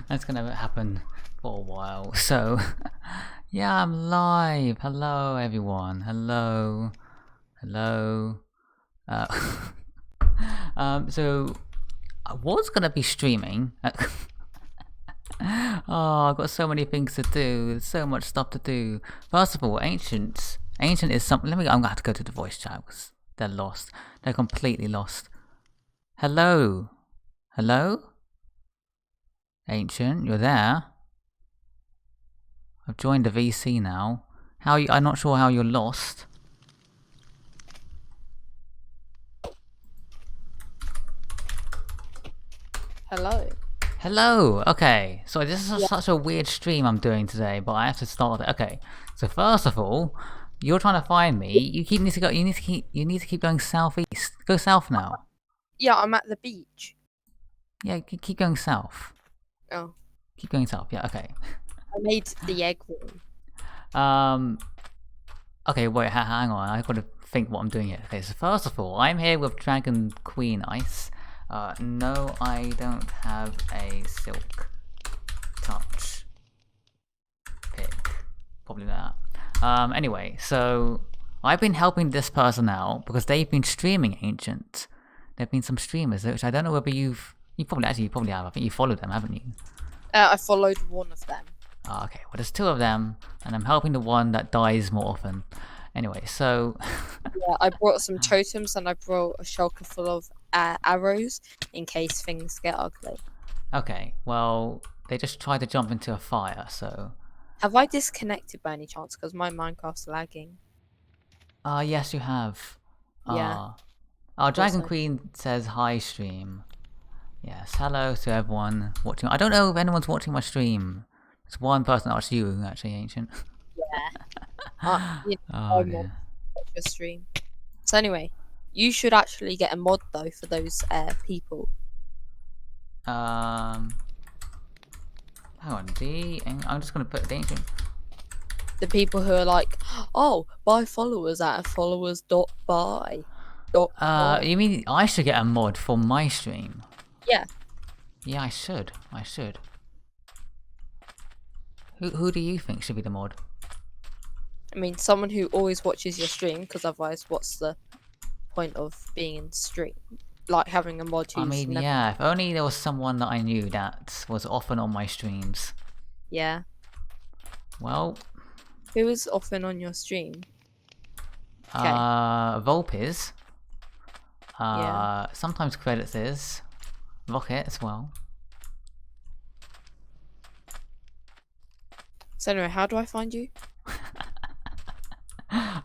That's gonna happen for a while. So, yeah, I'm live. Hello, everyone. Hello. Hello. Uh, so, I was gonna be streaming. Oh, I've got so many things to do. There's so much stuff to do. First of all, Ancient. Ancient is something. I'm gonna have to go to the voice chat because they're lost. They're completely lost. Hello. Hello? Ancient, you're there. I've joined the VC now. How you, I'm not sure how you're lost. Hello. Hello. Okay. So this is such a weird stream I'm doing today, but I have to start it. Okay. So first of all, you're trying to find me. You need to keep going southeast. Go south now. Yeah, I'm at the beach. Yeah, keep going south. Oh. Keep going south. Yeah. Okay. I made the egg room. Okay. Wait. Hang on. I gotta think what I'm doing here. Okay. So first of all, I'm here with Dragon Queen Ice. No, I don't have a silk touch pick. Probably that. Anyway, so I've been helping this person out because they've been streaming Ancient. There've been some streamers, which I don't know whether you probably have. I think you followed them, haven't you? I followed one of them. Oh, okay. Well, there's two of them, and I'm helping the one that dies more often. Anyway, so Yeah, I brought some totems and I brought a shulker full of arrows in case things get ugly. okay. Well, they just tried to jump into a fire, so. Have I disconnected by any chance? Because my Minecraft's lagging. Yes, you have. Yeah. Dragon Also. Queen says hi stream. Yes, hello to everyone watching. I don't know if anyone's watching my stream. It's one person. Oh, it's you, actually, Ancient. Yeah. Oh, I'm on your stream. So anyway, you should actually get a mod though for those people. hang on. I'm just gonna put the Ancient. The people who are like, oh, buy followers at followers.buy. You mean I should get a mod for my stream? Yeah. Yeah, I should. Who do you think should be the mod? I mean, someone who always watches your stream, because otherwise, what's the point of being in stream? Like having a mod who's I mean, yeah, if only there was someone that I knew that was often on my streams. Yeah. Well. Who is often on your stream? Okay. Volp is. Yeah. Sometimes Credits is. Rocket as well. So anyway, how do I find you?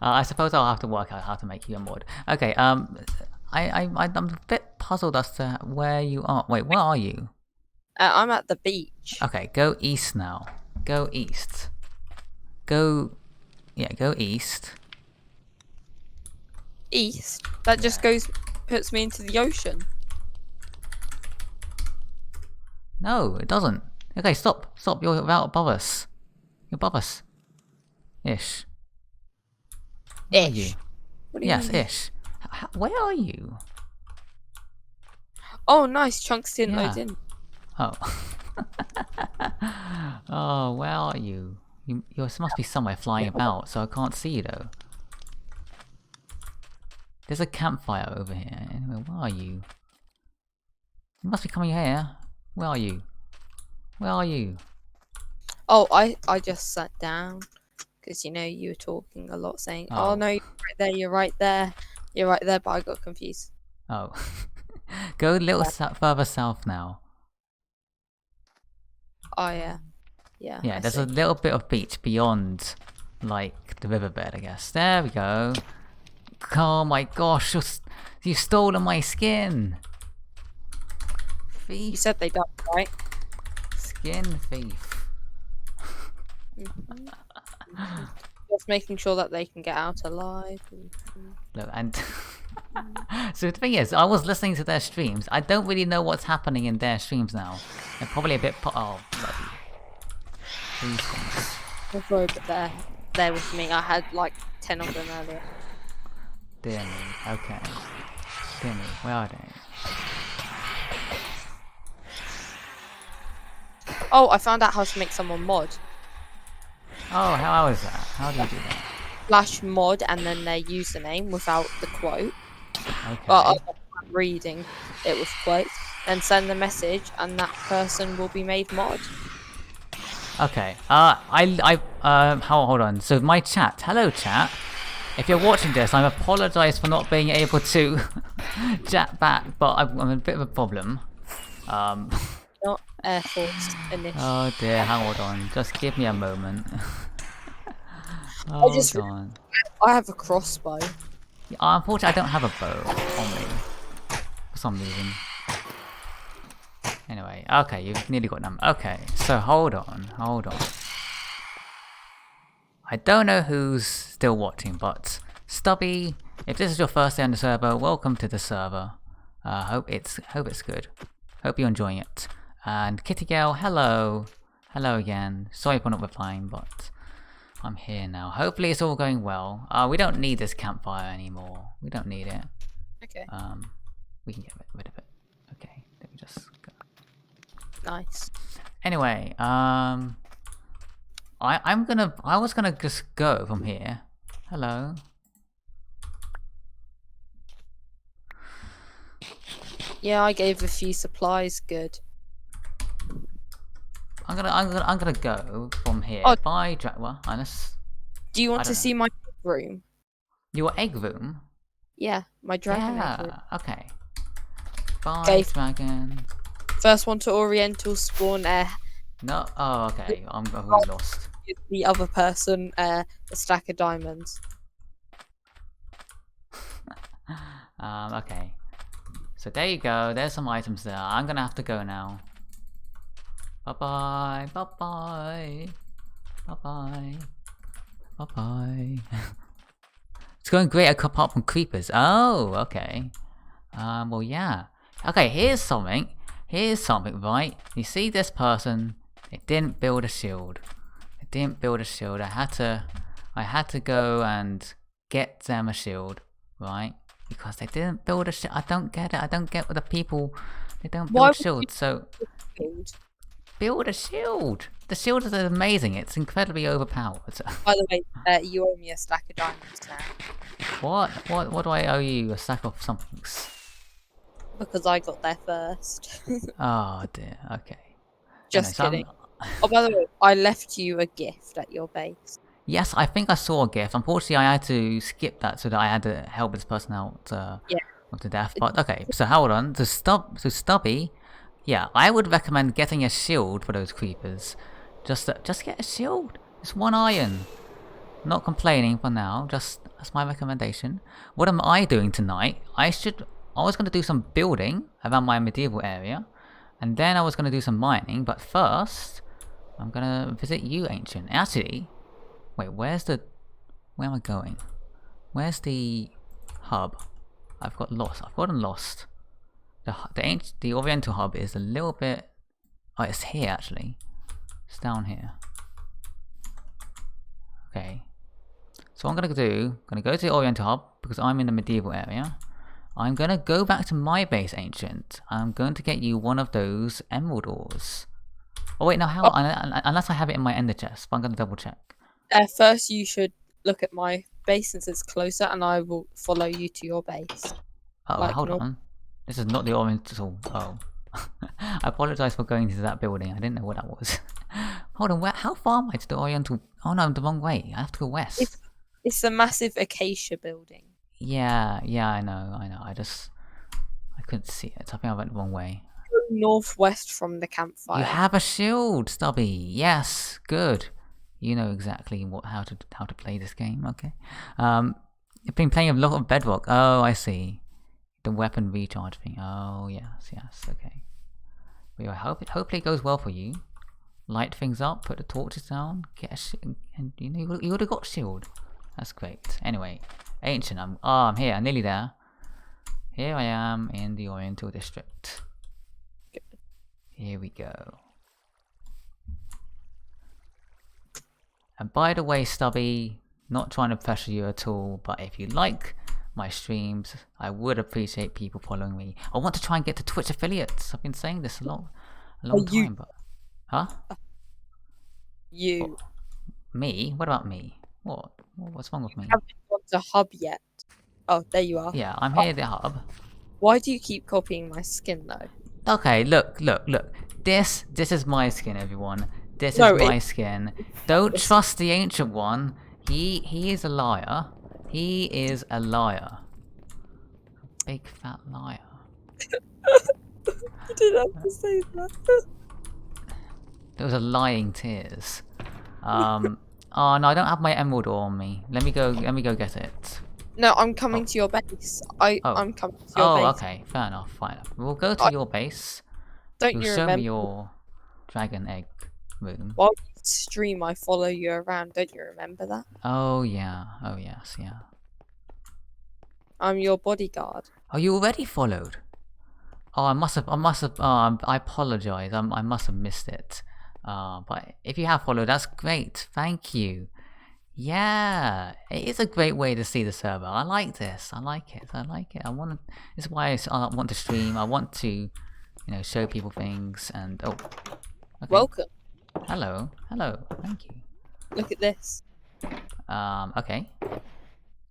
I suppose I'll have to work out how to make you a mod. Okay, I'm a bit puzzled as to where you are. Wait, where are you? I'm at the beach. Okay, go east now. Go east. Go east. East? That just puts me into the ocean. No, it doesn't. Okay, stop. You're about above us. You're above us. Ish. Where Ish. are you? What do you mean? Ish. Where are you? Oh, nice. Chunks didn't load in. Oh. Oh, where are you? You must be somewhere flying about, so I can't see you though. There's a campfire over here. Anyway, where are you? You must be coming here. Where are you? Where are you? Oh, I just sat down because you were talking a lot, saying, "Oh no, you're right there, you're right there," but I got confused. Oh, go a little further south now. Oh yeah, yeah. Yeah, there's a little bit of beach beyond, like the riverbed, I guess. There we go. Oh my gosh, you've stolen my skin. Thief. You said they died, right? Skin thief. Just making sure that they can get out alive. Look, and so the thing is, I was listening to their streams. I don't really know what's happening in their streams now. They're probably a bit. Oh, bloody. These things. Don't worry, but they're with me. I had like 10 of them earlier. Dear me. Okay. Dear me. Where are they? Oh, I found out how to make someone mod. Oh, how is that? How do you do that? Slash mod and then their username without the quote. Okay. But I'm reading it with quotes. Then send the message, and that person will be made mod. Okay. Hold on. So my chat. Hello, chat. If you're watching this, I apologise for not being able to chat back, but I'm in a bit of a problem. Not Air Force initiative. Oh dear, hold on. Just give me a moment. Hold on. I have a crossbow. Unfortunately, I don't have a bow on me for some reason. Anyway, okay, you've nearly got them. Okay, so hold on. I don't know who's still watching, but Stubby, if this is your first day on the server, welcome to the server. Hope it's good. Hope you're enjoying it. And Kitty Girl, hello. Hello again. Sorry for not replying, but I'm here now. Hopefully it's all going well. We don't need this campfire anymore. We don't need it. Okay. We can get rid of it. Okay, let me just go. Nice. Anyway, I was gonna just go from here. Hello. Yeah, I gave a few supplies. Good. I'm gonna go from here. Oh. Bye, Dracula. Honest. Do you want to see my room? Your egg room? Yeah, my dragon egg room. Okay. Bye, dragon. First one to Oriental spawn No. Oh, okay. I'm really lost. The other person a stack of diamonds. Okay. So there you go. There's some items there. I'm gonna have to go now. Bye bye. Bye bye. Bye bye. Bye bye. It's going great apart from creepers. Oh, okay. Well, yeah. Okay, here's something. Right? You see this person? It didn't build a shield. I had to go and get them a shield, right? Because they didn't build a shield. I don't get it. I don't get what the people. They don't build shields. So build a shield. The shield is amazing. It's incredibly overpowered. By the way, you owe me a stack of diamonds now. What do I owe you? A stack of something? Because I got there first. Oh dear. Okay. Just kidding. Oh, by the way, I left you a gift at your base. Yes, I think I saw a gift. Unfortunately, I had to skip that so that I had to help this person out to death. But okay, so hold on. So Stubby, yeah, I would recommend getting a shield for those creepers. Just get a shield. It's 1 iron. Not complaining for now. That's my recommendation. What am I doing tonight? I was going to do some building around my medieval area, and then I was going to do some mining. But first, I'm going to visit you, Ancient. Actually, wait, where am I going? Where's the hub? I've gotten lost. The Oriental hub is a little bit. Oh, it's here actually. It's down here. Okay. So what I'm gonna go to the Oriental hub because I'm in the medieval area. I'm gonna go back to my base, Ancient. I'm going to get you one of those emerald ores. Oh wait, no, unless I have it in my ender chest, but I'm gonna double check. First, you should look at my base since it's closer, and I will follow you to your base. Oh, hold on. This is not the Oriental. Oh. I apologize for going to that building. I didn't know what that was. Hold on, how far am I to the Oriental? Oh no, I'm the wrong way. I have to go west. It's a massive acacia building. Yeah, I know. I couldn't see it. I think I went the wrong way. Go northwest from the campfire. You have a shield, Stubby. Yes, good. You know exactly how to play this game. Okay. You've been playing a lot of Bedrock. Oh, I see. The weapon recharge thing. Oh, yes. Okay. Well, hopefully it goes well for you. Light things up, put the torches down, get a shield, and you would have got shield. That's great. Anyway, Ancient, I'm here. I'm nearly there. Here I am in the Oriental District. Here we go. And by the way, Stubby, not trying to pressure you at all, but if you like my streams, I would appreciate people following me. I want to try and get to Twitch affiliates. I've been saying this a long time, but Huh? You Me? What about me? What? What's wrong with me? haven't gone to hub yet. Oh, there you are. Yeah, I'm here at the hub. Why do you keep copying my skin though? Okay, look. This is my skin, everyone. This is No, my skin. Don't it's trust the ancient one. He is a liar. He is a liar. Big fat liar. you didn't have to say that. Those are lying tears. Oh no, I don't have my emerald ore on me. Let me go get it. No, I'm coming to your base. Oh. I'm coming to your Oh, base. okay. Fair enough, fine enough. We'll go to your base. Don't You'll you show me remember? your dragon egg room. While you stream, I follow you around. Don't you remember that? Oh yeah. Oh yes, yeah. I'm your bodyguard. Oh, you already followed? Oh, I must have, I apologize, I must have missed it. But if you have followed, that's great, thank you. Yeah, it is a great way to see the server. I like this, I like it. This is why I want to stream, I want to, you know, show people things and, oh. Okay. Welcome. Hello, thank you. Look at this. Okay.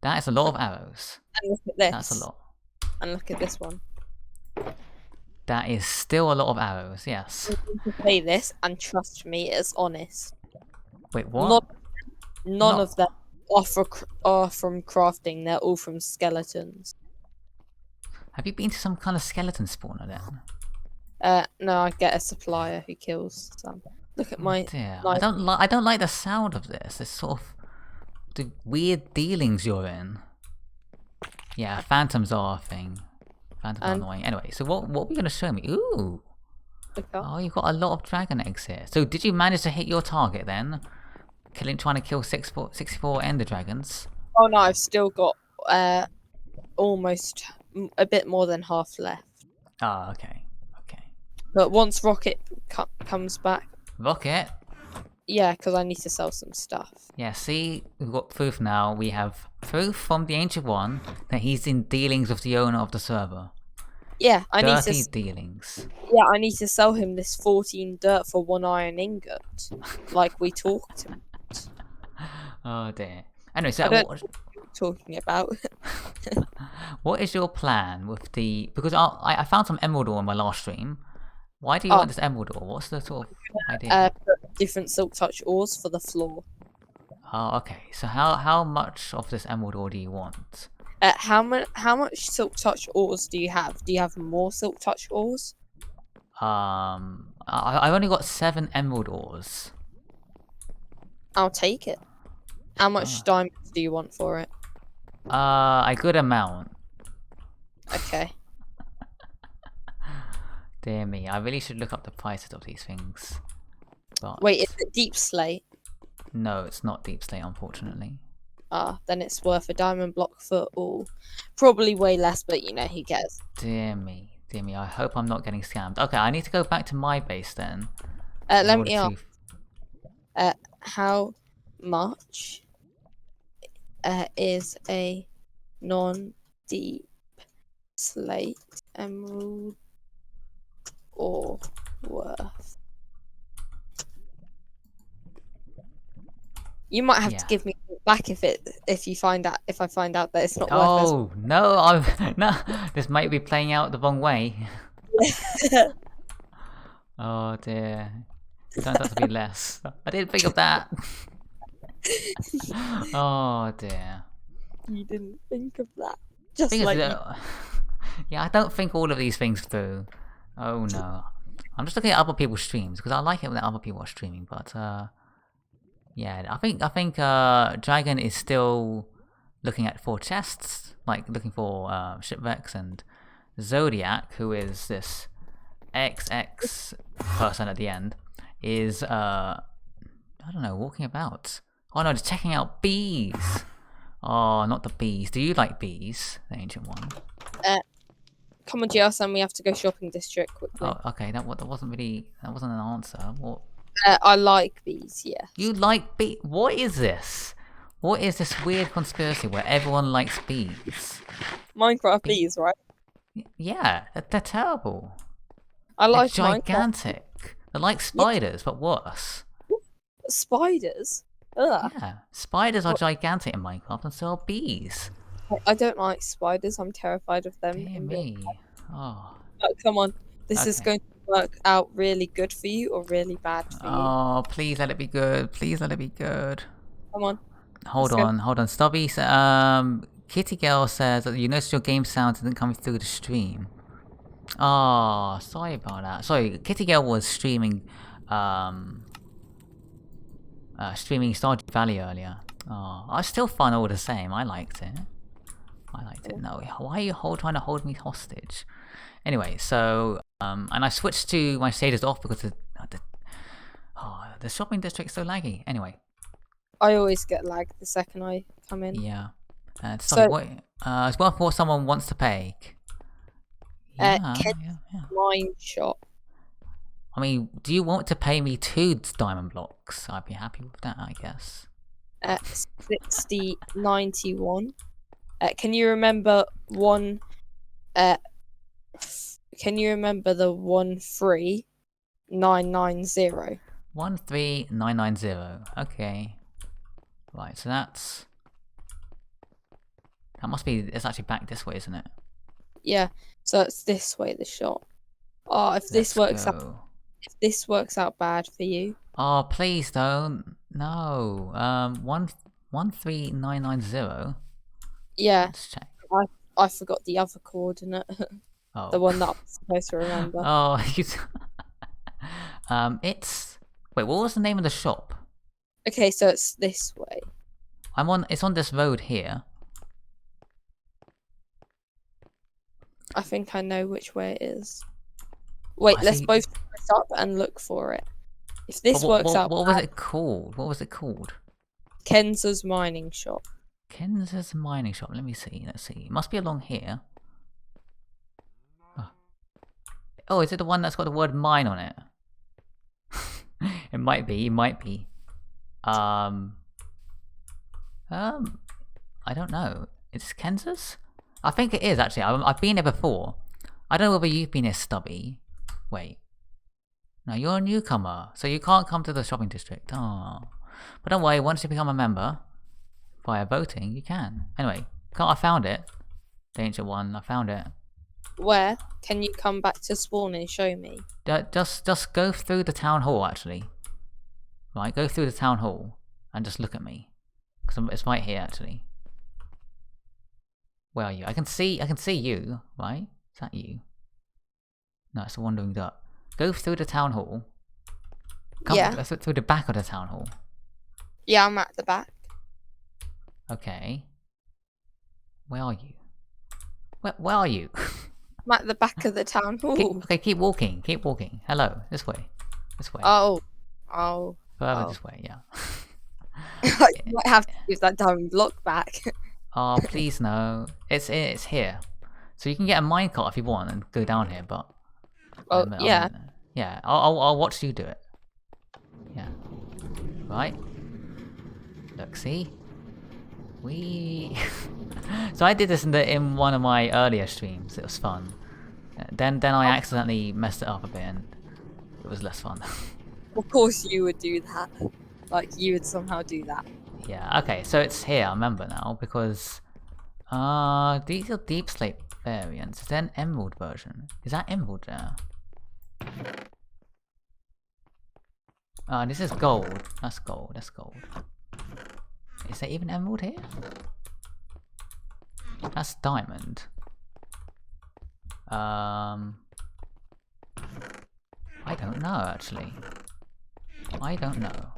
That is a lot of arrows. And look at this. That's a lot. And look at this one. That is still a lot of arrows, yes. You can say this, and trust me, it's honest. Wait, what? None of them are from crafting. They're all from skeletons. Have you been to some kind of skeleton spawner then? No, I get a supplier who kills some. Look at my. Dear, Nice. I don't like the sound of this. This sort of the weird dealings you're in. Yeah, phantoms are a thing. Phantoms are annoying. Anyway, so what were you gonna show me? Ooh. Oh, you've got a lot of dragon eggs here. So did you manage to hit your target then? Trying to kill 64 ender dragons? Oh no, I've still got almost a bit more than half left. Oh, okay. Okay. But once Rocket comes back. Rocket? Yeah, because I need to sell some stuff. Yeah, see, we've got proof now. We have proof from the Ancient One that he's in dealings with the owner of the server. Yeah, I need Dirty to. dealings. Yeah, I need to sell him this 14 dirt for 1 iron ingot, like we talked about. Oh dear. Anyway, so I don't know what you're talking about. what is your plan with the? Because I found some emerald ore in my last stream. Why do you want this emerald ore? What's the sort of idea? Different silk touch ores for the floor. Oh, okay. So how much of this emerald ore do you want? How much silk touch ores do you have? Do you have more silk touch ores? I've only got 7 emerald ores. I'll take it. How much diamonds do you want for it? A good amount. Okay. Dear me, I really should look up the prices of these things. But wait, is it deep slate? No, it's not deep slate, unfortunately. Then it's worth a diamond block for all. Probably way less, but you know, who cares? Dear me, I hope I'm not getting scammed. Okay, I need to go back to my base then. Let me ask. How much is a non-deep slate emerald ore worth? You might have to give me back if I find out that it's not worth. Oh no, no, this might be playing out the wrong way. Oh dear, it turns out to be less. I didn't think of that. Oh dear. You didn't think of that. Just like yeah, I don't think all of these things through. Oh no, I'm just looking at other people's streams because I like it when other people are streaming, but yeah, I think Dragon is still looking at 4 chests, like looking for shipwrecks, and Zodiac, who is this XX person at the end, is I don't know, walking about. Oh no, just checking out bees. Oh, not the bees. Do you like bees, the ancient one? Come on, GSM, we have to go shopping district quickly. Oh, okay. That wasn't an answer. What? I like bees, yeah. You like bees? What is this? What is this weird conspiracy where everyone likes bees? Minecraft bees, right? Yeah, they're terrible. I like gigantic. Minecraft. They're like spiders, but worse. Spiders? Ugh. Yeah, spiders are What? gigantic in Minecraft, and so are bees. I don't like spiders. I'm terrified of them. Dear In real me. Oh, Come on. This is okay. going to work out really good for you or really bad for you. Oh, please let it be good. Please let it be good. Come on. Hold Let's go. on, hold on. Stubby, Kitty Girl says that you noticed your game sound isn't coming through the stream. Oh, sorry about that. Sorry, Kitty Girl was streaming, streaming Stardew Valley earlier. Oh, it's still fun all the same. I liked it. I liked it. No, why are you trying to hold me hostage? Anyway, so, and I switched to my shaders off because the shopping district's so laggy. Anyway. I always get lagged the second I come in. Yeah. It's worth what someone wants to pay. Yeah, yeah. Mine shop. I mean, do you want to pay me 2 diamond blocks? I'd be happy with that, I guess. 6091. Can you remember one? Can you remember the 13990? 13990. Okay. Right, so that must be. It's actually back this way, isn't it? Yeah. So it's this way. The shop. Oh, if this works out bad for you. Oh, please don't. No. 13990. Yeah. Let's check. I forgot the other coordinate. Oh. The one that I'm supposed to remember. Oh, it's. Wait, what was the name of the shop? Okay, so it's this way. It's on this road here. I think I know which way it is. Wait, let's both press up and look for it. If this works out. What was it called? What was it called? Kenza's mining shop. Kenza's mining shop. Let me see. Let's see. It must be along here. Oh, is it the one that's got the word mine on it? It might be. It might be. I don't know. It's Kenza's? I think it is, actually. I've been here before. I don't know whether you've been here, Stubby. Wait. No, you're a newcomer, so you can't come to the shopping district. Oh. But don't worry, once you become a member, via voting, you can. Anyway, I found it. The ancient one, I found it. Where? Can you come back to spawn and show me? Just go through the town hall, actually. Right, go through the town hall and just look at me. Because it's right here, actually. Where are you? I can see you, right? Is that you? No, it's a wandering duck. Go through the town hall. Yeah. Through the back of the town hall. Yeah, I'm at the back. Okay. Where are you? Where are you? I'm at the back of the town hall. Keep walking. Keep walking. Hello, this way. This way. Oh. Further this way, yeah. I might have to use that diamond block back. Oh, please no. It's here. So you can get a minecart if you want and go down here, but... yeah. Yeah, I'll watch you do it. Yeah. Right. Look, see? So I did this in one of my earlier streams. It was fun. Then I accidentally messed it up a bit and it was less fun. Of course you would do that. Like, you would somehow do that. Yeah, okay, so it's here, I remember now, because... these are deep slate variants. Is there an emerald version? Is that emerald there? This is gold. That's gold, that's gold. Is there even emerald here? That's diamond. I don't know, actually. I don't know.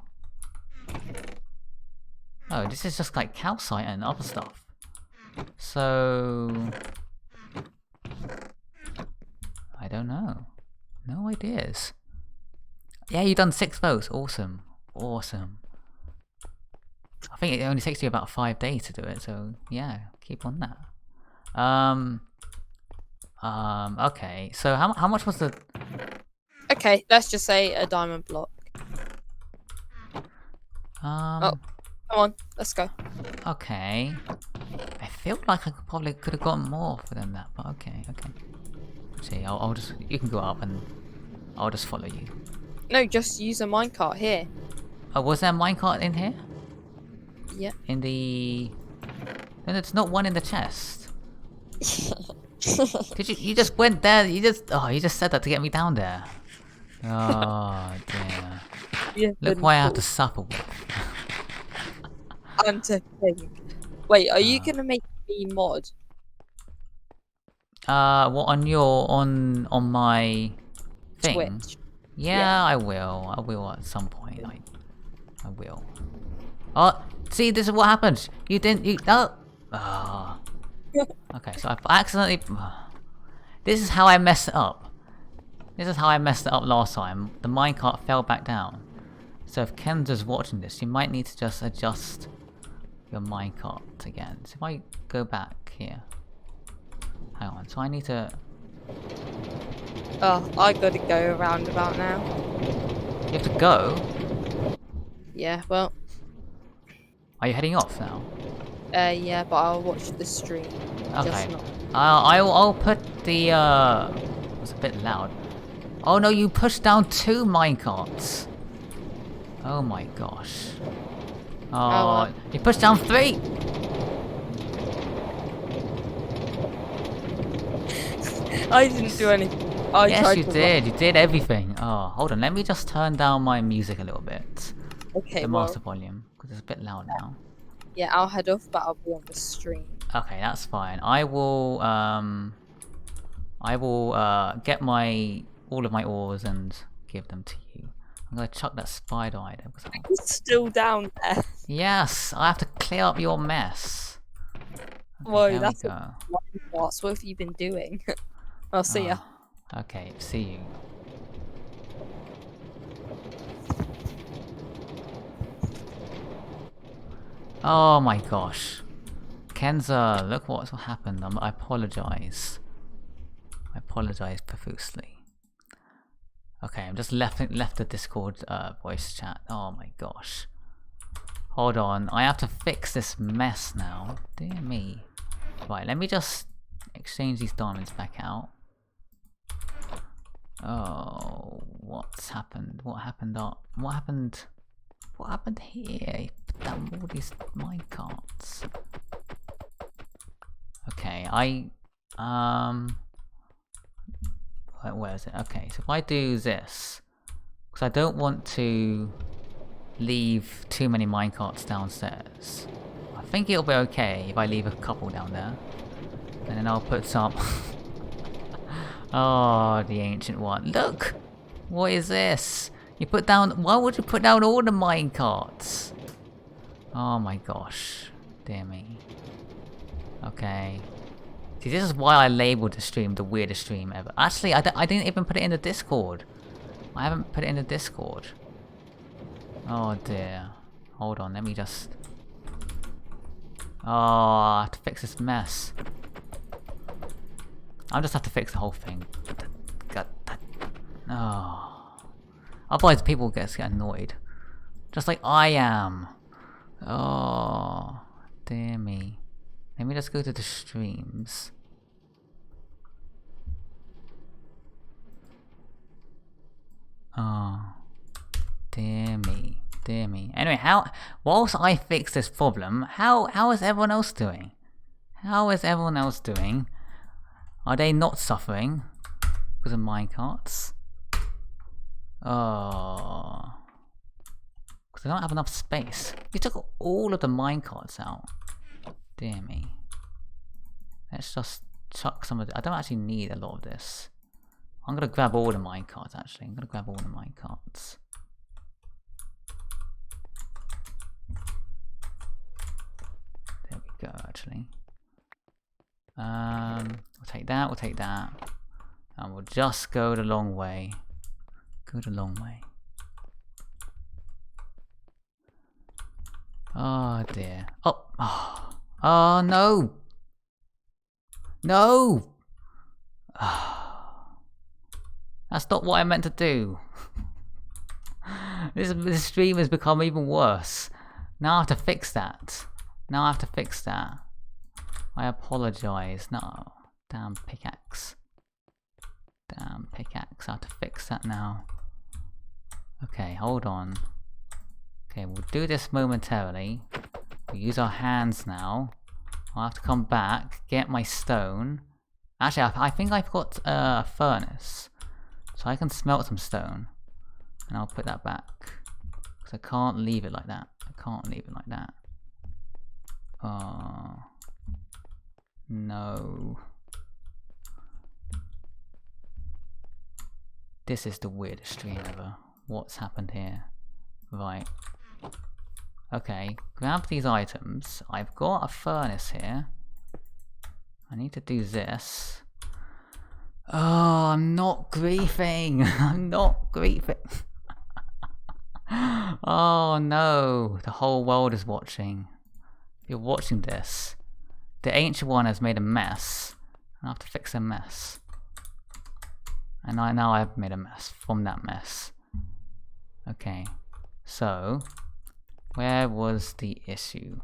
Oh, this is just like calcite and other stuff. So... I don't know. No ideas. Yeah, you've done 6 votes. Awesome. Awesome. I think it only takes you about 5 days to do it, so yeah, keep on that. Okay, so how much was the... Okay, let's just say a diamond block. Oh, come on, let's go. Okay. I feel like I probably could have gotten more for than that, but okay. See, I'll just... You can go up and I'll just follow you. No, just use a minecart here. Oh, was there a minecart in here? Yeah. In the... No, there's not one in the chest. Did you? You just went there. You just. Oh, you just said that to get me down there. Oh dear. Look why I have to suffer with. And to think. Wait, are you gonna make me mod? What on your on my thing? Twitch. Yeah, I will. I will at some point. I will. Oh, see, this is what happens. You didn't. You no. Oh. Okay, so I accidentally. This is how I messed it up. This is how I messed it up last time. The minecart fell back down. So if Kendra's watching this, you might need to just adjust your minecart again. So if I go back here. Hang on, so I need to... Oh, I gotta go roundabout now. You have to go? Yeah, well... Are you heading off now? Yeah, but I'll watch the stream. Okay. Just not. I'll put the, It was a bit loud. Oh no, you pushed down 2 minecarts! Oh my gosh. Oh, you pushed down 3! I didn't do anything. Yes, you did. You did everything. Oh, hold on. Let me just turn down my music a little bit. Okay, the master volume, because it's a bit loud now. Yeah, I'll head off, but I'll be on the stream. Okay, that's fine. I will get all of my ores and give them to you. I'm gonna chuck that spider item. It's still down there. Yes, I have to clear up your mess. Okay, Whoa, that's what have you been doing? I'll see ya. Okay, see you. Oh my gosh. Kenza, look what's happened. I apologize. I apologize profusely. Okay, I'm just left the Discord voice chat. Oh my gosh. Hold on, I have to fix this mess now. Dear me. Right, let me just exchange these diamonds back out. Oh, what's happened? What happened up? What happened? What happened here? He put down all these minecarts. Okay, where is it? Okay, so if I do this, because I don't want to leave too many minecarts downstairs. I think it'll be okay if I leave a couple down there. And then I'll put some... Oh, the ancient one. Look! What is this? You put down... Why would you put down all the minecarts? Oh my gosh. Dear me. Okay. See, this is why I labeled the stream the weirdest stream ever. Actually, I didn't even put it in the Discord. I haven't put it in the Discord. Oh dear. Hold on, let me just... Oh, I have to fix this mess. I'll just have to fix the whole thing. God, oh. Otherwise people get annoyed. Just like I am. Oh, dear me. Let me just go to the streams. Oh, dear me, dear me. Anyway, whilst I fix this problem, how is everyone else doing? How is everyone else doing? Are they not suffering because of minecarts? Oh, because I don't have enough space. You took all of the minecarts out. Dear me. Let's just chuck some of it. I don't actually need a lot of this. I'm gonna grab all the minecarts actually. I'm gonna grab all the minecarts. There we go actually. We'll take that, we'll take that. And we'll just go the long way. Go the long way. Oh dear. Oh, oh. Oh no! No! That's not what I meant to do. This stream has become even worse. Now I have to fix that. Now I have to fix that. I apologize. No. Damn pickaxe. Damn pickaxe. I have to fix that now. Okay, hold on. Okay, we'll do this momentarily. We'll use our hands now. I'll have to come back, get my stone. Actually, I think I've got a furnace. So I can smelt some stone. And I'll put that back. Because I can't leave it like that. I can't leave it like that. Oh. No. This is the weirdest stream ever. What's happened here? Right. Okay, grab these items. I've got a furnace here. I need to do this. Oh, I'm not griefing. I'm not griefing. Oh no, the whole world is watching. If you're watching this, the ancient one has made a mess. I have to fix a mess. And now I've made a mess from that mess. Okay, so where was the issue?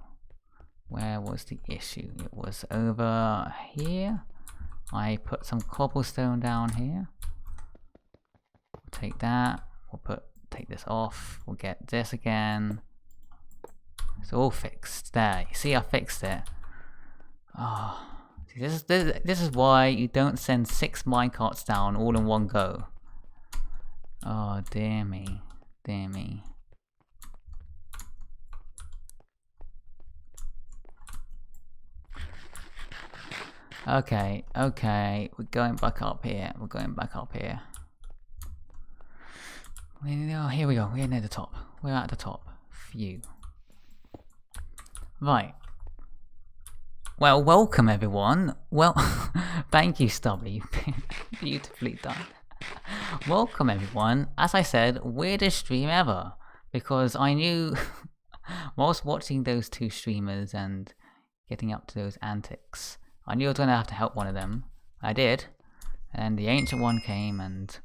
Where was the issue? It was over here. I put some cobblestone down here. We'll take that. We'll take this off. We'll get this again. It's all fixed. There. You see, I fixed it. Oh, see, this is why you don't send 6 minecarts down all in one go. Oh, dear me. Dear me. Okay, okay, we're going back up here. We're going back up here. Oh, here we go. We're near the top. We're at the top. Phew. Right. Well, welcome everyone. Well, thank you, Stubby. Beautifully done. Welcome everyone. As I said, weirdest stream ever. Because I knew, whilst watching those 2 streamers and getting up to those antics, I knew I was going to have to help one of them. I did. And the ancient one came and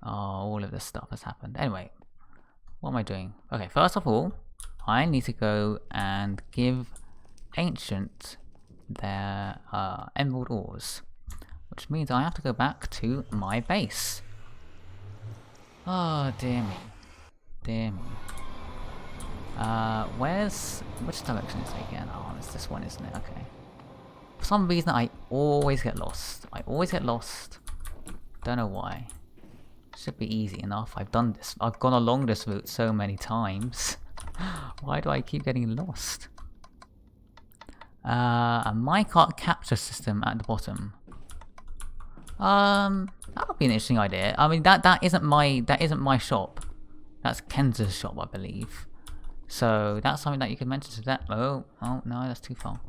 all of this stuff has happened. Anyway, what am I doing? Okay, first of all, I need to go and give ancient their emerald ores. Which means I have to go back to my base. Oh, dear me. Dear me. Which direction is it again? Oh, it's this one, isn't it? Okay. For some reason, I always get lost. I always get lost. Don't know why. Should be easy enough. I've done this. I've gone along this route so many times. Why do I keep getting lost? A minecart capture system at the bottom. That would be an interesting idea. I mean, that isn't my shop. That's Kenza's shop, I believe. So that's something that you can mention to that. Oh no, that's too far.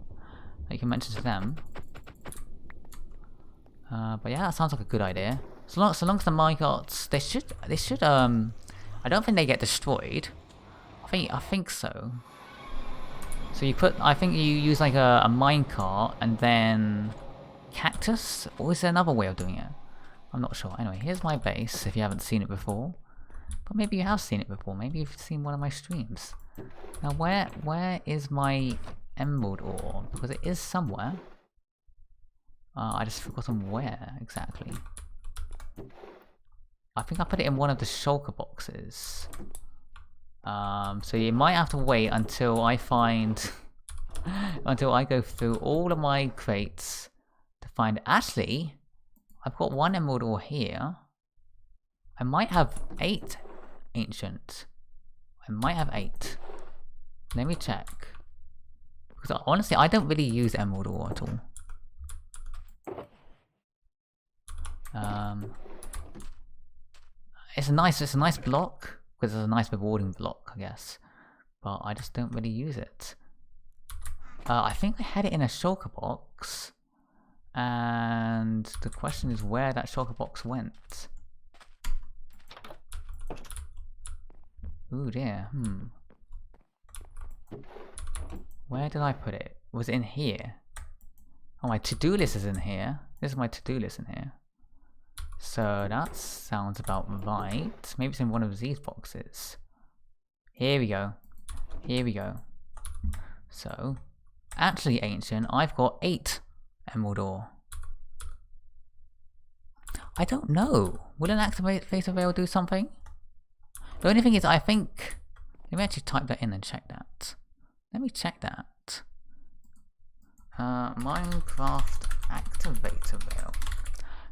That you can mention to them. But yeah, that sounds like a good idea. So long as the minecarts, they should. I don't think they get destroyed. I think so. So I think you use like a minecart and then cactus, or is there another way of doing it? I'm not sure. Anyway, here's my base. If you haven't seen it before, but maybe you have seen it before. Maybe you've seen one of my streams. Now, where is my emerald ore? Because it is somewhere. I just forgotten where exactly. I think I put it in one of the shulker boxes. So you might have to wait until I find until I go through all of my crates to find. Actually, I've got 1 emerald ore here. I might have 8 ancient. I might have 8. Let me check. Because honestly, I don't really use emerald ore at all. It's a nice block, because it's a nice rewarding block, I guess. But I just don't really use it. I think I had it in a shulker box. And the question is where that shulker box went. Ooh dear, Where did I put it? Was it in here? Oh, my to-do list is in here. This is my to-do list in here. So that sounds about right. Maybe it's in one of these boxes. Here we go. Here we go. So, actually ancient, I've got 8 emerald ore. I don't know. Will an activator rail do something? The only thing is, I think... Let me actually type that in and check that. Let me check that. Minecraft activator rail.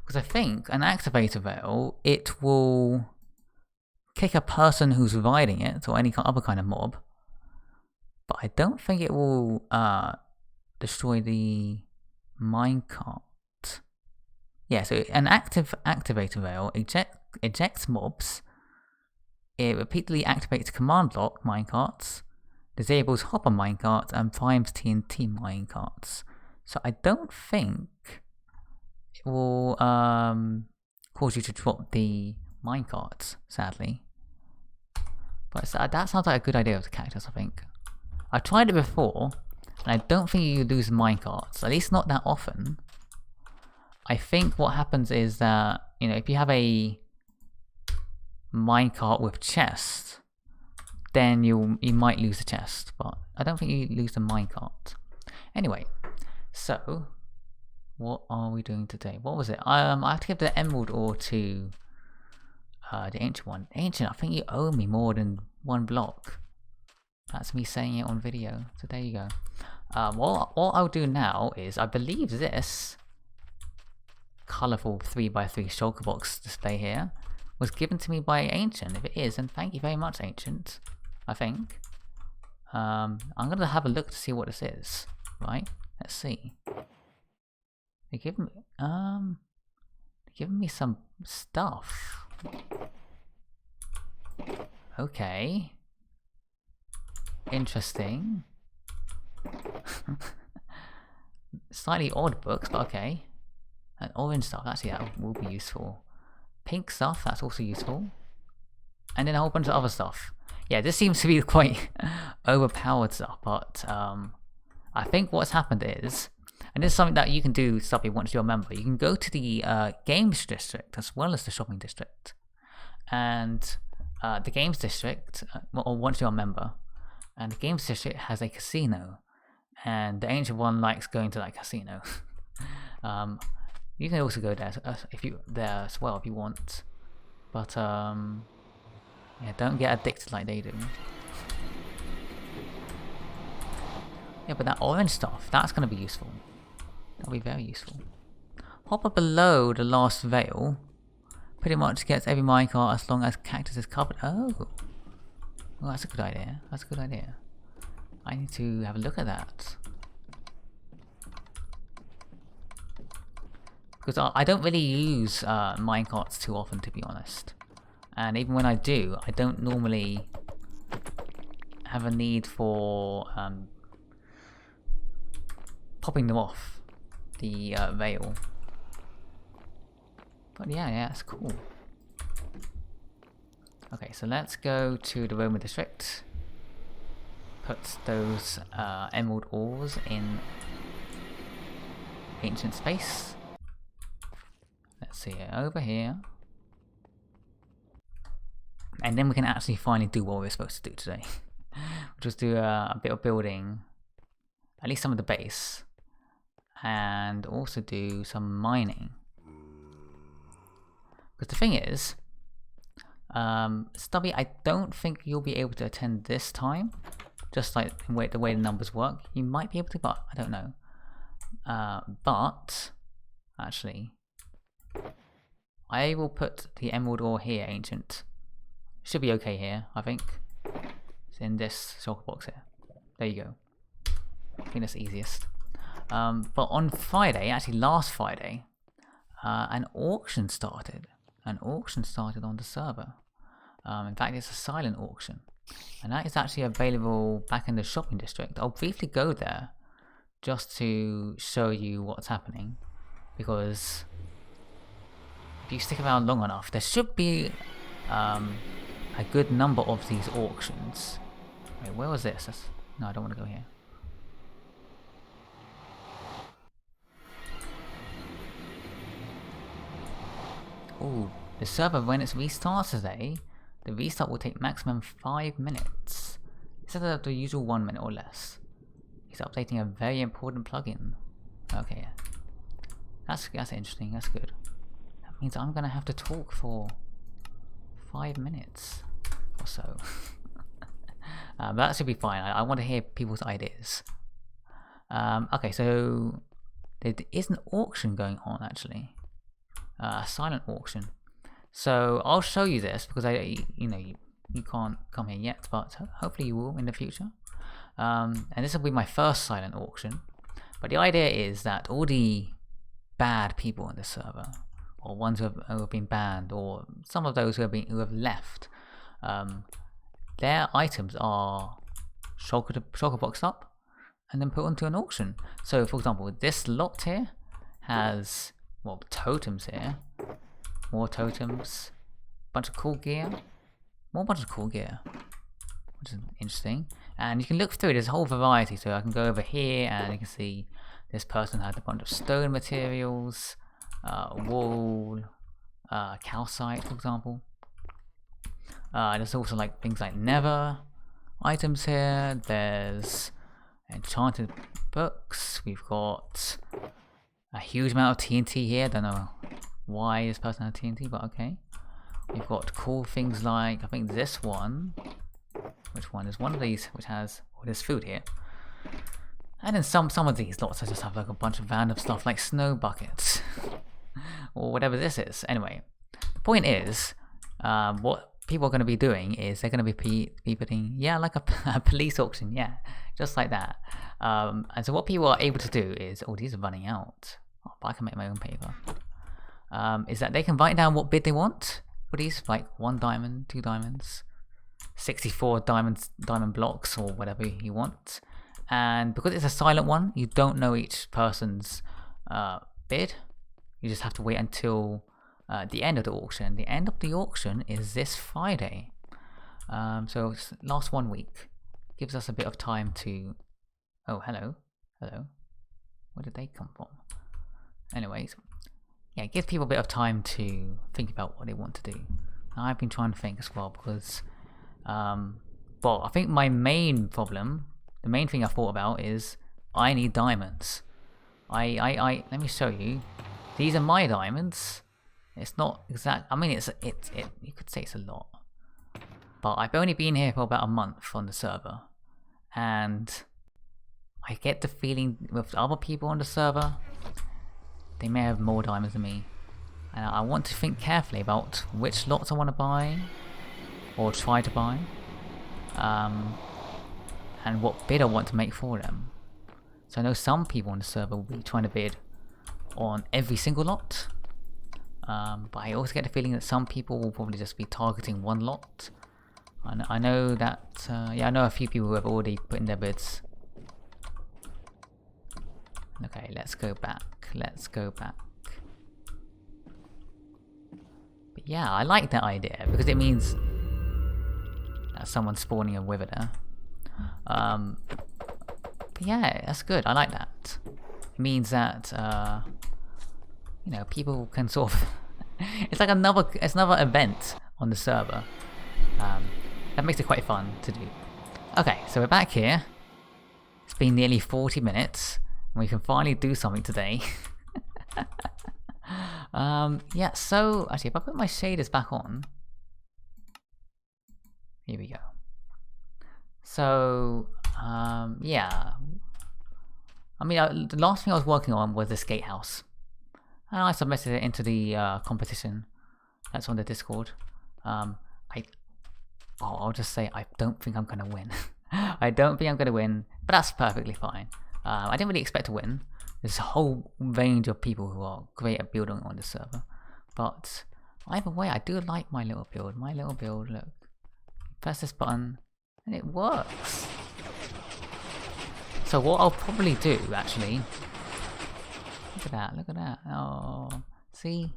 Because I think an activator rail, it will kick a person who's riding it, or any other kind of mob. But I don't think it will destroy the minecart. Yeah, so an activator rail ejects mobs. It repeatedly activates command block minecarts, disables hopper minecarts, and primes TNT minecarts. So I don't think it will cause you to drop the minecarts, sadly. But that sounds like a good idea with the cactus, I think. I tried it before, and I don't think you lose minecarts, at least not that often. I think what happens is that, you know, if you have a minecart with chest, then you might lose the chest, but I don't think you lose the minecart. Anyway, so what are we doing today? What was it? I have to give the emerald ore to the ancient one. Ancient, I think you owe me more than one block. That's me saying it on video, so there you go. What I'll do now is, I believe this colourful 3x3 shulker box display here was given to me by Ancient. If it is, then thank you very much, Ancient. I think. I'm gonna have a look to see what this is. Right? Let's see. They're giving me some stuff. Okay. Interesting. Slightly odd books, but okay. And orange stuff, actually that will be useful. Pink stuff, that's also useful. And then a whole bunch of other stuff. Yeah, this seems to be quite overpowered stuff, but I think what's happened is, and this is something that you can do, Stubby, once you're a member, you can go to the games district as well as the shopping district. And the games district, or once you're a member, and the games district has a casino. And the ancient one likes going to that casino. You can also go there if you as well if you want, but yeah, don't get addicted like they do. Yeah, but that orange stuff, that's gonna be useful. That'll be very useful. Hopper below the last veil pretty much gets every minecart as long as cactus is covered. Oh, well, that's a good idea. That's a good idea. I need to have a look at that. Because I don't really use minecarts too often, to be honest. And even when I do, I don't normally have a need for popping them off the veil. But yeah, that's cool. Okay, so let's go to the Roman district. Put those emerald ores in ancient space. Let's see it over here. And then we can actually finally do what we're supposed to do today. We'll just do a bit of building, at least some of the base, and also do some mining. Because the thing is, Stubby, I don't think you'll be able to attend this time, just like the way the numbers work. You might be able to, but I don't know. But, actually, I will put the emerald ore here, Ancient. Should be okay here, I think. It's in this shulker box here. There you go. I think that's the easiest. But on Friday, actually last Friday, an auction started. An auction started on the server. In fact, it's a silent auction. And that is actually available back in the shopping district. I'll briefly go there just to show you what's happening. Because if you stick around long enough, there should be a good number of these auctions. Wait, where was this? No, I don't want to go here. Oh, the server, when it restarts today, the restart will take maximum 5 minutes instead of the usual 1 minute or less. He's updating a very important plugin. Okay, that's interesting. That's good. That means I'm gonna have to talk for 5 minutes. so that should be fine. I want to hear people's ideas. Okay, so there is an auction going on actually, a silent auction. So I'll show you this because you can't come here yet, but hopefully you will in the future. And this will be my first silent auction. But the idea is that all the bad people on the server, or ones who have been banned, or some of those who have left, their items are shulker boxed up and then put onto an auction. So for example, this lot here has totems here, more totems, bunch of cool gear, bunch of cool gear, which is interesting. And you can look through it, there's a whole variety. So I can go over here and you can see this person had a bunch of stone materials, wool, calcite, for example. There's also like things like nether items here. There's enchanted books. We've got a huge amount of TNT here. Don't know why this person had TNT, but okay. We've got cool things like, I think this one. Which one? There's one of these which has, there's food here. And then some of these lots I just have like a bunch of random stuff like snow buckets. Or whatever this is. Anyway, the point is, what people are going to be doing is they're going to be putting, yeah, like a police auction, yeah, just like that. And so what people are able to do is, these are running out. Oh, but I can make my own paper. Is that they can write down what bid they want for these, like 1 diamond, 2 diamonds, 64 diamond blocks, or whatever you want. And because it's a silent one, you don't know each person's bid. You just have to wait until the end of the auction. The end of the auction is this Friday. So it's last 1 week. Gives us a bit of time to... Oh, hello. Hello. Where did they come from? Anyways, yeah, it gives people a bit of time to think about what they want to do. I've been trying to think as well because... well, I think my main problem, the main thing I thought about is I need diamonds. Let me show you. These are my diamonds. It's not exact. I mean, you could say it's a lot, but I've only been here for about a month on the server, and I get the feeling with other people on the server, they may have more diamonds than me, and I want to think carefully about which lots I want to buy, or try to buy, and what bid I want to make for them. So I know some people on the server will be trying to bid on every single lot, but I also get the feeling that some people will probably just be targeting one lot. I know that, yeah, I know a few people who have already put in their bids. Okay, let's go back. But yeah, I like that idea because it means that someone's spawning a wither there. But yeah, that's good. I like that. It means that people can sort of it's another event on the server. That makes it quite fun to do. Okay, so we're back here. It's been nearly 40 minutes and we can finally do something today. Yeah, so actually if I put my shaders back on, here we go. So yeah, I mean, the last thing I was working on was this gatehouse, and I submitted it into the competition that's on the Discord. I'll just say I don't think I'm gonna win. I don't think I'm gonna win, but that's perfectly fine. I didn't really expect to win. There's a whole range of people who are great at building on the server, but either way, I do like my little build. Look, press this button, and it works. So what I'll probably do, actually, look at that. Oh, see?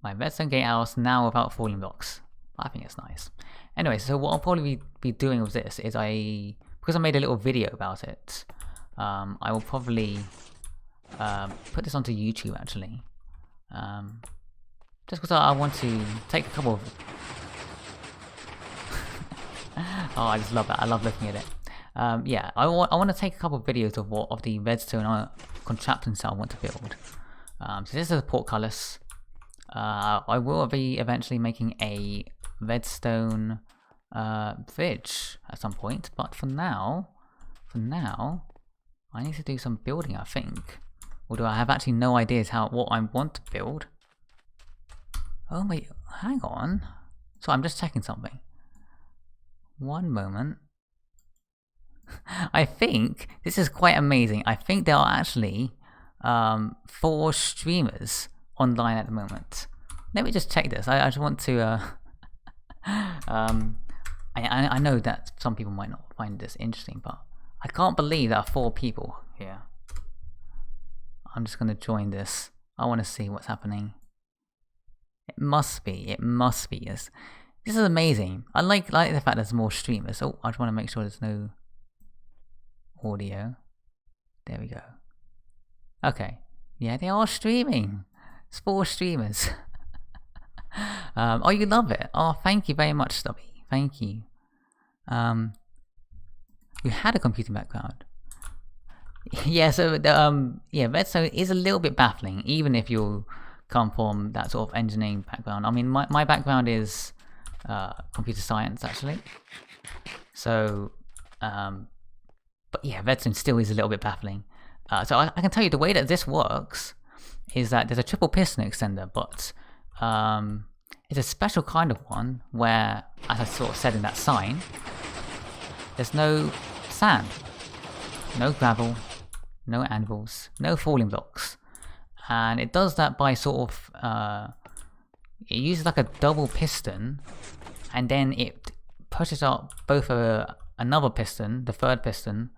My redstone gatehouse now without falling blocks. I think it's nice. Anyway, so what I'll probably be doing with this is because I made a little video about it, I will probably put this onto YouTube, actually. Just because I want to take a couple of... Oh, I just love that. I love looking at it. Yeah, I want to take a couple of videos of the redstone contraption set I want to build. So this is a portcullis. I will be eventually making a redstone bridge at some point. But for now, I need to do some building, I think. Although I have actually no ideas what I want to build. Oh wait, hang on. So I'm just checking something. One moment. I think this is quite amazing. I think there are actually 4 streamers online at the moment. Let me just check this. I just want to. I know that some people might not find this interesting, but I can't believe there are 4 people here. I'm just gonna join this. I want to see what's happening. It must be. Yes. This is amazing. I like the fact there's more streamers. Oh, I just want to make sure there's no audio. There we go. Okay. Yeah, they are streaming. It's 4 streamers. Oh, you love it. Oh, thank you very much, Stubby. Thank you. You had a computing background. Yeah, so yeah, Redstone is a little bit baffling, even if you come from that sort of engineering background. I mean, my background is computer science, actually. So, but yeah, Redstone still is a little bit baffling. So I can tell you the way that this works is that there's a triple piston extender, but it's a special kind of one where, as I sort of said in that sign, there's no sand, no gravel, no anvils, no falling blocks. And it does that by sort of, it uses like a double piston, and then it pushes up both another piston, the third piston,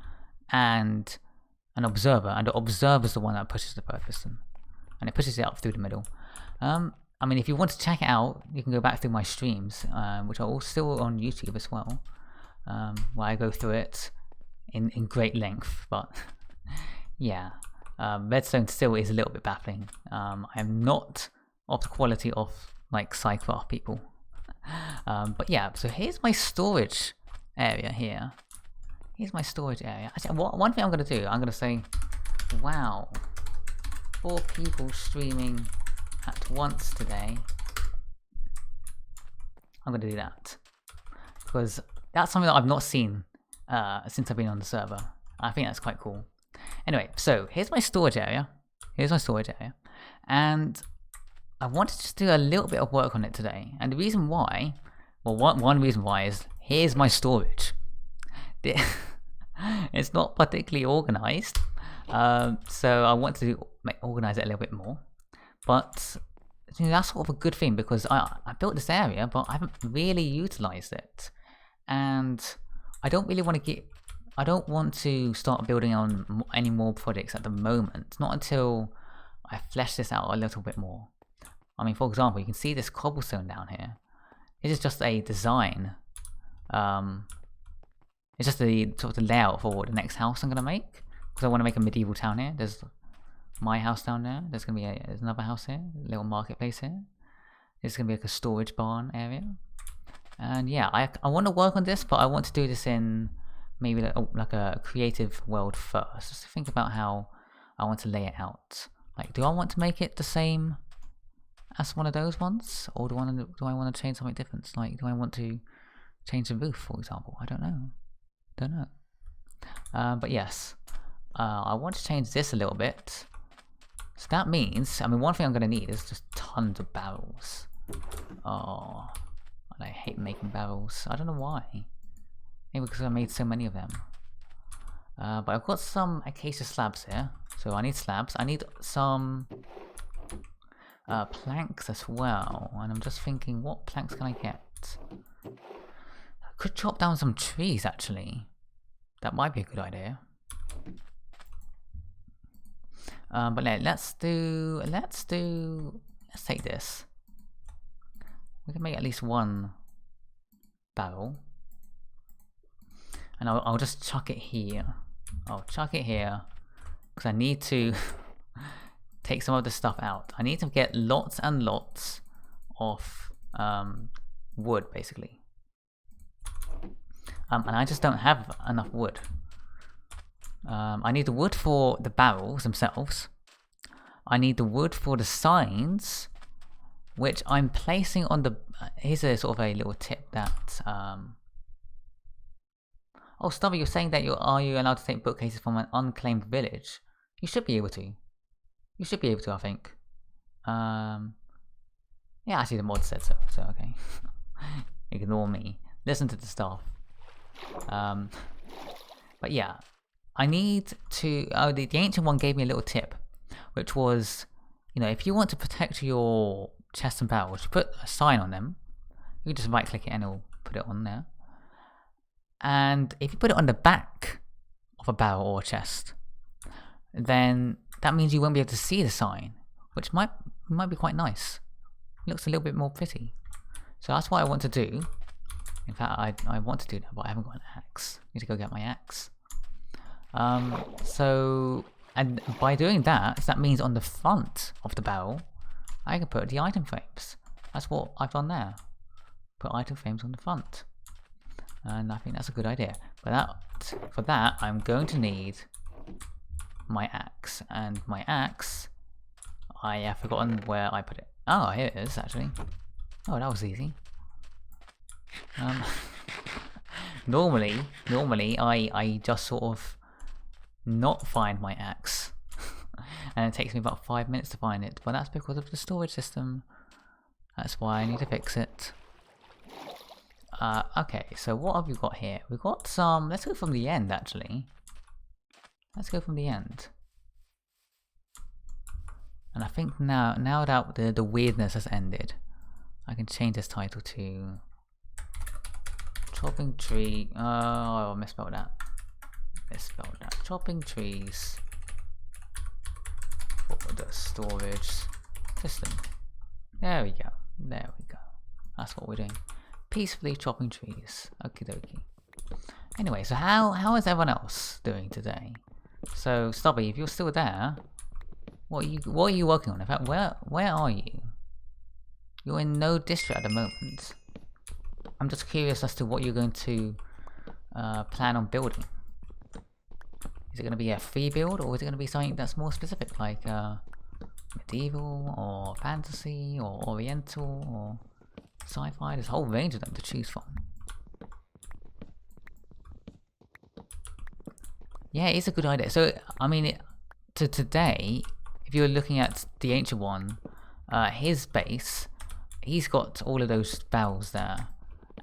and an observer, and the observer is the one that pushes the third piston, and it pushes it up through the middle. I mean, if you want to check it out, you can go back through my streams, which are all still on YouTube as well, where I go through it in great length. But yeah, Redstone still is a little bit baffling. I am not of the quality of like SciCraft people. But yeah, so here's my storage area here. Here's my storage area. Actually, one thing I'm going to do, I'm going to say, wow, 4 people streaming at once today. I'm going to do that. Because that's something that I've not seen since I've been on the server. I think that's quite cool. Anyway, so here's my storage area. And I wanted to just do a little bit of work on it today. And the reason why, well, one reason why is, here's my storage. It's not particularly organized, so I want to organize it a little bit more. But you know, that's sort of a good thing, because I built this area, but I haven't really utilized it, and I don't really want to start building on any more projects at the moment. Not until I flesh this out a little bit more. I mean, for example, you can see this cobblestone down here. This is just a design. It's just the sort of the layout for the next house I'm gonna make, because I want to make a medieval town here. There's my house down there. There's gonna be there's another house here, a little marketplace here. There's gonna be like a storage barn area. And yeah, I want to work on this, but I want to do this in maybe like a creative world first. Just to think about how I want to lay it out. Like, do I want to make it the same as one of those ones, or do I want to change something different? Like, do I want to change the roof, for example? I don't know. But yes, I want to change this a little bit. So that means, I mean, one thing I'm going to need is just tons of barrels. Oh, and I hate making barrels. I don't know why. Maybe because I made so many of them. But I've got some acacia slabs here, so I need slabs. I need some planks as well, and I'm just thinking, what planks can I get? I could chop down some trees, actually. That might be a good idea. But let's take this. We can make at least 1 barrel, and I'll just chuck it here. I'll chuck it here because I need to take some of the stuff out. I need to get lots and lots of wood, basically. And I just don't have enough wood. I need the wood for the barrels themselves. I need the wood for the signs, which I'm placing on the... here's a sort of a little tip that Oh, Stubby, you're saying that are you allowed to take bookcases from an unclaimed village? You should be able to. You should be able to, I think. Yeah, actually the mod said so, so okay. Ignore me. Listen to the staff. But yeah, I need to... Oh, the ancient one gave me a little tip, which was, you know, if you want to protect your chests and barrels, you put a sign on them. You just right click it and it'll put it on there. And if you put it on the back of a barrel or a chest, then that means you won't be able to see the sign, which might be quite nice. It looks a little bit more pretty. So that's what I want to do. In fact, I want to do that, but I haven't got an axe. Need to go get my axe. And by doing that, that means on the front of the barrel, I can put the item frames. That's what I've done there. Put item frames on the front. And I think that's a good idea. But for that, I'm going to need my axe. And my axe, I have forgotten where I put it. Oh, here it is, actually. Oh, that was easy. Normally, I just sort of not find my axe. And it takes me about 5 minutes to find it. But that's because of the storage system. That's why I need to fix it. Okay, so what have we got here? We've got some... Let's go from the end, actually. Let's go from the end. And I think now that the weirdness has ended, I can change this title to... Chopping tree... Oh, I misspelled that. Chopping trees for the storage system. There we go. There we go. That's what we're doing. Peacefully chopping trees. Okie dokie. Anyway, so how is everyone else doing today? So Stubby, if you're still there, what are you working on? In fact, where are you? You're in no district at the moment. I'm just curious as to what you're going to plan on building. Is it going to be a free build, or is it going to be something that's more specific, like medieval, or fantasy, or oriental, or sci-fi? There's a whole range of them to choose from. Yeah, it's a good idea. So, I mean, today, if you're looking at the ancient one, his base, he's got all of those barrels there.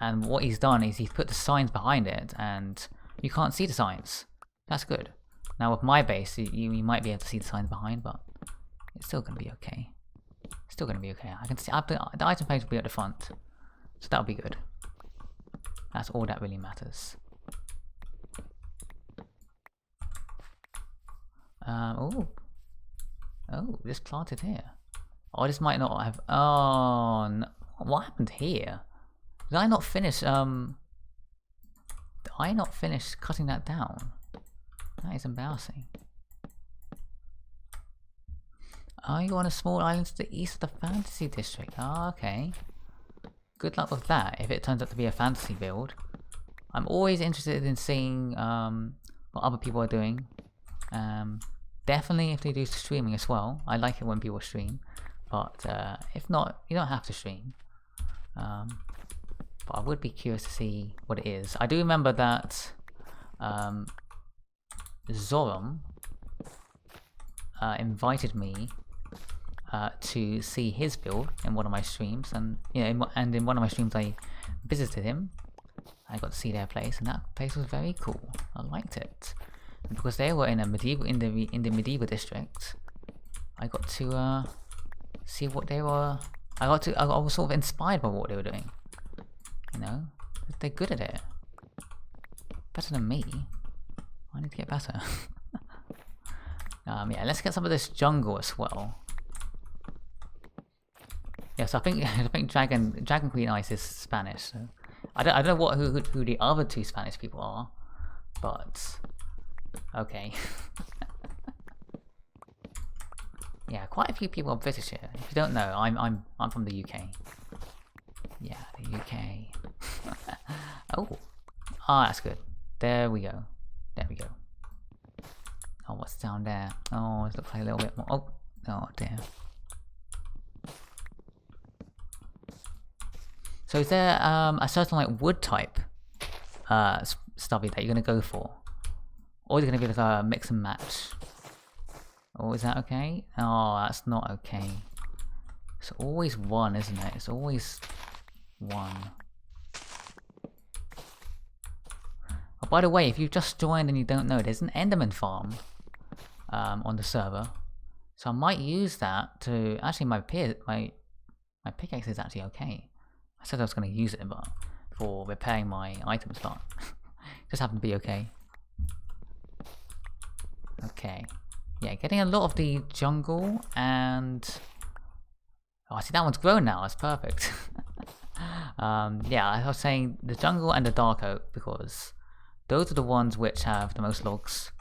And what he's done is he's put the signs behind it, and you can't see the signs. That's good. Now with my base, you might be able to see the signs behind, but it's still going to be okay. Still going to be okay. I can see the item page will be at the front, so that'll be good. That's all that really matters. Oh, this planted here. Oh, this might not have. Oh, no. What happened here? Did I not finish? Did I not finish cutting that down? That is embarrassing. Oh, you're on a small island to the east of the fantasy district. Oh, okay. Good luck with that, if it turns out to be a fantasy build. I'm always interested in seeing what other people are doing. Definitely if they do streaming as well. I like it when people stream. But if not, you don't have to stream. But I would be curious to see what it is. I do remember that Zoram invited me to see his build in one of my streams, and in one of my streams I visited him. I got to see their place, and that place was very cool. I liked it, and because they were in a medieval in the medieval district, I got to see what they were. I was sort of inspired by what they were doing. You know, they're good at it. Better than me. I need to get better. Yeah, let's get some of this jungle as well. Yeah, so I think Dragon Queen Ice is Spanish. So I don't know who the other two Spanish people are, but okay. Yeah, quite a few people are British here. If you don't know, I'm from the UK. Yeah, the UK. Oh, that's good. There we go. There we go. Oh, what's down there? Oh, it looks like a little bit more. Oh dear. So is there a certain like wood type stubby that you're gonna go for? Or is it gonna be like a mix and match? Or is that okay? Oh, that's not okay. It's always one, isn't it? It's always one. Oh, by the way, if you've just joined and you don't know, there's an Enderman Farm on the server. So I might use that to... Actually, my pickaxe is actually okay. I said I was going to use it, but for repairing my items, but just happened to be okay. Okay. Yeah, getting a lot of the jungle and... Oh, see, that one's grown now. That's perfect. Yeah, I was saying the jungle and the dark oak because those are the ones which have the most logs.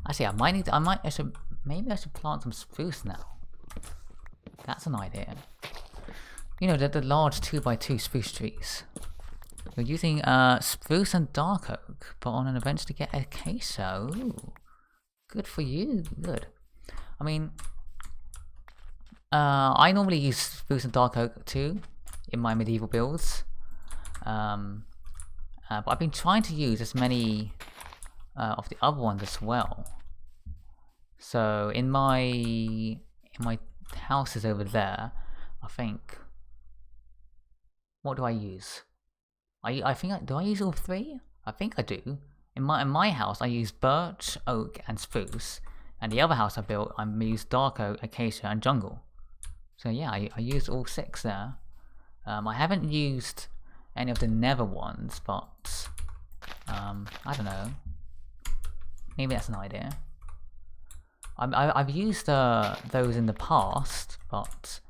Actually, maybe I should plant some spruce now. That's an idea. You know, the large 2x2 spruce trees. You're using spruce and dark oak, but on an adventure to get acacia. Ooh. Good for you. Good. I mean, I normally use spruce and dark oak too in my medieval builds. But I've been trying to use as many of the other ones as well. So in my houses over there, I think. What do I use? Do I use all three? I think I do. In my house, I use birch, oak, and spruce. And the other house I built, I used dark oak, acacia, and jungle. So yeah, I used all 6 there. I haven't used any of the nether ones, but I don't know. Maybe that's an idea. I've used those in the past, but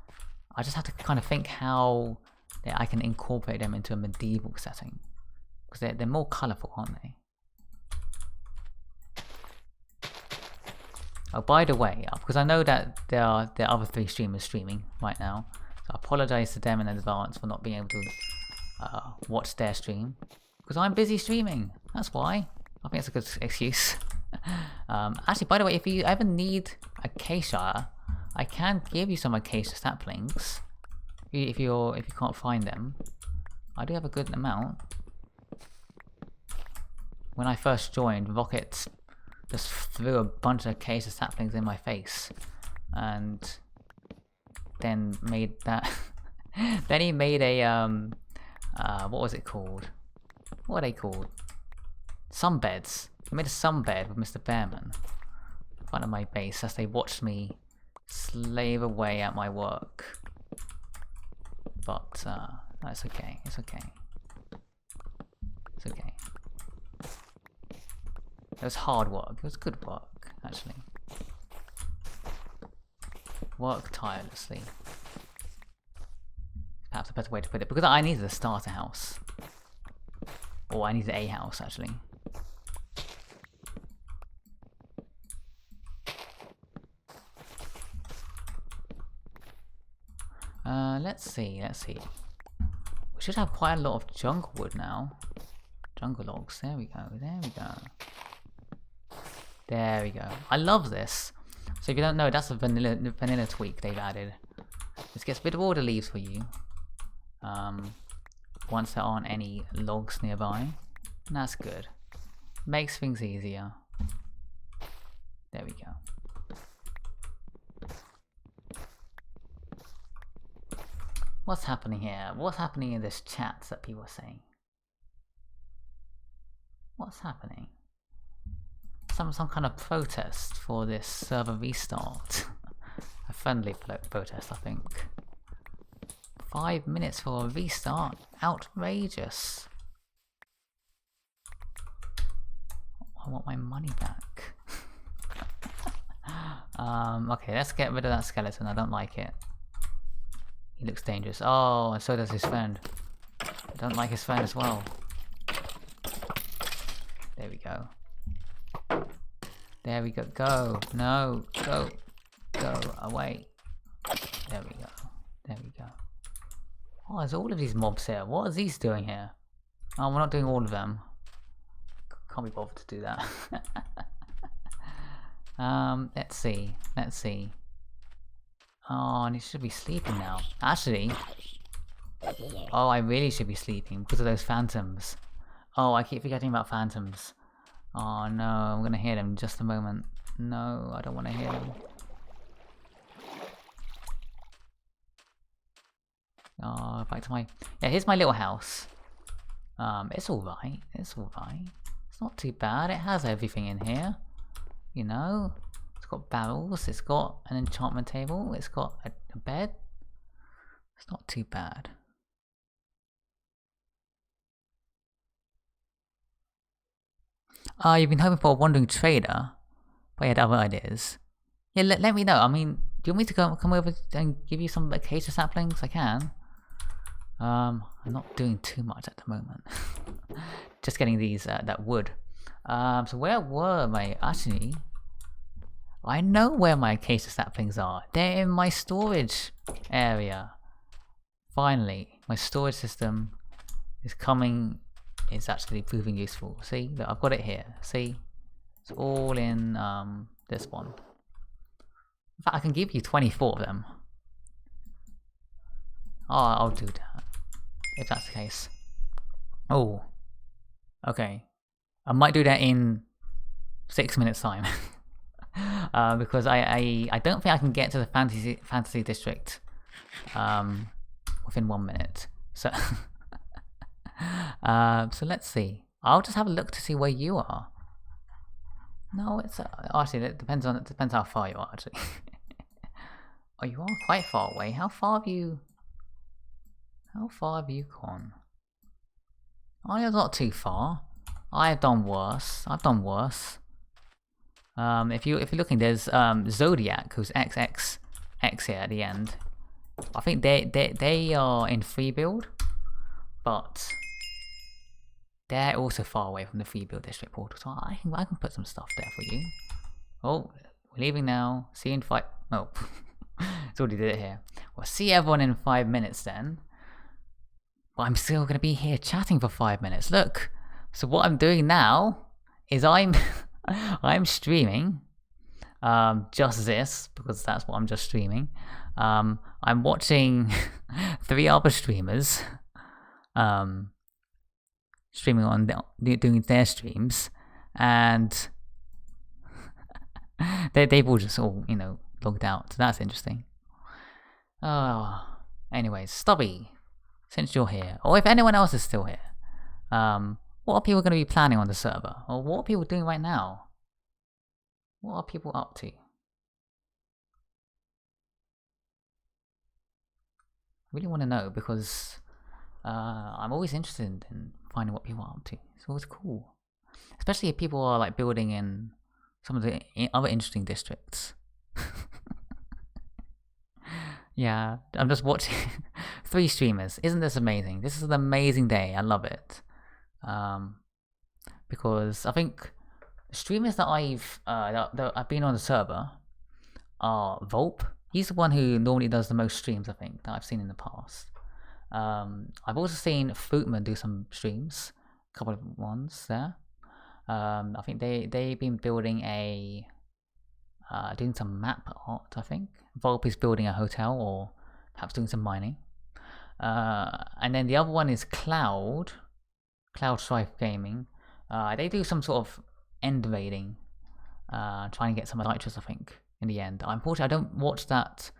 I just have to kind of think how I can incorporate them into a medieval setting, because they're more colourful, aren't they? Oh, by the way, because I know that there are other 3 streamers streaming right now, so I apologise to them in advance for not being able to watch their stream, because I'm busy streaming. That's why. I think it's a good excuse. Actually, by the way, if you ever need acacia, I can give you some acacia saplings. If you can't find them, I do have a good amount. When I first joined, Rocket just threw a bunch of acacia saplings in my face, and then made that. Then he made a what was it called? What are they called? Sunbeds. He made a sunbed with Mr. Bearman in front of my base as they watched me slave away at my work. But no, it's okay. It's okay. It's okay. It was hard work. It was good work, actually. Work tirelessly. Perhaps a better way to put it, because I needed a starter house. Or I needed a house, actually. Let's see. We should have quite a lot of jungle wood now. Jungle logs. There we go. There we go. I love this. So if you don't know, that's a vanilla tweak they've added. This gets rid of all the leaves for you. Once there aren't any logs nearby. And that's good. Makes things easier. There we go. What's happening here? What's happening in this chat that people are saying? What's happening? Some kind of protest for this server restart. A friendly protest, I think. 5 minutes for a restart? Outrageous. I want my money back. Okay, let's get rid of that skeleton. I don't like it. He looks dangerous. Oh, and so does his friend. I don't like his friend as well. There we go. There we go. Go. No. Go. Go away. There we go. There we go. Oh, there's all of these mobs here. What are these doing here? Oh, we're not doing all of them. Can't be bothered to do that. Let's see. Let's see. Oh, and he should be sleeping now. Actually, oh, I really should be sleeping because of those phantoms. Oh, I keep forgetting about phantoms. Oh no, I'm gonna hear them in just a moment. No, I don't want to hear them. Oh, back to my... Yeah, here's my little house. It's alright. It's alright. It's not too bad. It has everything in here. You know? It's got barrels. It's got an enchantment table. It's got a bed. It's not too bad. You've been hoping for a wandering trader, but you had other ideas. Yeah, let me know. I mean, do you want me to come over and give you some acacia saplings? I can. I'm not doing too much at the moment. Just getting these that wood. So where were my... Actually, I know where my acacia saplings are. They're in my storage area. Finally, my storage system is coming... It's actually proving useful. See, look, I've got it here. See, it's all in this one. In fact, I can give you 24 of them. Oh, I'll do that if that's the case. Oh, okay. I might do that in 6 minutes time. Because I don't think I can get to the fantasy district within 1 minute. So so let's see. I'll just have a look to see where you are. No, it's actually it depends how far you are actually. Oh, you are quite far away. How far have you gone? Oh, you're not too far. I've done worse. If you're looking, there's Zodiac, who's XXX here at the end. I think they are in free build, but they're also far away from the free build district portal, so I can put some stuff there for you. Oh, we're leaving now. See you in 5. Oh, it's already did it here. Well, see everyone in 5 minutes then. But I'm still gonna be here chatting for 5 minutes. Look. So what I'm doing now is I'm streaming just this, because that's what I'm just streaming. I'm watching 3 other streamers streaming on doing their streams, and they've all just all, you know, logged out, so that's interesting. Anyways, Stubby, since you're here, or if anyone else is still here, what are people going to be planning on the server? Or what are people doing right now? What are people up to? I really want to know, because I'm always interested in finding what people are up to. It's always cool. Especially if people are like building in some of the other interesting districts. Yeah, I'm just watching 3 streamers. Isn't this amazing? This is an amazing day. I love it. Because I think the streamers that I've been on the server are Volp. He's the one who normally does the most streams, I think, that I've seen in the past. I've also seen Fruitman do some streams, a couple of ones there. I think they've been building doing some map art, I think. Volp is building a hotel, or perhaps doing some mining. And then the other one is Cloud Strife Gaming. They do some sort of end raiding, trying to get some elytras, I think, in the end. Unfortunately, I don't watch that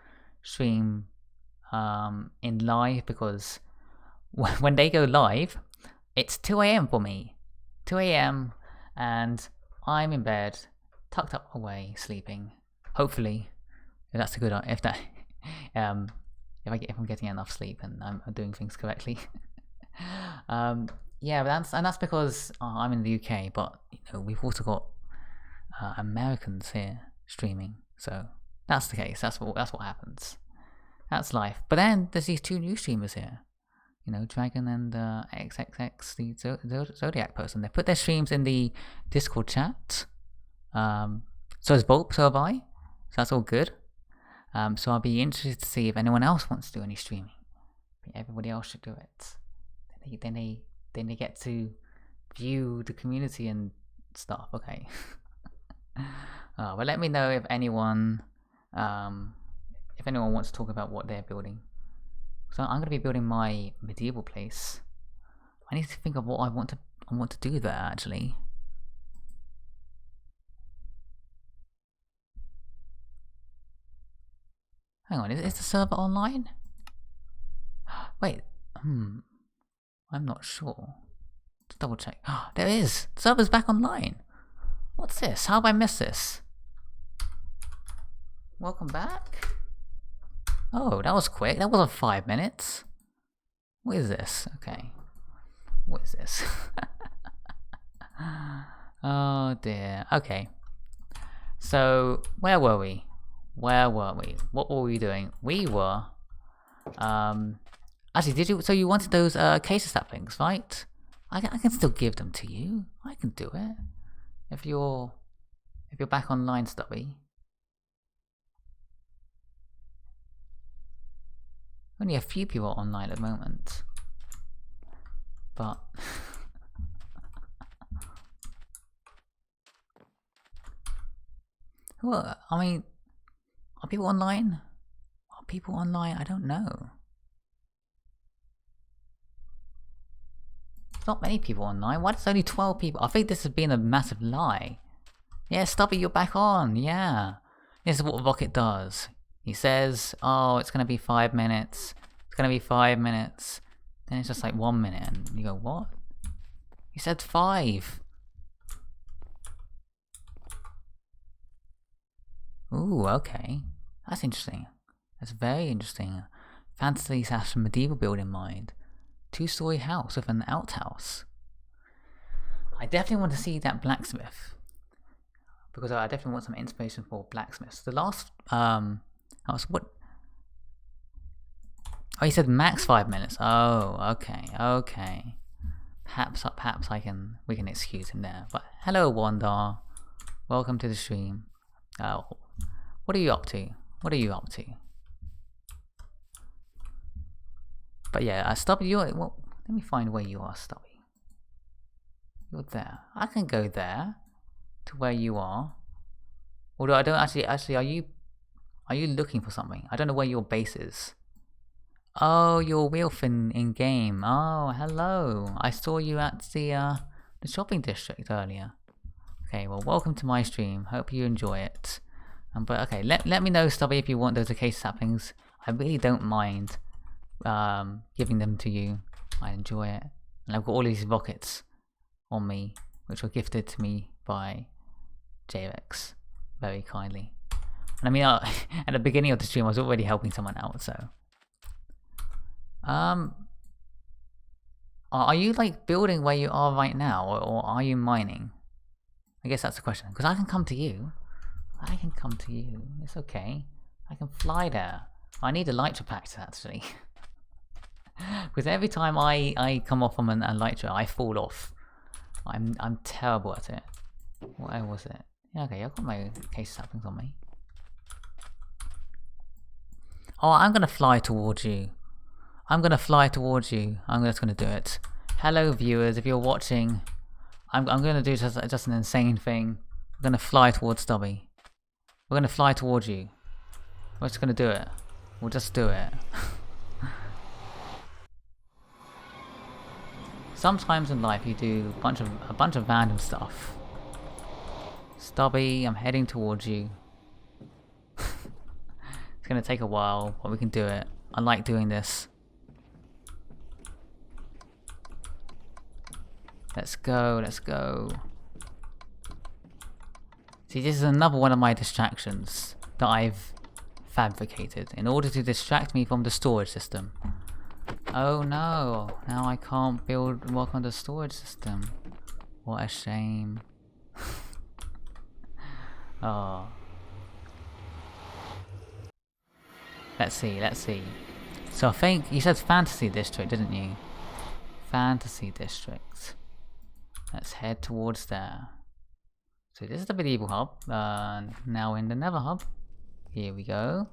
stream in live, because when they go live, it's 2 AM for me. 2 AM, and I'm in bed, tucked up away, sleeping. Hopefully, if that's a good if I'm getting enough sleep and I'm doing things correctly. Yeah, but that's because I'm in the UK, but you know, we've also got Americans here streaming, so that's the case. That's what happens. That's life. But then there's these 2 new streamers here. You know, Dragon and XXX, the Zodiac person. They put their streams in the Discord chat. So is Volp, so have I. So that's all good. So I'll be interested to see if anyone else wants to do any streaming. I think everybody else should do it. Then they get to view the community and stuff. Okay. But let me know if anyone wants to talk about what they're building. So I'm going to be building my medieval place. I need to think of what I want I want to do there actually. Hang on, is the server online? Wait, I'm not sure. Let's double check. There is! The server's back online! What's this? How have I missed this? Welcome back? Oh, that was quick. That wasn't 5 minutes. What is this? Okay. What is this? Oh dear. Okay. So, where were we? Where were we? What were we doing? We were... Actually, did you... So you wanted those case saplings, right? I can still give them to you. I can do it. If you're back online, Stubby. Only a few people are online at the moment. But... well, I mean... Are people online? Are people online? I don't know. There's not many people online. Why is there only 12 people? I think this has been a massive lie. Yeah, Stubby, you're back on. Yeah. This is what Rocket does. He says, oh, it's gonna be 5 minutes. It's gonna be 5 minutes. Then it's just like 1 minute and you go, what? He said 5. Ooh, okay. That's interesting. That's very interesting. Fantasy / medieval build in mind. 2-story house with an outhouse. I definitely want to see that blacksmith. Because I definitely want some inspiration for blacksmiths. The last house, what? Oh, he said max 5 minutes. Oh, okay, okay. Perhaps we can excuse him there. But hello, Wanda. Welcome to the stream. Oh, what are you up to? What are you up to? But yeah, Stubby, well, let me find where you are, Stubby. You're there. I can go there to where you are. Although I don't actually, are you looking for something? I don't know where your base is. Oh, you're Wilfin in game. Oh, hello. I saw you at the shopping district earlier. Okay, well, welcome to my stream. Hope you enjoy it. But okay, let me know, Stubby, if you want those acacia saplings. I really don't mind giving them to you. I enjoy it. And I've got all these rockets on me, which were gifted to me by JX very kindly. And I mean, at the beginning of the stream, I was already helping someone out, so. Are you like building where you are right now, or are you mining? I guess that's the question. Because I can come to you. I can come to you. It's okay. I can fly there. I need a elytra pack actually. Because every time I come off from an elytra, I fall off. I'm terrible at it. Where was it? Yeah, okay, I've got my case saplings on me. Oh, I'm gonna fly towards you. I'm gonna fly towards you. I'm just gonna do it. Hello, viewers. If you're watching, I'm gonna do just an insane thing. I'm gonna fly towards Stubby. We're gonna fly towards you. We're just gonna do it. We'll just do it. Sometimes in life you do a bunch of random stuff. Stubby, I'm heading towards you. It's gonna take a while, but we can do it. I like doing this. Let's go, let's go. See, this is another one of my distractions that I've fabricated in order to distract me from the storage system. Oh no, now I can't work on the storage system. What a shame. Oh. Let's see. So I think you said Fantasy District, didn't you? Fantasy District. Let's head towards there. So this is the medieval hub, now in the Nether hub. Here we go.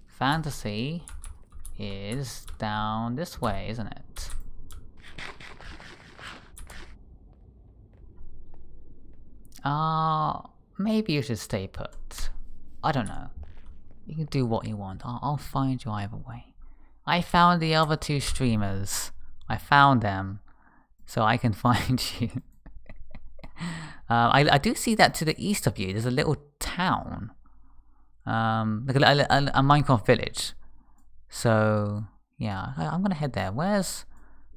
Fantasy is down this way, isn't it? Maybe you should stay put. I don't know. You can do what you want. I'll find you either way. I found the other two streamers. I found them. so I can find you. I do see that to the east of you. There's a little town, like a Minecraft village. So yeah, I'm gonna head there. Let's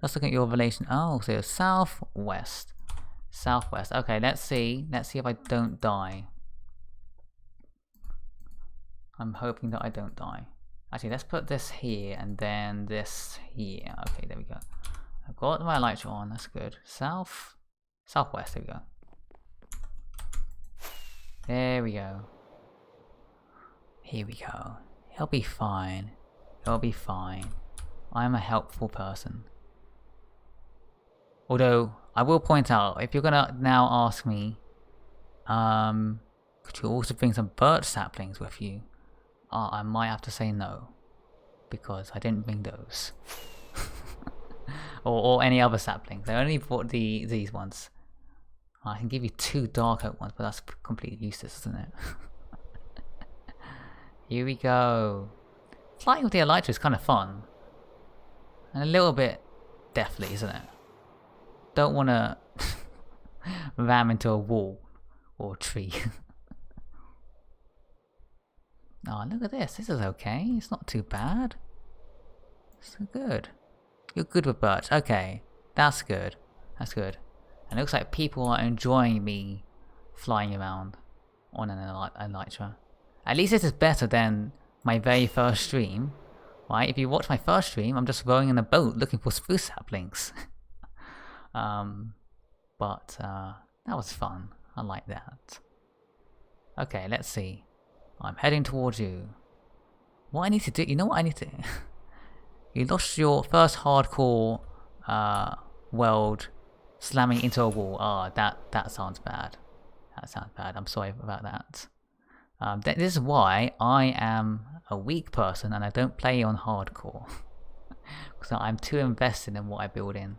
look at your relation. Oh, so southwest. Southwest. Okay, let's see. Let's see if I don't die. I'm hoping that I don't die. Actually, let's put this here and then this here. Okay, there we go. I've got my lights on. That's good. Southwest. There we go. There we go. Here we go. He'll be fine. He'll be fine. I'm a helpful person. Although, I will point out, if you're gonna now ask me, could you also bring some birch saplings with you? I might have to say no. Because I didn't bring those. or any other saplings. I only bought these ones. I can give you 2 dark oak ones, but that's completely useless, isn't it? Here we go. Flying with the elytra is kind of fun. And a little bit deathly, isn't it? Don't want to ram into a wall or a tree. Oh, look at this. This is okay. It's not too bad. So good. You're good with birch. Okay. That's good. That's good. And it looks like people are enjoying me flying around on an elytra. At least this is better than my very first stream. Right? If you watch my first stream, I'm just rowing in a boat looking for spruce saplings. But that was fun. I like that. Okay, let's see. I'm heading towards you. What I need to do, you know what I need to do? You lost your first hardcore world slamming into a wall. Ah, that sounds bad. That sounds bad. I'm sorry about that. This is why I am a weak person and I don't play on hardcore. Because I'm too invested in what I build in.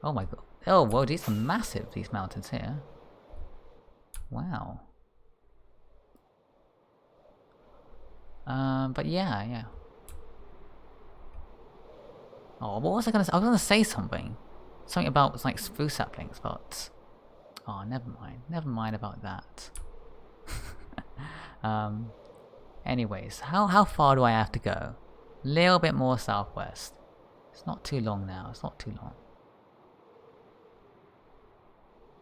Oh my god. Oh, well, these are massive, these mountains here. Wow. But yeah. Oh, what was I gonna say? I was gonna say something. Something about, like, spruce saplings, but... Oh, never mind. Never mind about that. Anyways, how far do I have to go? Little bit more southwest. It's not too long now. It's not too long.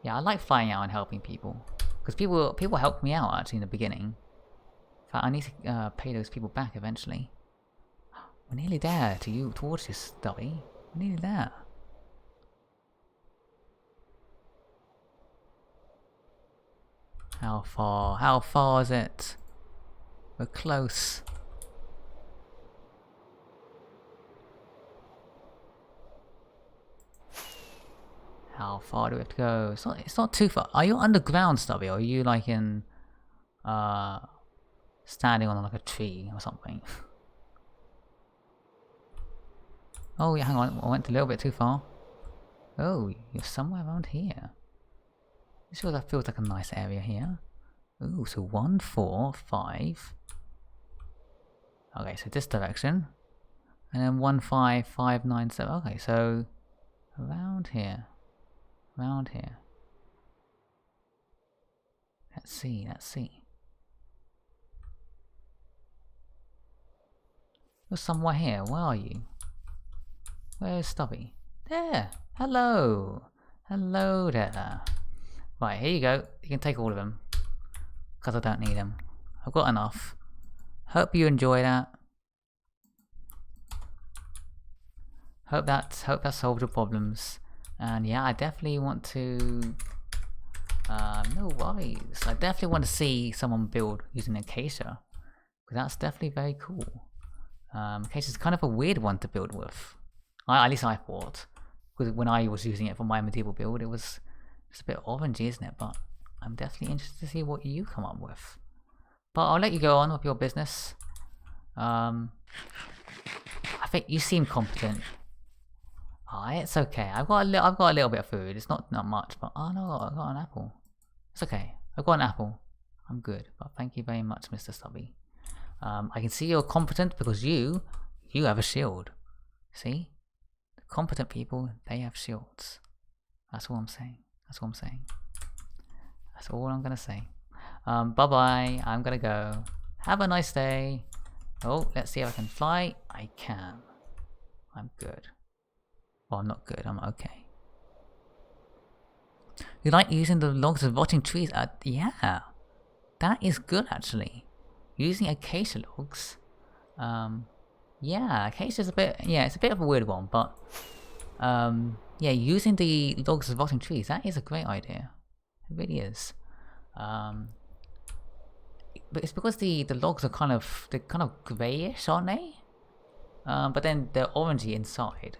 Yeah, I like flying out and helping people. Because people helped me out, actually, in the beginning. In fact, I need to pay those people back eventually. We're nearly there towards you, Stubby. We're nearly there. How far? How far is it? We're close. How far do we have to go? It's not too far. Are you underground, Stubby, or are you like in standing on like a tree or something? Oh yeah, hang on, I went a little bit too far. Oh, you're somewhere around here. This feels like a nice area here. Ooh, so 1, 4, 5. Okay, so this direction. And then 1, 5, 5, 9, 7. Okay, so around here. Around here. Let's see. You're somewhere here. Where are you? Where's Stubby? There! Hello! Hello there. Right, here you go. You can take all of them. Because I don't need them. I've got enough. Hope you enjoy that. Hope that solved your problems. And yeah, I definitely want to... no worries. I definitely want to see someone build using acacia. Because that's definitely very cool. Acacia is kind of a weird one to build with. At least I thought. Because when I was using it for my medieval build, it was just a bit orangey, isn't it? But I'm definitely interested to see what you come up with. But I'll let you go on with your business. I think you seem competent. Oh, it's okay. I've got a little bit of food. It's not much, but oh no, I got an apple. It's okay. I've got an apple. I'm good. But thank you very much, Mr. Stubby. I can see you're competent because you have a shield. See? competent people, they have shields. That's all I'm saying. That's all I'm saying. That's all I'm gonna say. Bye-bye. I'm gonna go. Have a nice day. Oh, let's see if I can fly. I can. I'm good. Well, I'm not good. I'm okay. You like using the logs of rotting trees? Yeah. That is good, actually. Using acacia logs. Yeah, acacia's a bit... Yeah, it's a bit of a weird one, but... yeah, using the logs of rotting trees, that is a great idea. It really is. But it's because the logs are they're kind of greyish, aren't they? But then they're orangey inside.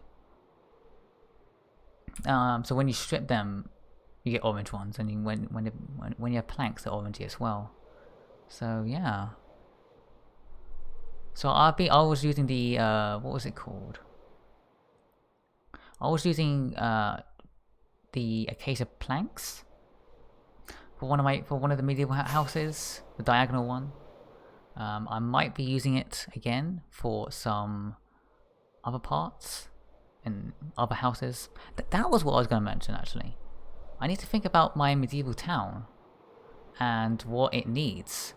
So when you strip them, you get orange ones, and when you have planks, they're orangey as well. So yeah. So I was using the what was it called? I was using the acacia planks for one of the medieval houses, the diagonal one. I might be using it again for some other parts in other houses. That was what I was going to mention, actually. I need to think about my medieval town and what it needs.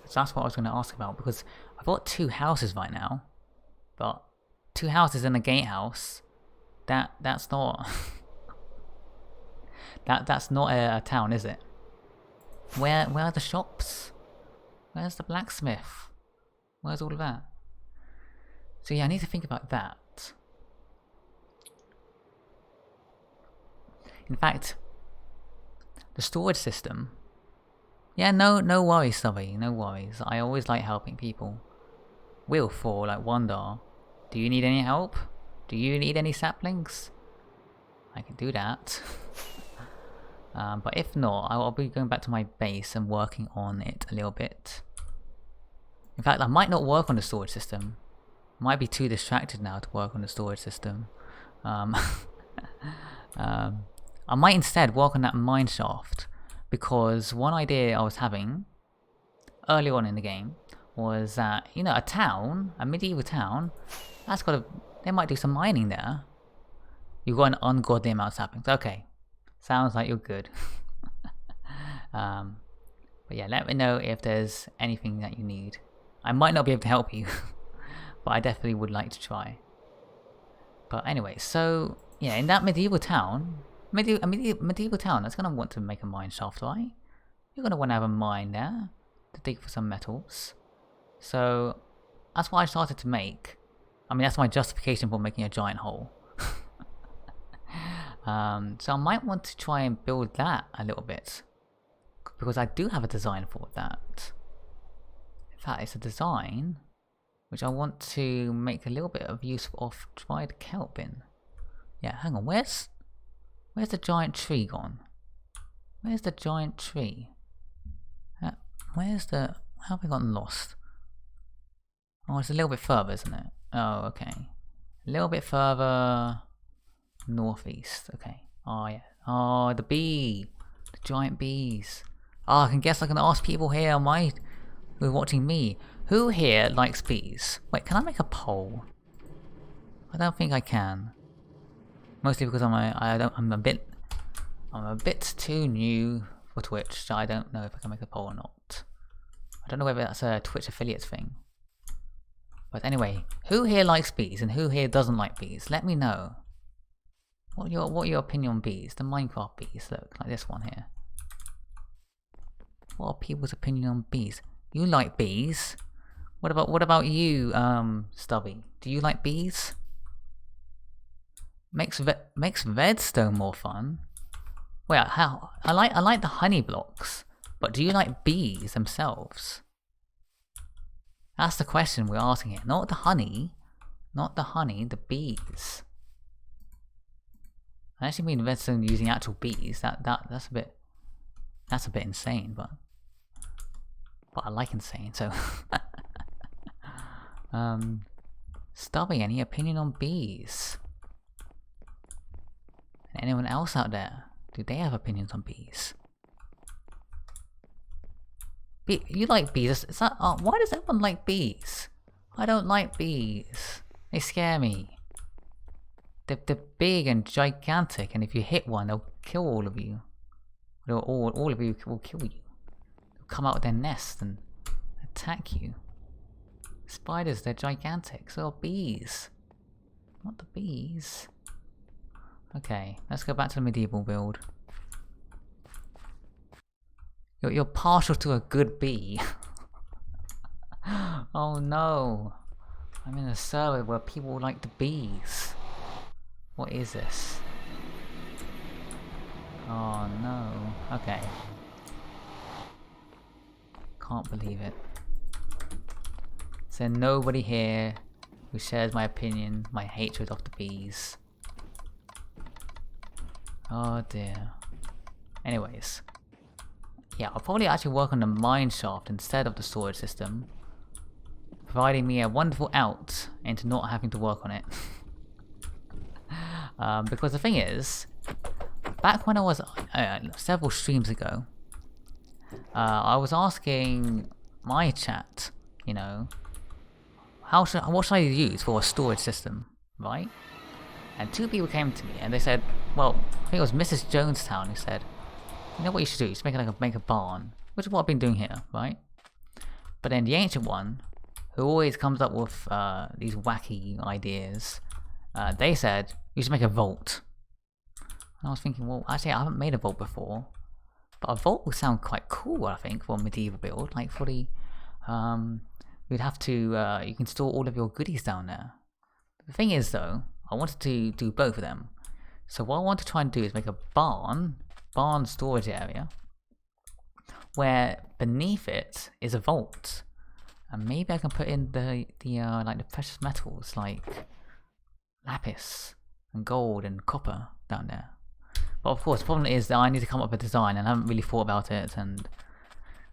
So that's what I was going to ask about, because I've got 2 houses right now, but 2 houses and a gatehouse, that's not that's not a town, is it? Where are the shops? Where's the blacksmith? Where's all of that? So yeah, I need to think about that. In fact, the storage system. Yeah, no worries, Subby, no worries. I always like helping people. Will for like Wonder. Do you need any help? Do you need any saplings? I can do that. But if not, I'll be going back to my base and working on it a little bit. In fact, I might not work on the storage system. I might be too distracted now to work on the storage system. I might instead work on that mine shaft, because one idea I was having early on in the game was that, you know, a town, a medieval town, they might do some mining there. You've got an ungodly amount of saplings. Okay, sounds like you're good. But yeah, let me know if there's anything that you need. I might not be able to help you, but I definitely would like to try. But anyway, so yeah, in that medieval town, medieval town that's gonna want to make a mine shaft, right? You're gonna want to have a mine there to dig for some metals. So that's what I started to make. I mean, that's my justification for making a giant hole. So I might want to try and build that a little bit, because I do have a design for that. In fact, it's a design which I want to make a little bit of use of dried kelp in. Yeah, hang on, where's the giant tree gone? Where's the giant tree? How have we gotten lost? Oh, it's a little bit further, isn't it? Oh, okay. A little bit further northeast. Okay. Oh, yeah. Oh, the bee. The giant bees. Oh, I can ask people here who are watching me. Who here likes bees? Wait, can I make a poll? I don't think I can. Mostly because I'm a bit too new for Twitch, so I don't know if I can make a poll or not. I don't know whether that's a Twitch affiliates thing. But anyway, who here likes bees and who here doesn't like bees? Let me know. What your opinion on bees? The Minecraft bees, look, like this one here. What are people's opinion on bees? You like bees? What about you, Stubby? Do you like bees? Makes redstone more fun. Well, how I like the honey blocks, but do you like bees themselves? That's the question we're asking here. Not the honey, the bees. I actually mean redstone using actual bees. That's a bit insane, but I like insane. So, Stubby, any opinion on bees? And anyone else out there? Do they have opinions on bees? You like bees? Why does everyone like bees? I don't like bees. They scare me. they're big and gigantic, and if you hit one, they'll kill all of you. All of you will kill you. They'll come out of their nest and attack you. Spiders, they're gigantic. So are bees. Not the bees. Okay, let's go back to the medieval build. You're partial to a good bee. Oh no. I'm in a server where people like the bees. What is this? Oh no. Okay. Can't believe it. Is there nobody here who shares my opinion, my hatred of the bees? Oh dear. Anyways. Yeah, I'll probably actually work on the mine shaft instead of the storage system, providing me a wonderful out into not having to work on it. Because the thing is, back when I was several streams ago, I was asking my chat, you know, what should I use for a storage system, right? And two people came to me and they said, well, I think it was Mrs. Jonestown who said, you know what you should do? You should make a barn, which is what I've been doing here, right? But then the ancient one, who always comes up with these wacky ideas, they said you should make a vault. And I was thinking, well, actually, I haven't made a vault before, but a vault would sound quite cool, I think, for a medieval build. Like for the, we'd have to, you can store all of your goodies down there. The thing is, though, I wanted to do both of them. So what I want to try and do is make a barn storage area, where beneath it is a vault, and maybe I can put in the like the precious metals like lapis and gold and copper down there. But of course, the problem is that I need to come up with a design, and I haven't really thought about it. And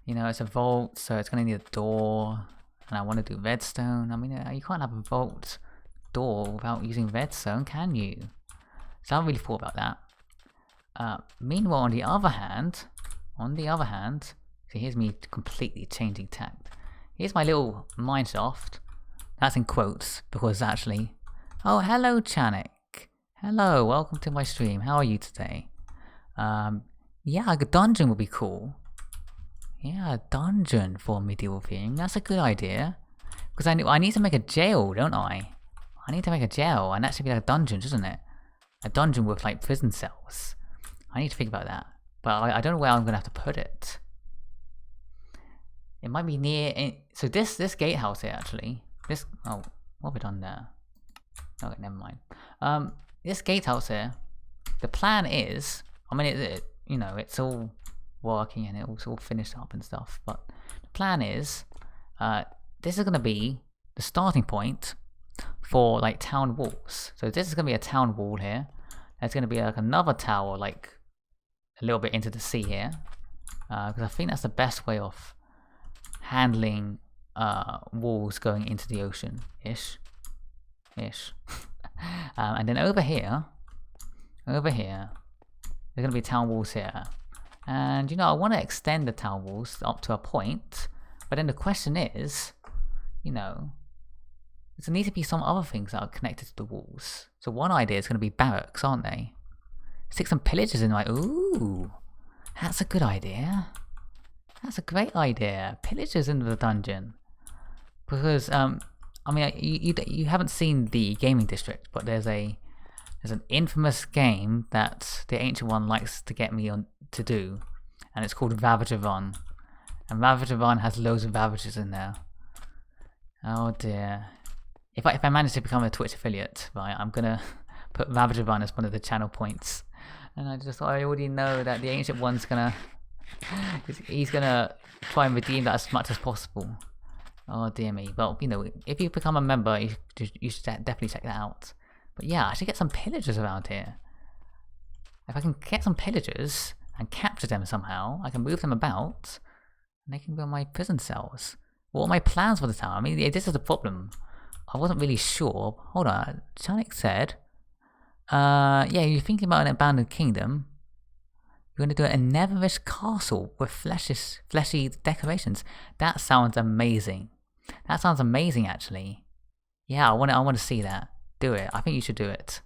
you know, it's a vault, so it's going to need a door, and I want to do redstone. I mean, you can't have a vault door without using redstone, can you? So I haven't really thought about that. Meanwhile, on the other hand, so here's me completely changing tact. Here's my little mine shaft. That's in quotes, because actually... Oh, hello, Chanik. Hello, welcome to my stream. How are you today? Yeah, a dungeon would be cool. Yeah, a dungeon for a medieval theme. That's a good idea. Because I need to make a jail, don't I? I need to make a jail, and that should be like a dungeon, shouldn't it? A dungeon with, like, prison cells. I need to think about that, but I don't know where I'm going to have to put it. It might be near... So this gatehouse here, actually... Oh, what have we done there? Okay, never mind. This gatehouse here, the plan is... I mean, you know, it's all working and it's all finished up and stuff, but the plan is... this is going to be the starting point for, like, town walls. So this is going to be a town wall here. There's going to be, like, another tower, like... a little bit into the sea here, because I think that's the best way of handling walls going into the ocean ish. And then over here there's gonna be town walls here, and you know, I want to extend the town walls up to a point, but then the question is, you know, there needs to be some other things that are connected to the walls. So one idea is going to be barracks, aren't they? Stick some pillagers in, like, ooh, that's a good idea. That's a great idea. Pillagers in the dungeon. Because, I mean, you haven't seen the gaming district, but there's an infamous game that the Ancient One likes to get me on to do, and it's called Ravager Run. And Ravager Run has loads of Ravagers in there. Oh dear. If I manage to become a Twitch affiliate, right, I'm gonna put Ravager Run as one of the channel points. And I just thought, I already know that the Ancient One's gonna... he's gonna try and redeem that as much as possible. Oh dear me. Well, you know, if you become a member, you should definitely check that out. But yeah, I should get some pillagers around here. If I can get some pillagers and capture them somehow, I can move them about, and they can be on my prison cells. What are my plans for the town? I mean, this is the problem. I wasn't really sure. Hold on, Chanik said... yeah, you're thinking about an abandoned kingdom. You're going to do a netherish castle with fleshy decorations. That sounds amazing. That sounds amazing, actually. Yeah, I want to see that. Do it. I think you should do it.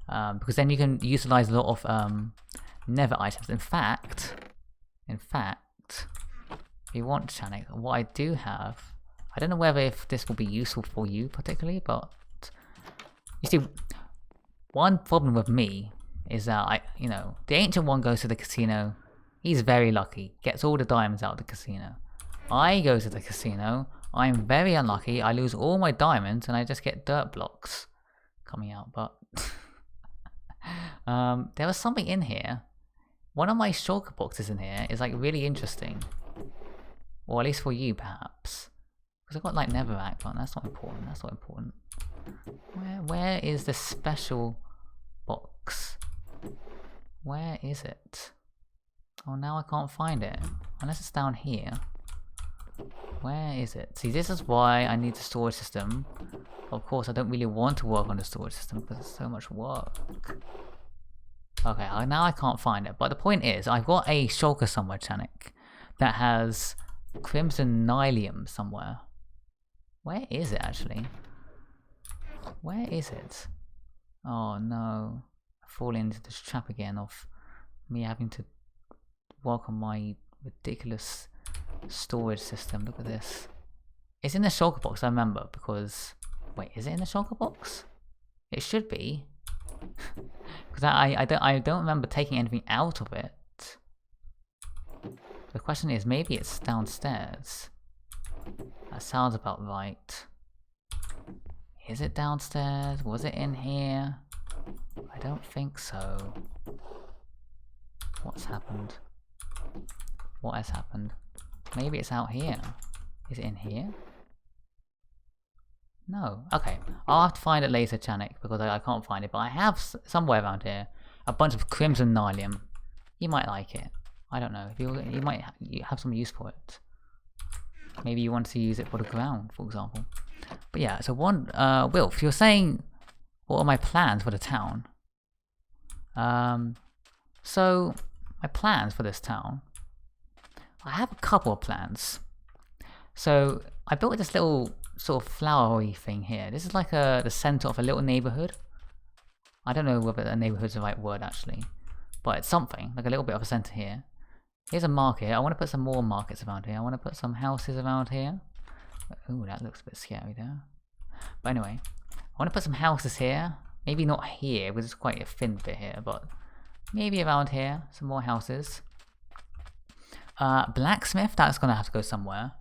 because then you can utilize a lot of nether items. In fact, if you want, Chanik, what I do have, I don't know whether if this will be useful for you particularly, but you see, one problem with me is that the Ancient One goes to the casino. He's very lucky, gets all the diamonds out of the casino. I go to the casino. I'm very unlucky. I lose all my diamonds and I just get dirt blocks coming out. But there was something in here. One of my shulker boxes in here is like really interesting, or at least for you perhaps, because I've got like netherrack, but that's not important. That's not important. Where is the special box? Where is it? Oh, now I can't find it. Unless it's down here. Where is it? See, this is why I need the storage system. Of course, I don't really want to work on the storage system because it's so much work. Okay, now I can't find it. But the point is, I've got a shulker somewhere, Chanik, that has crimson nylium somewhere. Where is it, actually? Where is it? Oh, no. I fall into this trap again of me having to work on my ridiculous storage system. Look at this. It's in the shulker box, I remember, because... Wait, is it in the shulker box? It should be. Because I don't remember taking anything out of it. The question is, maybe it's downstairs. That sounds about right. Is it downstairs? Was it in here? I don't think so. What's happened? What has happened? Maybe it's out here. Is it in here? No. Okay. I'll have to find it later, Chanik, because I can't find it. But I have somewhere around here a bunch of crimson nylium. You might like it. I don't know. You might have some use for it. Maybe you want to use it for the ground, for example. But yeah, so Wilf, you're saying, what are my plans for the town? So, my plans for this town, I have a couple of plans. So, I built this little sort of flowery thing here. This is like the center of a little neighborhood. I don't know whether a neighborhood is the right word actually, but it's something, like a little bit of a center here. Here's a market. I want to put some more markets around here. I want to put some houses around here. Ooh, that looks a bit scary there. But anyway, I want to put some houses here. Maybe not here, because it's quite a thin bit here, but maybe around here, some more houses. Blacksmith, that's going to have to go somewhere.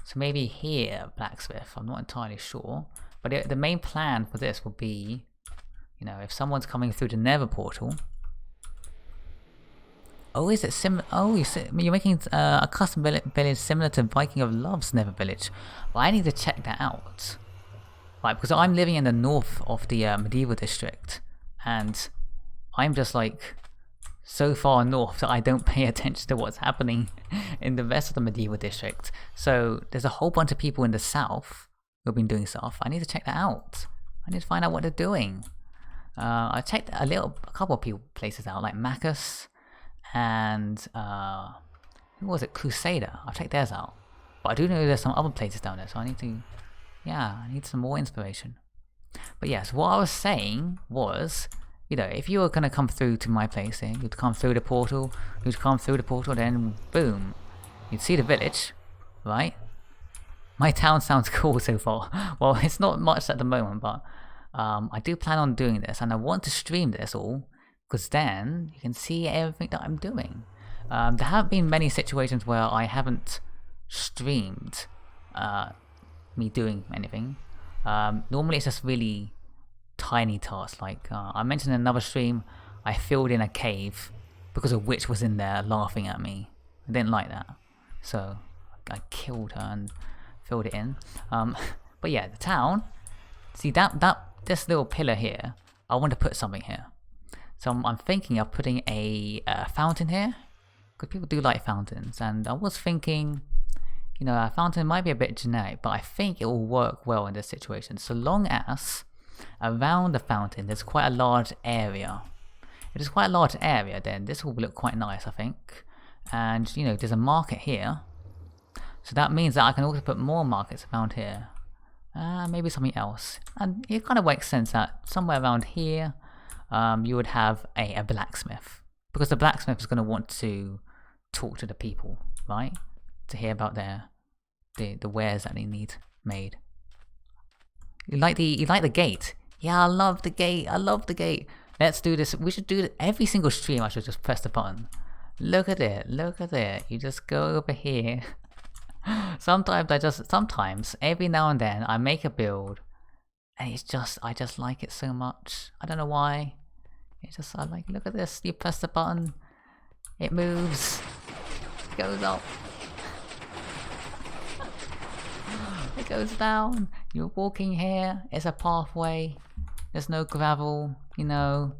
So maybe here, blacksmith, I'm not entirely sure. But the main plan for this will be, if someone's coming through the nether portal. Oh, is it similar? Oh, you're making a custom village similar to Viking of Love's nether village. Well, I need to check that out. Right, because I'm living in the north of the medieval district. And I'm just like so far north that I don't pay attention to what's happening in the rest of the medieval district. So there's a whole bunch of people in the south who've been doing stuff. I need to check that out. I need to find out what they're doing. I checked a couple of places out, like Macus and who was it? Crusader. I've checked theirs out. But I do know there's some other places down there, so I need some more inspiration. But yes, what I was saying was, if you were gonna come through to my place here, you'd come through the portal, then boom, you'd see the village, right? My town sounds cool so far. Well, it's not much at the moment, but I do plan on doing this, and I want to stream this all, because then you can see everything that I'm doing. There haven't been many situations where I haven't streamed me doing anything. Normally it's just really tiny tasks, like I mentioned in another stream, I filled in a cave because a witch was in there laughing at me. I didn't like that, so I killed her and filled it in. But yeah, the town, see this little pillar here, I want to put something here. So I'm thinking of putting a fountain here, because people do like fountains, and I was thinking, a fountain might be a bit generic, but I think it will work well in this situation, so long as around the fountain there's quite a large area. If it's quite a large area, then this will look quite nice, I think. And there's a market here, so that means that I can also put more markets around here. Maybe something else, and it kind of makes sense that somewhere around here you would have a blacksmith. Because the blacksmith is going to want to talk to the people, right? To hear about the wares that they need made. You like the gate? Yeah, I love the gate. I love the gate. Let's do this. We should do it every single stream. I should just press the button. Look at it. Look at it. You just go over here. Sometimes every now and then I make a build, and I just like it so much. I don't know why. I like, look at this. You press the button, it moves, it goes up, it goes down. You're walking here. It's a pathway. There's no gravel. You know,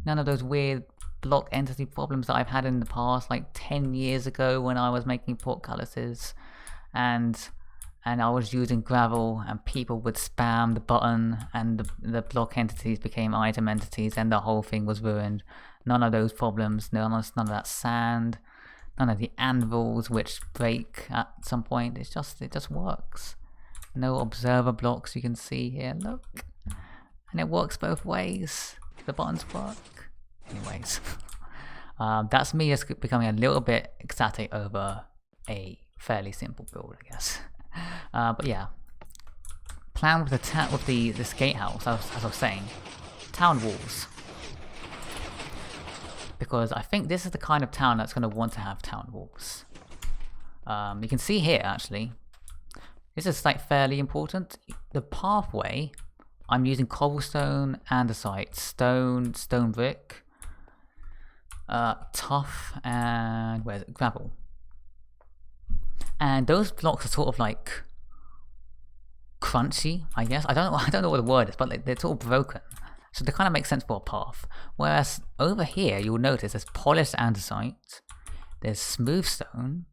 none of those weird block entity problems that I've had in the past, like 10 years ago when I was making portcullises, and I was using gravel, and people would spam the button, and the block entities became item entities, and the whole thing was ruined. None of those problems, none of that sand, none of the anvils which break at some point. It just works. No observer blocks you can see here, look. And it works both ways. The buttons work. Anyways, that's me just becoming a little bit ecstatic over a fairly simple build, I guess. But yeah, plan with this gatehouse, as I was saying, town walls, because I think this is the kind of town that's going to want to have town walls. You can see here actually, this is like fairly important. The pathway, I'm using cobblestone, andesite, stone brick, tuff, and where's it? Gravel. And those blocks are sort of like crunchy, I guess. I don't know what the word is, but they're sort of broken. So they kind of make sense for a path. Whereas over here, you'll notice there's polished andesite, there's smooth stone,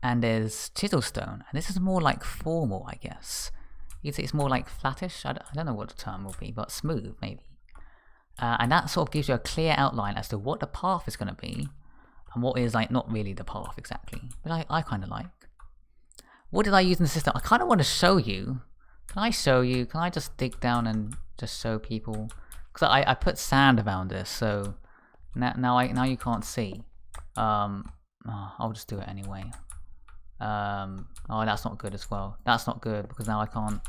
and there's chisel stone. And this is more like formal, I guess. You'd say it's more like flattish. I don't know what the term will be, but smooth maybe. And that sort of gives you a clear outline as to what the path is going to be, and what is like not really the path exactly, but I kind of like. What did I use in the system? I kind of want to show you. Can I show you? Can I just dig down and just show people? Because I put sand around this, so now you can't see. I'll just do it anyway. Oh, that's not good as well. That's not good because now I can't.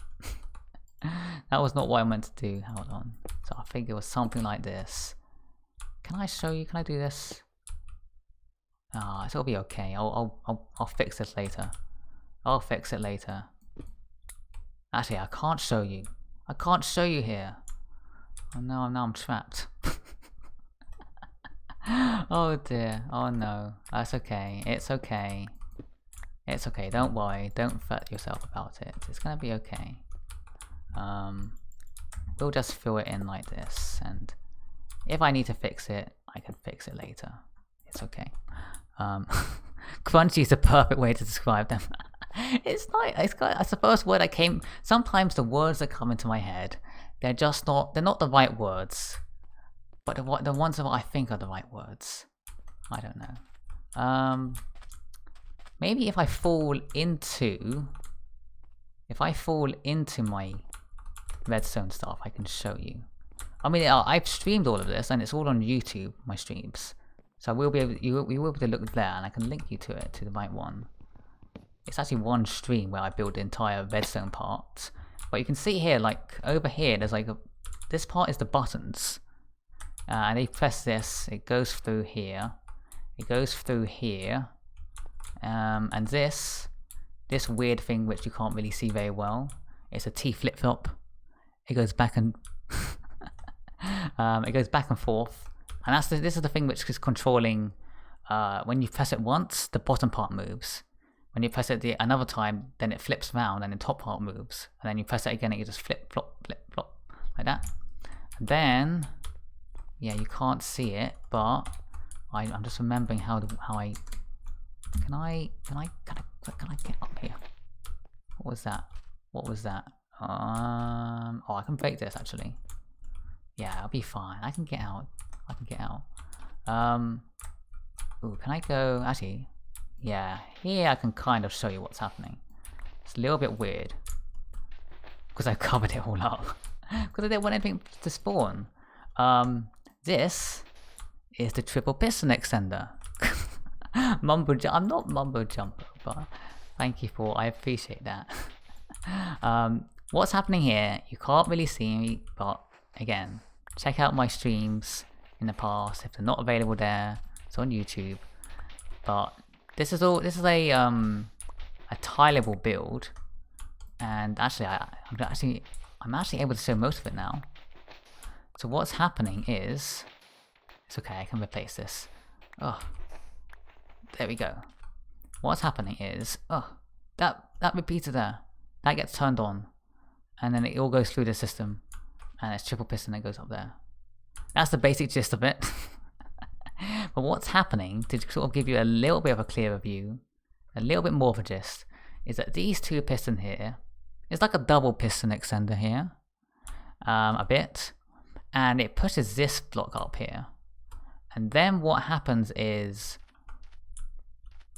That was not what I meant to do. Hold on. So I think it was something like this. Can I show you? Can I do this? It'll be okay. I'll fix this later. I'll fix it later. Actually, I can't show you. I can't show you here. Oh no, now I'm trapped. Oh dear. Oh no. That's okay. It's okay. It's okay. Don't worry. Don't fret yourself about it. It's gonna be okay. We'll just fill it in like this, and if I need to fix it, I can fix it later. It's okay. Crunchy is the perfect way to describe them. It's the first word I came. Sometimes the words that come into my head, they're not the right words, but the ones that I think are the right words. I don't know. Maybe if I fall into my redstone stuff, I can show you. I mean, I've streamed all of this, and it's all on YouTube. My streams. So we will be able to look there, and I can link you to it, to the right one. It's actually one stream where I built the entire redstone part. But you can see here, like over here, there's like this part is the buttons, and they press this, it goes through here, it goes through here, and this weird thing which you can't really see very well, it's a T flip flop. It goes back and it goes back and forth. And this is the thing which is controlling, when you press it once, the bottom part moves. When you press it another time, then it flips around and the top part moves. And then you press it again, it just flip, flop, like that. And then, yeah, you can't see it, but I'm just remembering how I... Can I get up here? What was that? What was that? Oh, I can break this actually. Yeah, I'll be fine. I can get out. I can get out. Ooh, can I go? Actually, yeah. Here I can kind of show you what's happening. It's a little bit weird because I covered it all up because I didn't want anything to spawn. this is the triple piston extender. I'm not mumbo jumper, but thank you for, I appreciate that. What's happening here, you can't really see me, but again, check out my streams in the past if they're not available there. It's on YouTube. But this is a tileable build, and actually I'm actually able to show most of it now. So what's happening is, it's okay, I can replace this. Oh, there we go. What's happening is, that repeater there, that gets turned on, and then it all goes through the system, and it's triple piston that goes up there. That's the basic gist of it. But what's happening, to sort of give you a little bit of a clearer view, a little bit more of a gist, is that these two pistons here, it's like a double piston extender here, a bit, and it pushes this block up here. And then what happens is,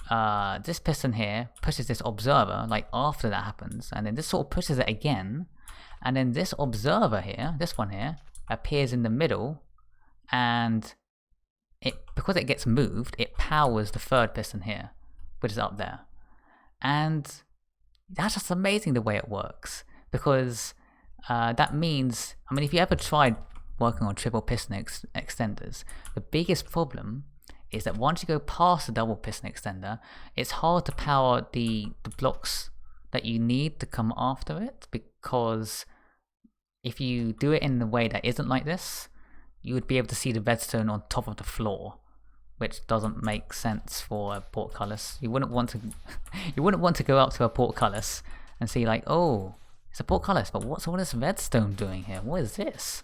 this piston here pushes this observer, like after that happens, and then this sort of pushes it again, and then this observer here, this one here, appears in the middle, and because it gets moved, it powers the third piston here, which is up there. And that's just amazing the way it works, because that means, I mean, if you ever tried working on triple piston extenders, the biggest problem is that once you go past the double piston extender, it's hard to power the blocks that you need to come after it, because if you do it in a way that isn't like this, you would be able to see the redstone on top of the floor, which doesn't make sense for a portcullis. You wouldn't want to you wouldn't want to go up to a portcullis and see like, oh, it's a portcullis, but what's all this redstone doing here? What is this?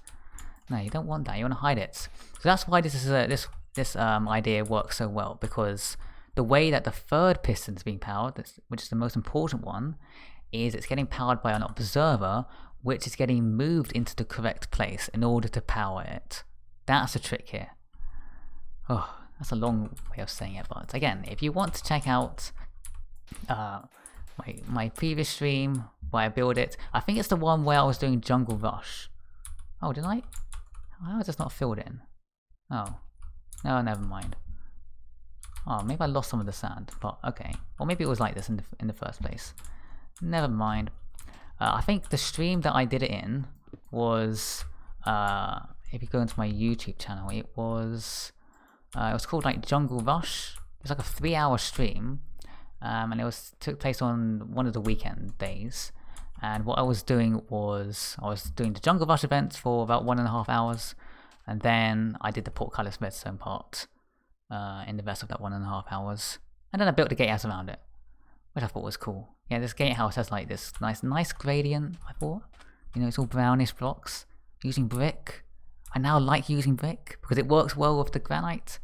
No, you don't want that. You want to hide it. So that's why this is this idea works so well, because the way that the third piston is being powered, which is the most important one, is it's getting powered by an observer, which is getting moved into the correct place in order to power it. That's the trick here. Oh, that's a long way of saying it, but again, if you want to check out my previous stream where I build it, I think it's the one where I was doing Jungle Rush. Oh, did I? How is this not filled in? Oh, no, never mind. Oh, maybe I lost some of the sand, but okay. Or maybe it was like this in the first place. Never mind. I think the stream that I did it in was, if you go into my YouTube channel, it was called like Jungle Rush. It was like a 3-hour stream, and it took place on one of the weekend days. And what I was doing was, I was doing the Jungle Rush events for about 1.5 hours, and then I did the portcullis redstone part in the rest of that 1.5 hours, and then I built the gatehouse around it, which I thought was cool. Yeah, this gatehouse has like this nice gradient, I thought. You know, it's all brownish blocks, using brick. I now like using brick, because it works well with the granite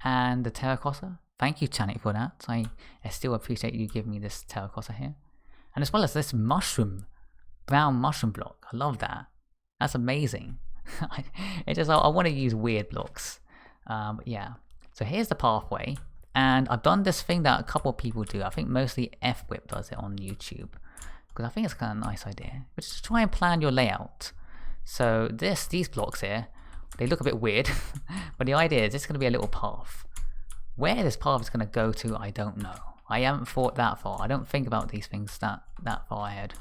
and the terracotta. Thank you, Chanik, for that. I still appreciate you giving me this terracotta here. And as well as this brown mushroom block. I love that. That's amazing. I want to use weird blocks. But yeah, so here's the pathway. And I've done this thing that a couple of people do. I think mostly F-Whip does it on YouTube, because I think it's kind of a nice idea. But just try and plan your layout. So these blocks here, they look a bit weird, but the idea is it's going to be a little path. Where this path is going to go to, I don't know. I haven't thought that far. I don't think about these things that far ahead.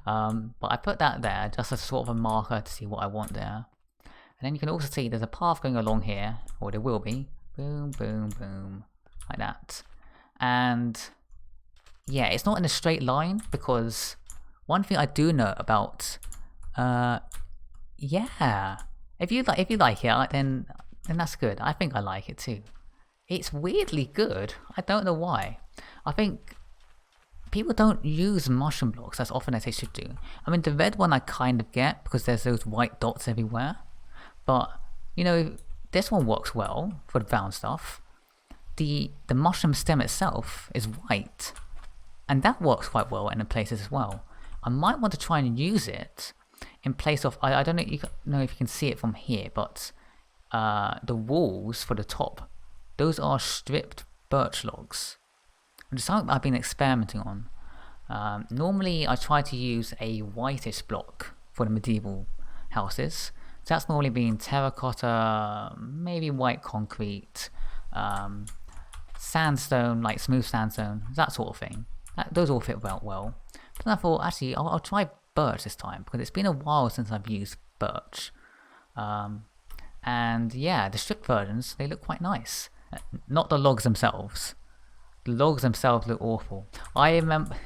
But I put that there just as sort of a marker to see what I want there. And then you can also see there's a path going along here, or there will be. Boom, boom, boom, like that. And yeah, it's not in a straight line, because one thing I do know about, yeah, if you like it, then that's good. I think I like it too. It's weirdly good. I don't know why. I think people don't use mushroom blocks as often as they should do. I mean, the red one I kind of get, because there's those white dots everywhere. But, you know, this one works well for the brown stuff. The mushroom stem itself is white, and that works quite well in places as well. I might want to try and use it in place of, I don't know if you can see it from here, but the walls for the top, those are stripped birch logs, which is something I've been experimenting on. Normally I try to use a whitish block for the medieval houses, So that's normally been terracotta, maybe white concrete, sandstone, like smooth sandstone, that sort of thing. Those all fit well. But I thought, actually, I'll try birch this time, because it's been a while since I've used birch. And yeah, the strict versions, they look quite nice. Not the logs themselves. The logs themselves look awful. I remember,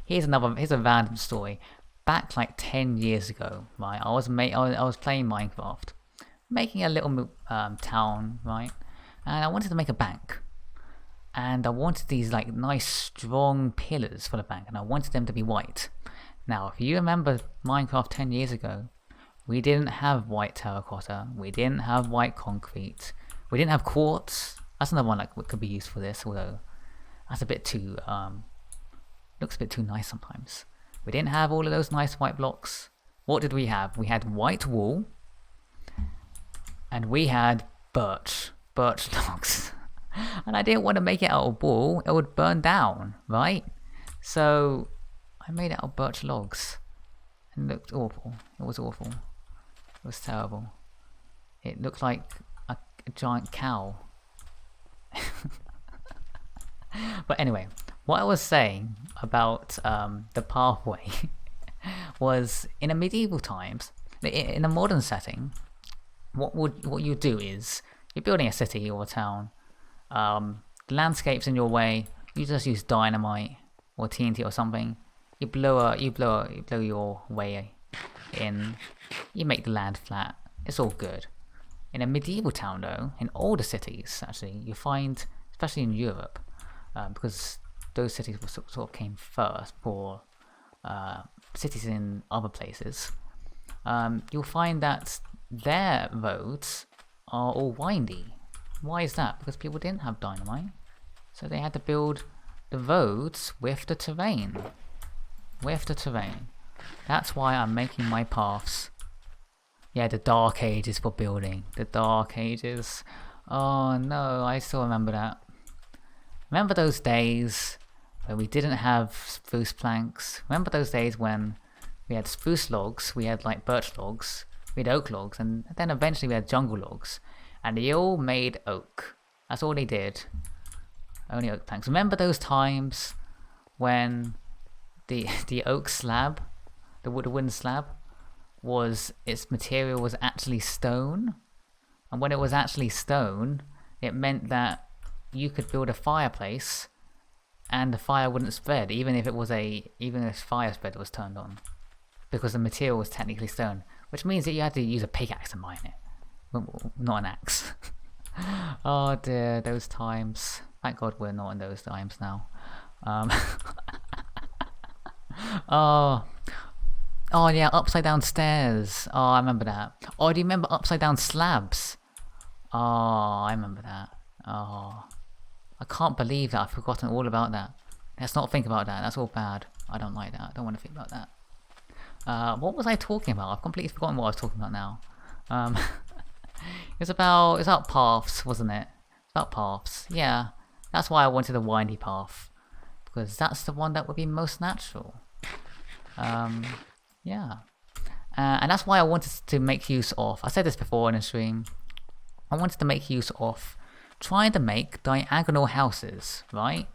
here's a random story. Back like 10 years ago, right, I was playing Minecraft, making a little town, right, and I wanted to make a bank. And I wanted these like nice strong pillars for the bank, and I wanted them to be white. Now, if you remember Minecraft 10 years ago, we didn't have white terracotta, we didn't have white concrete, we didn't have quartz. That's another one that could be used for this, although that's a bit too, looks a bit too nice sometimes. We didn't have all of those nice white blocks. What did we have? We had white wool, and we had birch logs. And I didn't want to make it out of wool, it would burn down, right? So I made it out of birch logs. And it looked awful. It was awful. It was terrible. It looked like a giant cow. But anyway, what I was saying about the pathway was, in a medieval times, in a modern setting, what you do is, you're building a city or a town, the landscape's in your way, you just use dynamite or TNT or something, you blow your way in, you make the land flat, it's all good. In a medieval town though, in older cities actually, you find, especially in Europe, because those cities sort of came first for cities in other places, you'll find that their roads are all windy. Why is that? Because people didn't have dynamite, so they had to build the roads with the terrain. That's why I'm making my paths. Yeah, the Dark Ages for building. The Dark Ages. Oh no, I still remember that. Remember those days when we didn't have spruce planks? Remember those days when we had spruce logs, we had like birch logs, we had oak logs, and then eventually we had jungle logs. And they all made oak. That's all they did. Only oak planks. Remember those times when the oak slab, the wooden slab, its material was actually stone? And when it was actually stone, it meant that you could build a fireplace and the fire wouldn't spread, even if fire spread was turned on, because the material was technically stone, which means that you had to use a pickaxe to mine it, not an axe. Oh dear, those times. Thank God we're not in those times now. Oh yeah, upside down stairs. Oh, I remember that. Oh, do you remember upside down slabs? Oh, I remember that. Oh, I can't believe that I've forgotten all about that. Let's not think about that. That's all bad. I don't like that. I don't want to think about that. What was I talking about? I've completely forgotten what I was talking about now. It's about paths, wasn't it? It's about paths. Yeah, that's why I wanted a windy path, because that's the one that would be most natural. Yeah. And that's why I wanted to make use of, I said this before in a stream, I wanted to make use of trying to make diagonal houses, right?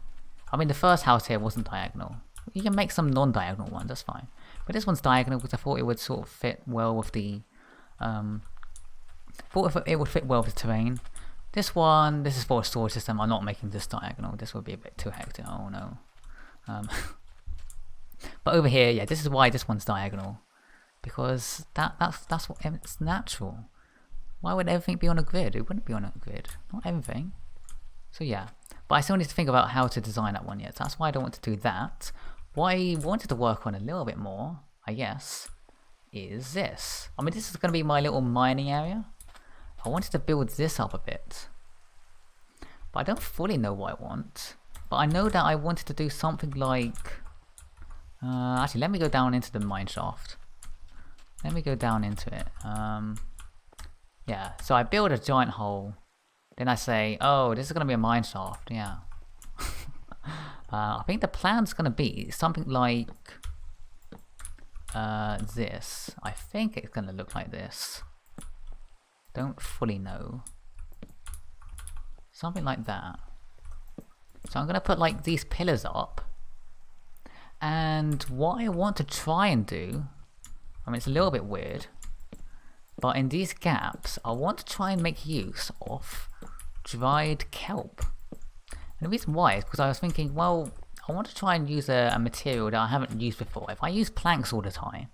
I mean, the first house here wasn't diagonal. You can make some non-diagonal ones, that's fine. But this one's diagonal because I thought it would sort of fit well with the, terrain. This is for a storage system. I'm not making this diagonal. This would be a bit too hectic. Oh no. But over here, yeah, this is why this one's diagonal, because that's what it's natural. Why would everything be on a grid? It wouldn't be on a grid. Not everything. So yeah, but I still need to think about how to design that one yet. So that's why I don't want to do that. What I wanted to work on a little bit more, I guess, is this. I mean, this is going to be my little mining area. I wanted to build this up a bit, but I don't fully know what I want. But I know that I wanted to do something like... actually, let me go down into the mine shaft. Let me go down into it. Yeah, so I build a giant hole. Then I say, oh, this is going to be a mine shaft. Yeah. I think the plan's going to be something like this. I think it's going to look like this. Don't fully know. Something like that. So I'm gonna put like these pillars up. And what I want to try and do, I mean it's a little bit weird, but in these gaps I want to try and make use of dried kelp. And the reason why is because I was thinking, well, I want to try and use a material that I haven't used before. If I use planks all the time,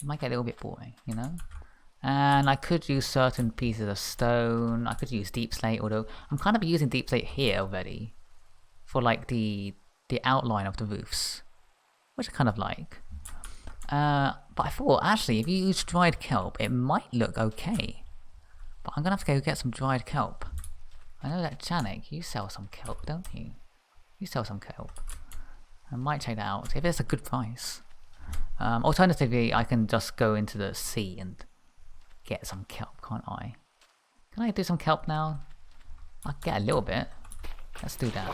it might get a little bit boring, you know? And I could use certain pieces of stone, I could use deep slate, although I'm kind of using deep slate here already for like the outline of the roofs, which I kind of like. But I thought, actually, if you use dried kelp, it might look okay. But I'm gonna have to go get some dried kelp. I know that Janik, you sell some kelp, don't you? You sell some kelp. I might check that out, if it's a good price. Alternatively, I can just go into the sea and get some kelp, can't I? Can I do some kelp now? I'll get a little bit. Let's do that.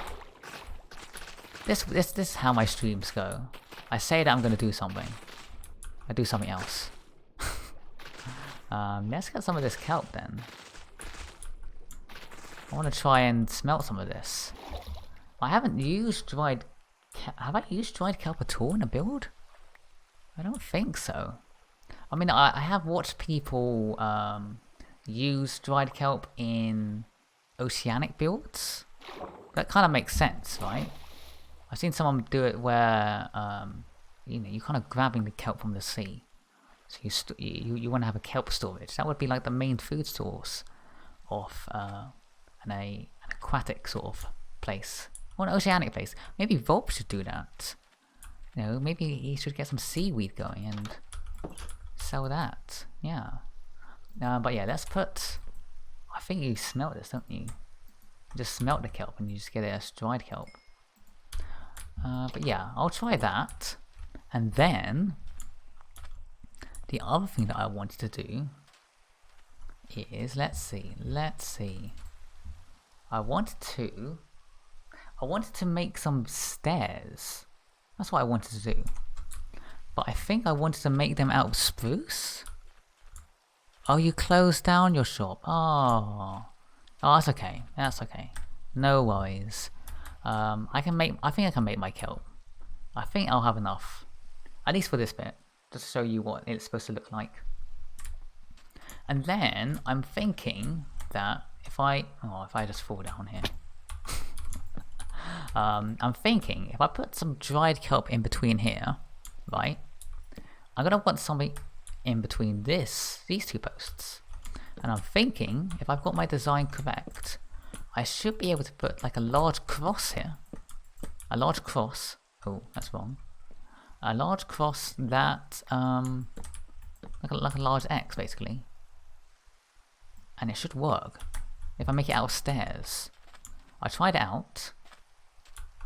This is how my streams go. I say that I'm gonna do something. I do something else. Let's get some of this kelp then. I want to try and smelt some of this. I haven't used dried... Have I used dried kelp at all in a build? I don't think so. I mean, I have watched people use dried kelp in oceanic builds. That kind of makes sense, right? I've seen someone do it where, you know, you're kind of grabbing the kelp from the sea. So you want to have a kelp storage. That would be like the main food source of an aquatic sort of place. Or an oceanic place. Maybe Volp should do that. You know, maybe he should get some seaweed going and sell that. Yeah. But yeah, let's put... I think you smelt this, don't you? You just smelt the kelp and you just get it as dried kelp. But yeah, I'll try that. And then... the other thing that I wanted to do is... Let's see. I wanted to make some stairs. That's what I wanted to do. But I think I wanted to make them out of spruce. Oh, you closed down your shop. Oh, that's okay. That's okay. No worries. I think I can make my kelp. I think I'll have enough. At least for this bit. Just to show you what it's supposed to look like. And then I'm thinking that if I just fall down here. I'm thinking if I put some dried kelp in between here, right? I'm gonna want something in between these two posts. And I'm thinking if I've got my design correct, I should be able to put like a large cross here. A large cross. Oh, that's wrong. A large cross that like a large X basically. And it should work. If I make it out of stairs. I tried it out.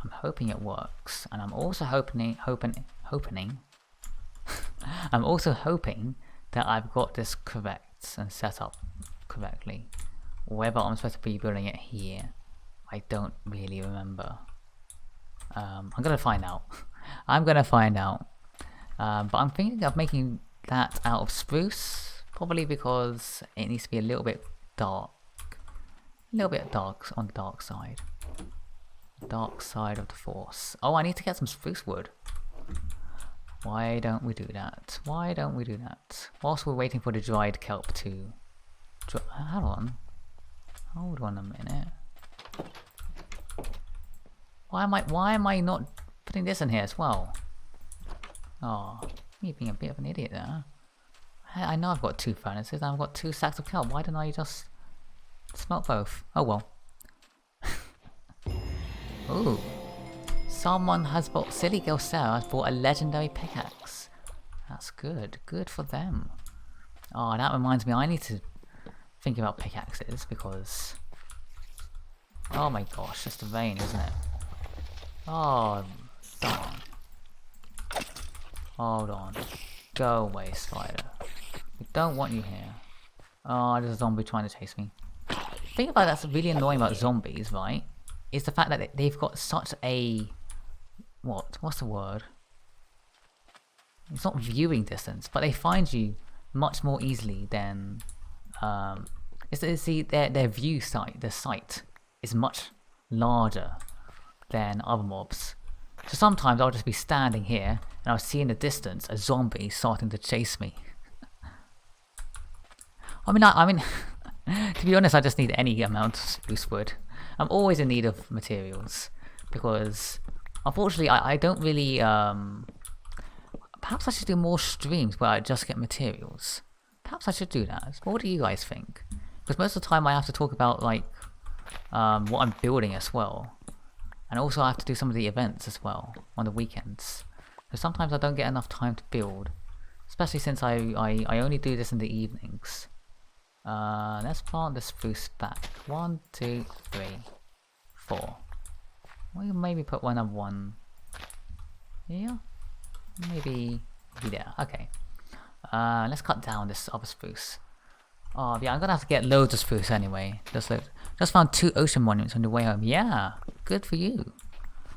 I'm hoping it works, and I'm also hoping I'm also hoping that I've got this correct and set up correctly. Whether I'm supposed to be building it here, I don't really remember. I'm gonna find out. I'm gonna find out. But I'm thinking of making that out of spruce, probably because it needs to be a little bit dark. A little bit dark on the dark side. Dark side of the force. Oh, I need to get some spruce wood. Why don't we do that? Why don't we do that? Whilst we're waiting for the dried kelp to... Hold on. Hold on a minute. Why am I not putting this in here as well? Oh, me being a bit of an idiot there. I know I've got 2 furnaces and I've got 2 sacks of kelp. Why didn't I just smelt both? Oh well. Ooh. Someone has bought... Silly Girl Sarah has bought a legendary pickaxe. That's good. Good for them. Oh, that reminds me, I need to think about pickaxes because... Oh my gosh, it's the rain, isn't it? Oh, darn. Hold on. Go away, spider. We don't want you here. Oh, there's a zombie trying to chase me. The thing about that's really annoying about zombies, right? Is the fact that they've got such a... What's the word? It's not viewing distance, but they find you much more easily than It's their view site, their site is much larger than other mobs. So sometimes I'll just be standing here and I'll see in the distance a zombie starting to chase me. I mean, to be honest, I just need any amount of spruce wood. I'm always in need of materials because, unfortunately, I don't really. Perhaps I should do more streams where I just get materials. Perhaps I should do that. What do you guys think? Because most of the time I have to talk about like what I'm building as well. And also I have to do some of the events as well on the weekends. So sometimes I don't get enough time to build. Especially since I only do this in the evenings. Let's plant the spruce back. 1, 2, 3, 4. We'll maybe put another one here. Maybe there. Okay. Let's cut down this other spruce. Oh yeah, I'm gonna have to get loads of spruce anyway. Just found 2 ocean monuments on the way home. Yeah, good for you.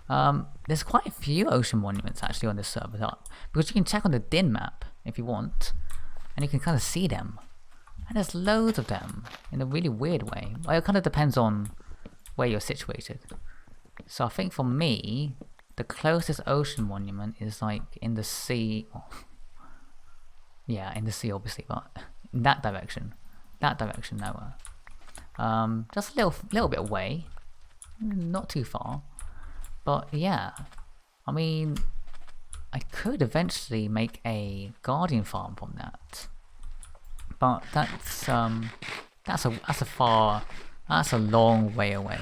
There's quite a few ocean monuments actually on this server, because you can check on the DIN map if you want, and you can kind of see them. And there's loads of them in a really weird way. Well, it kind of depends on where you're situated. So I think for me, the closest ocean monument is like in the sea. Oh. Yeah, in the sea obviously, but in that direction. That direction nowhere. Just a little bit away. Not too far. But yeah. I mean, I could eventually make a guardian farm from that. But that's a long way away.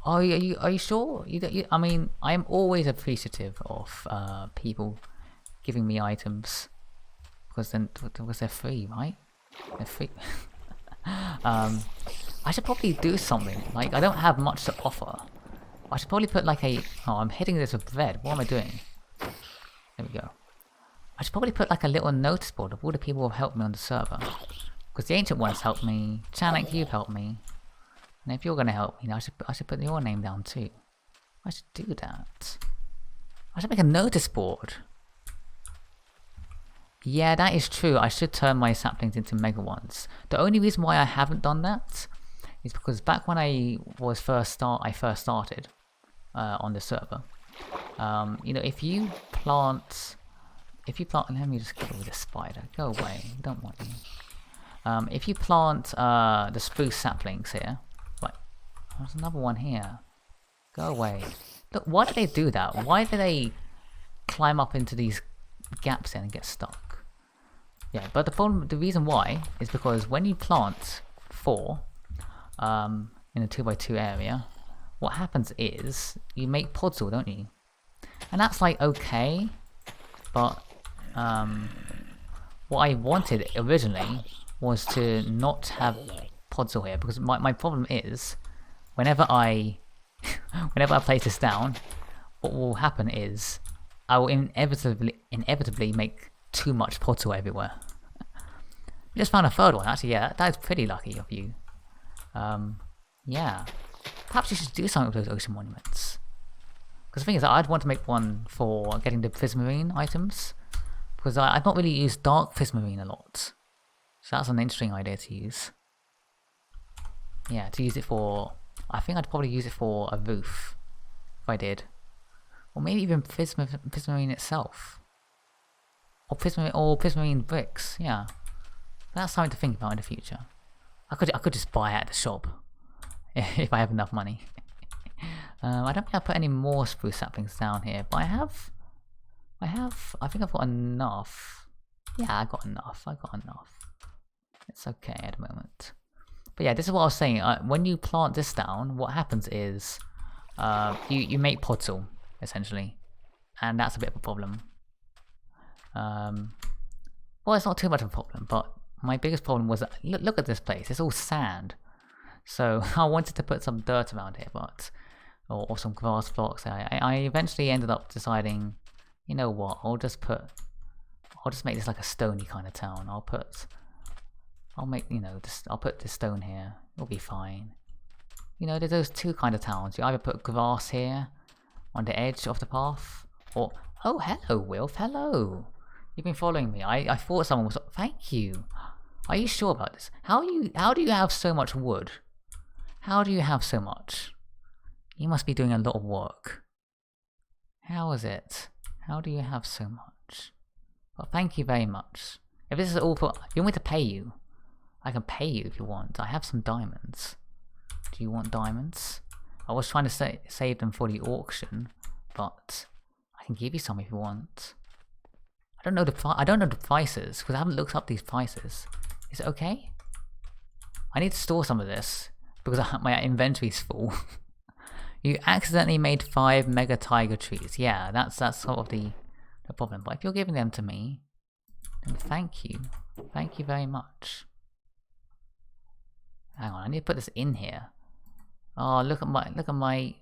Are you sure? I mean, I am always appreciative of people giving me items because they're free, right? They're free. I should probably do something. Like I don't have much to offer. I should probably put like a. Oh, I'm hitting this with bread. What am I doing? There we go. I should probably put like a little notice board of all the people who have helped me on the server. Because the ancient ones helped me. Chanek, you've helped me. And if you're gonna help me, I should put your name down too. I should do that. I should make a notice board. Yeah, that is true. I should turn my saplings into mega ones. The only reason why I haven't done that is because back when I first started on the server, you know, if you plant, let me just get rid of this spider. Go away. We don't want you. If you plant the spruce saplings here, right? There's another one here. Go away. Look, why do they do that? Why do they climb up into these gaps and get stuck? Yeah, but the reason why is because when you plant 4 in a 2x2 area, what happens is you make podzol, don't you? And that's like okay, but what I wanted originally was to not have podzol here, because my problem is whenever I place this down, what will happen is I will inevitably make too much podzol everywhere. We just found a third one, actually. Yeah, that is pretty lucky of you. Yeah, perhaps you should do something with those ocean monuments. Because the thing is, I'd want to make one for getting the prismarine items, because I've not really used dark prismarine a lot. So that's an interesting idea to use. Yeah, to use it for. I think I'd probably use it for a roof if I did, or maybe even prismarine itself. Or prismarine bricks, yeah. That's something to think about in the future. I could just buy it at the shop if I have enough money. I don't think I'll put any more spruce saplings down here, but I think I've got enough. Yeah, I got enough. It's okay at the moment. But yeah, this is what I was saying. When you plant this down, what happens is you make podzol essentially, and that's a bit of a problem. Well, it's not too much of a problem, but my biggest problem was that, look at this place, it's all sand. So I wanted to put some dirt around here, but or some grass blocks. I eventually ended up deciding, you know what, I'll just make this like a stony kind of town. I'll put this stone here. It'll be fine. You know, there's those two kind of towns. You either put grass here on the edge of the path, or oh, hello, Wilf, hello. You've been following me. I thought someone was. Thank you. Are you sure about this? How do you have so much wood? How do you have so much? You must be doing a lot of work. How is it? How do you have so much? Well, thank you very much. If this is all for... You want me to pay you? I can pay you if you want. I have some diamonds. Do you want diamonds? I was trying to save them for the auction, but I can give you some if you want. I don't know the prices because I haven't looked up these prices. Is it okay? I need to store some of this because my inventory's full. You accidentally made 5 mega tiger trees. Yeah, that's sort of the problem. But if you're giving them to me, then thank you. Thank you very much. Hang on, I need to put this in here. Oh, look at my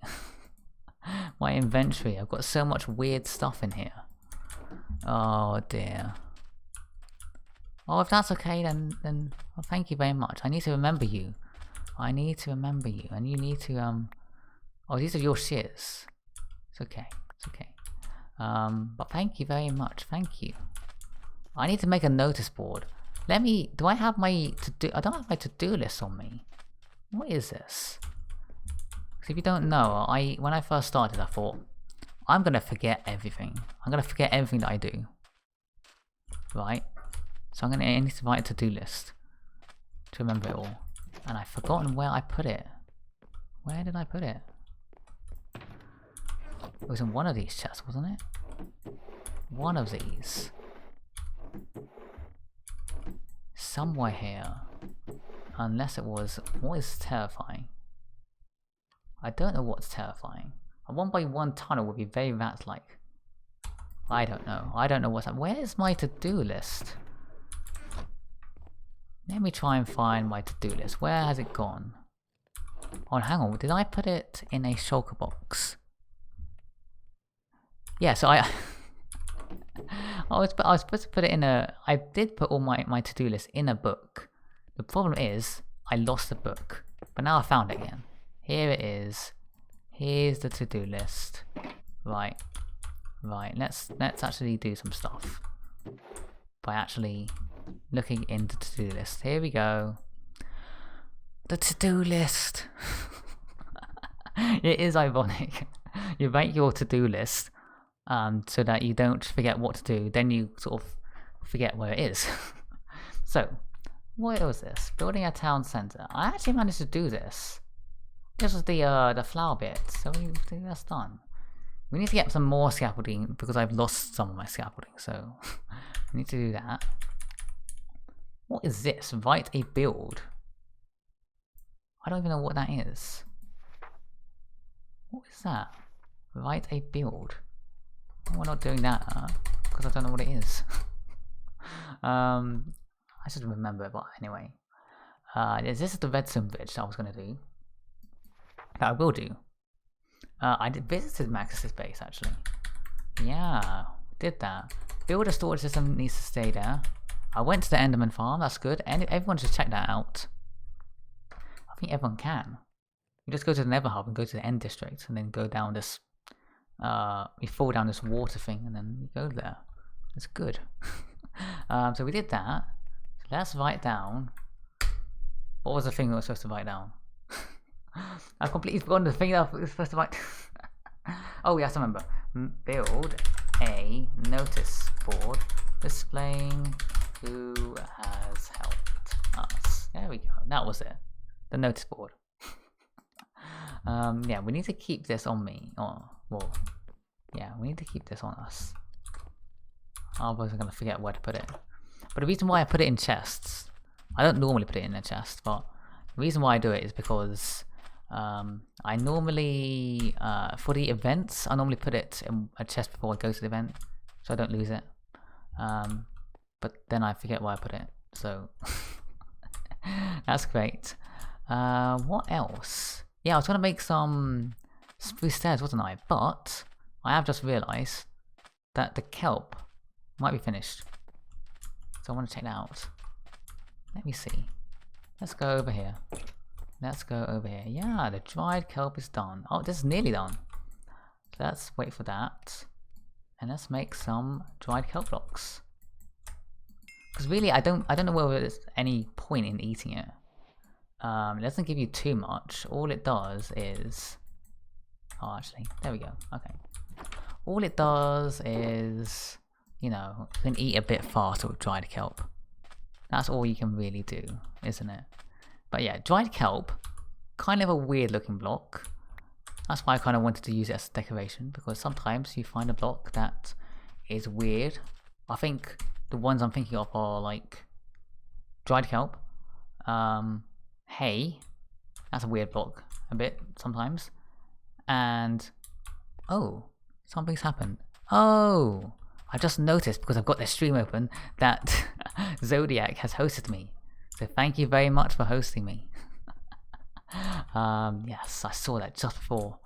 my inventory. I've got so much weird stuff in here. Oh dear. Oh, if that's okay, then well, thank you very much. I need to remember you. I need to remember you, and you need to Oh, these are your shears. It's okay. It's okay. But thank you very much. Thank you. I need to make a notice board. Let me. Do I have my to-do? I don't have my to-do list on me. What is this? Because if you don't know, when I first started, I thought I'm gonna forget everything. I'm gonna forget everything that I do. Right. So I need to write a to-do list to remember it all. And I've forgotten where I put it. Where did I put it? It was in one of these chests, wasn't it? One of these. Somewhere here. Unless it was... What is terrifying? I don't know what's terrifying. A 1x1 tunnel would be very rat-like. I don't know. I don't know what's... Where's my to-do list? Let me try and find my to-do list. Where has it gone? Oh, hang on. Did I put it in a shulker box? Yeah, so I was supposed to put it in a... I did put all my to-do list in a book. The problem is, I lost the book. But now I found it again. Here it is. Here's the to-do list. Right. Right, let's actually do some stuff. By actually looking into the to-do list. Here we go. The to-do list. It is ironic. You make your to-do list so that you don't forget what to do, then you sort of forget where it is. So, what was this? Building a town centre. I actually managed to do this. This was the flower bit, so that's done. We need to get some more scaffolding because I've lost some of my scaffolding, so we need to do that. What is this? Write a build. I don't even know what that is. What is that? Write a build. Oh, we're not doing that because I don't know what it is. I should remember it, but anyway. This is the Redstone Bridge that I was going to do. That I will do. I visited Max's base actually. Yeah, did that. Build a storage system needs to stay there. I went to the Enderman Farm, that's good. And everyone should check that out. I think everyone can. You just go to the Nether Hub and go to the End District and then go down this you fall down this water thing and then you go there. It's good. So we did that. So let's write down. What was the thing we were supposed to write down? I've completely forgotten the thing that I was supposed to write. Oh yes, I remember. Build a notice board displaying who has helped us. There we go. That was it. The notice board. Yeah, we need to keep this on me. Oh, well, yeah, we need to keep this on us. Otherwise, I'm gonna forget where to put it. But the reason why I put it in chests, I don't normally put it in a chest, but the reason why I do it is because I normally, for the events, I normally put it in a chest before I go to the event, so I don't lose it. But then I forget where I put it, so that's great. What else? Yeah, I was gonna make some spruce stairs, wasn't I? But I have just realised that the kelp might be finished, so I want to check that out. Let me see. Let's go over here. Let's go over here. Yeah, the dried kelp is done. Oh, this is nearly done. So let's wait for that. And let's make some dried kelp blocks. Because really, I don't know whether there's any point in eating it. It doesn't give you too much. All it does is... Oh, actually, there we go. Okay. All it does is, you know, you can eat a bit faster with dried kelp. That's all you can really do, isn't it? But yeah, dried kelp, kind of a weird looking block. That's why I kind of wanted to use it as decoration, because sometimes you find a block that is weird. I think the ones I'm thinking of are like dried kelp, hay, that's a weird block a bit sometimes, and oh, something's happened. Oh, I just noticed because I've got this stream open that Zodiac has hosted me. So thank you very much for hosting me. Yes, I saw that just before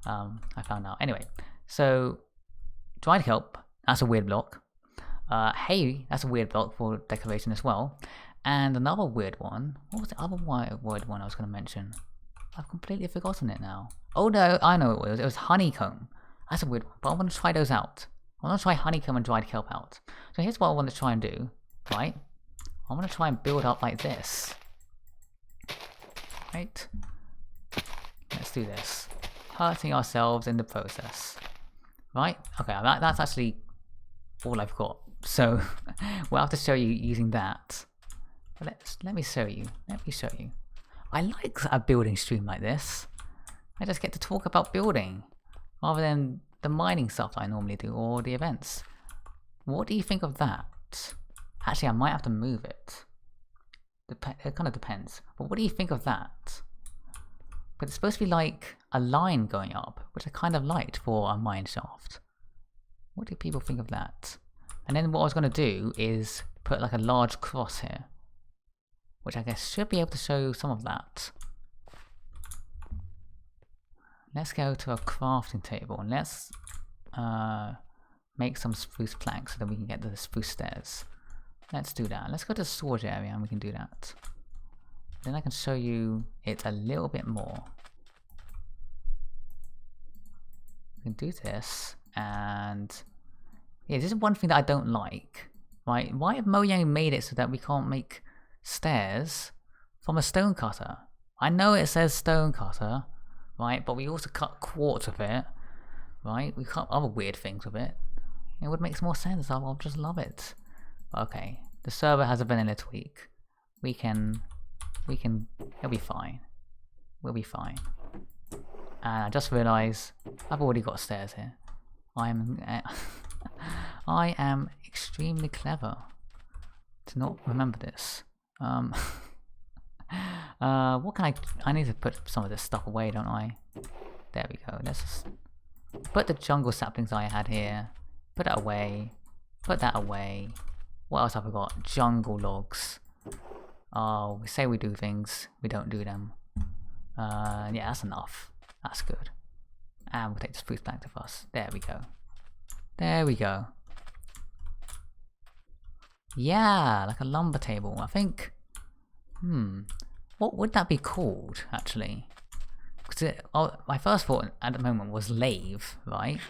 I found out. Anyway, so dried kelp, that's a weird block. Hay, that's a weird block for decoration as well. And another weird one, what was the other weird one I was going to mention? I've completely forgotten it now. Oh no, I know what it was. It was honeycomb. That's a weird one, but I want to try those out. I want to try honeycomb and dried kelp out. So here's what I want to try and do, right? I want to try and build up like this. Right? Let's do this. Hurting ourselves in the process. Right? Okay, that's actually all I've got. So we'll have to show you using that. But let me show you. Let me show you. I like a building stream like this. I just get to talk about building rather than the mining stuff that I normally do or the events. What do you think of that? Actually, I might have to move it. It kind of depends. But what do you think of that? But it's supposed to be like a line going up, which I kind of liked for a mine shaft. What do people think of that? And then what I was going to do is put like a large cross here, which I guess should be able to show some of that. Let's go to a crafting table and let's make some spruce planks so that we can get to the spruce stairs. Let's do that. Let's go to the storage area and we can do that. Then I can show you it a little bit more. We can do this, and yeah, this is one thing that I don't like. Right? Why have Mojang made it so that we can't make stairs from a stone cutter? I know it says stone cutter, right? But we also cut quartz with it, right? We cut other weird things with it. It would make more sense. I'll just love it. Okay, the server has a vanilla tweak. It'll be fine. We'll be fine. And I just realised I've already got stairs here. I am extremely clever to not remember this. What can I need to put some of this stuff away, don't I? There we go. Let's just put the jungle saplings I had here. Put that away. Put that away. What else have we got? Jungle logs. Oh, we say we do things, we don't do them. Yeah, that's enough. That's good. And we'll take the spruce plank with us. There we go. There we go. Yeah, like a lumber table. I think... what would that be called, actually? Because my first thought at the moment was lathe, right?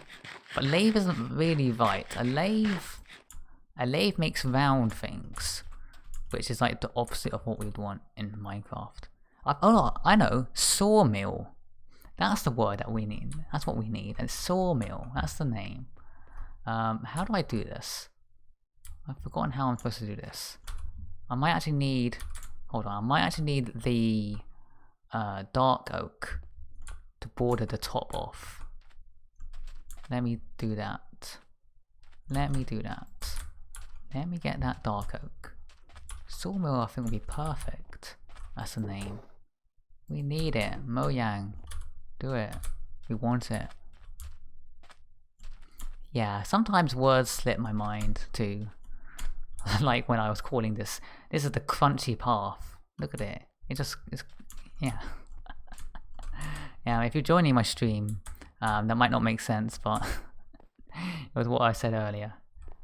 But lathe isn't really right. A lathe makes round things, which is like the opposite of what we'd want in Minecraft. Oh, I know, sawmill. That's the word that we need. That's what we need. And sawmill. That's the name. How do I do this? I've forgotten how I'm supposed to do this. I might actually need... Hold on. I might actually need the dark oak to border the top off. Let me do that. Let me do that. Let me get that dark oak. Sawmill I think would be perfect. That's the name. We need it. Mojang. Do it. We want it. Yeah, sometimes words slip my mind too. Like when I was calling this is the crunchy path. Look at it. It's yeah. Yeah, if you're joining my stream, that might not make sense, but it was what I said earlier.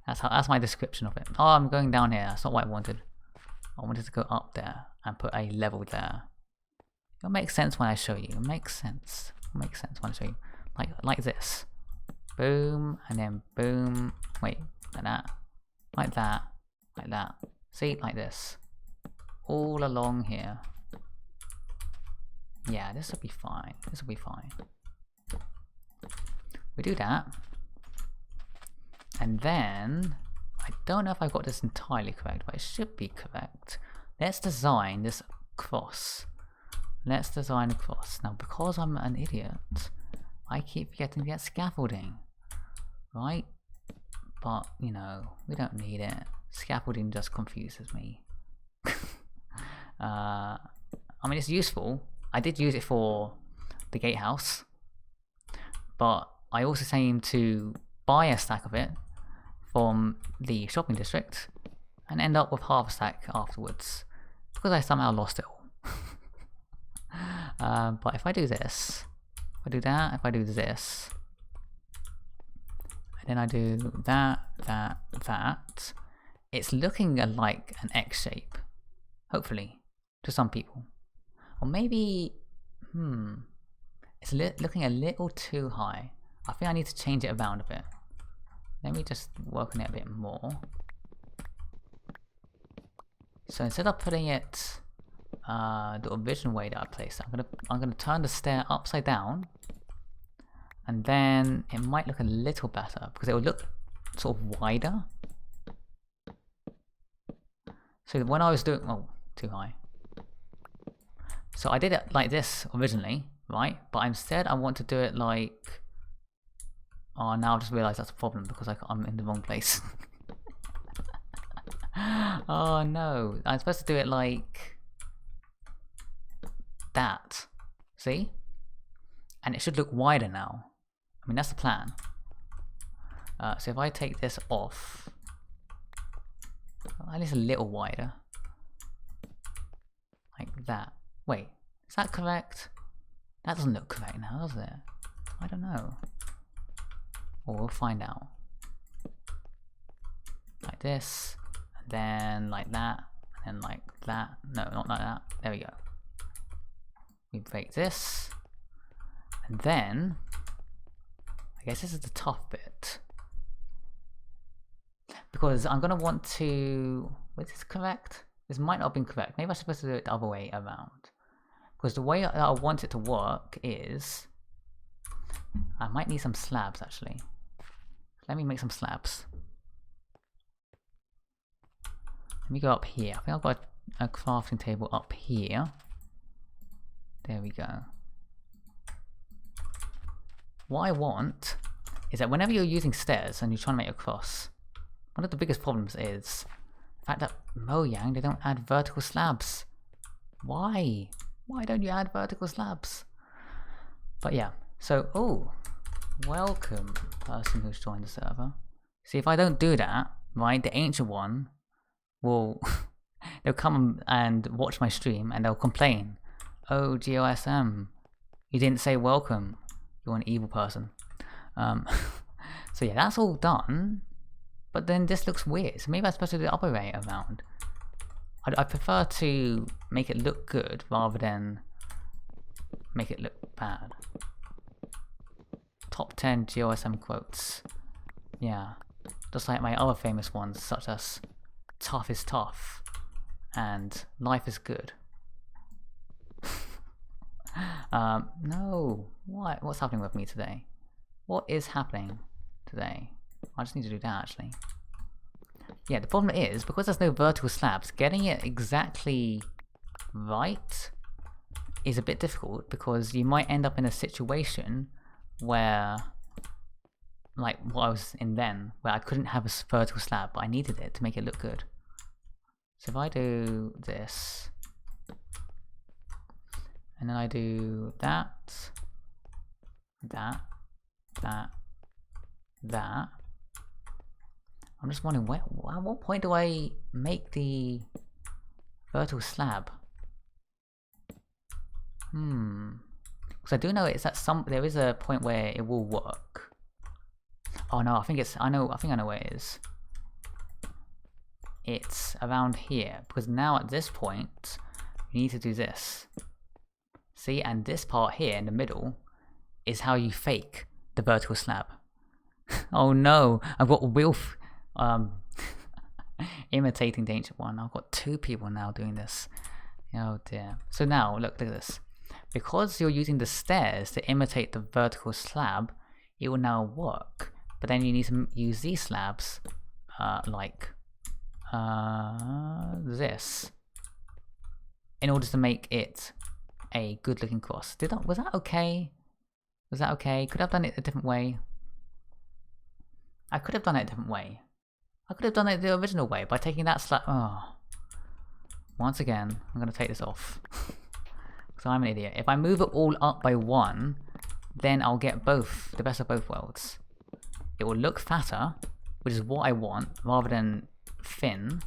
That's my description of it. Oh, I'm going down here. That's not what I wanted. I wanted to go up there and put a level there. It'll make sense when I show you. It makes sense. It makes sense when I show you. Like this. Boom, and then boom. Wait, like that. Like that. Like that. See, like this. All along here. Yeah, this will be fine. This will be fine. We do that. And then, I don't know if I got this entirely correct, but it should be correct. Let's design this cross. Let's design a cross. Now, because I'm an idiot, I keep forgetting to get scaffolding. Right? But, you know, we don't need it. Scaffolding just confuses me. I mean, it's useful. I did use it for the gatehouse. But I also aim to buy a stack of it from the shopping district and end up with half a stack afterwards because I somehow lost it all. But if I do this, if I do that, if I do this, and then I do that, that, it's looking like an X shape, hopefully, to some people. Or maybe, it's looking a little too high. I think I need to change it around a bit. Let me just work on it a bit more. So instead of putting it the original way that I placed it, I'm gonna turn the stair upside down, and then it might look a little better because it will look sort of wider. So when I was doing, oh, too high. So I did it like this originally, right? But instead I want to do it like, oh, now I just realized that's a problem because I'm in the wrong place. Oh no, I'm supposed to do it like that. See? And it should look wider now. I mean, that's the plan. So if I take this off, at least a little wider. Like that. Wait, is that correct? That doesn't look correct now, does it? I don't know. Or we'll find out. Like this, and then like that, and then like that. No, not like that. There we go. We break this, and then I guess this is the tough bit. Because I'm gonna want to, was this correct? This might not have been correct. Maybe I'm supposed to do it the other way around. Because the way that I want it to work is, I might need some slabs actually. Let me make some slabs. Let me go up here. I think I've got a crafting table up here. There we go. What I want is that whenever you're using stairs and you're trying to make a cross, one of the biggest problems is the fact that Mojang, they don't add vertical slabs. Why? Why don't you add vertical slabs? But yeah, so, oh, welcome person who's joined the server. See, if I don't do that, right, the ancient one will, they'll come and watch my stream and they'll complain. Oh, GOSM, you didn't say welcome. You're an evil person. So yeah, that's all done. But then this looks weird. So maybe I'm supposed to do the other way around. I prefer to make it look good rather than make it look bad. Top 10 GOSM quotes. Yeah. Just like my other famous ones, such as tough is tough and life is good. No. What's happening with me today? What is happening today? I just need to do that actually. Yeah, the problem is, because there's no vertical slabs, getting it exactly right is a bit difficult because you might end up in a situation where, like what I was in then, where I couldn't have a vertical slab, but I needed it to make it look good. So if I do this, and then I do that, that, I'm just wondering, at what point do I make the vertical slab? Because I do know it's at there is a point where it will work. Oh no, I think I know where it is. It's around here, because now at this point, you need to do this. See, and this part here in the middle is how you fake the vertical slab. Oh no, I've got Wilf. Imitating the ancient one. I've got 2 people now doing this. Oh dear. So now, look at this. Because you're using the stairs to imitate the vertical slab, it will now work. But then you need to use these slabs, like this, in order to make it a good-looking cross. Was that okay? Was that okay? Could I have done it a different way? I could have done it a different way. I could have done it the original way by taking that slab. Oh. Once again, I'm going to take this off. Because I'm an idiot. If I move it all up by 1, then I'll get the best of both worlds. It will look fatter, which is what I want, rather than thin.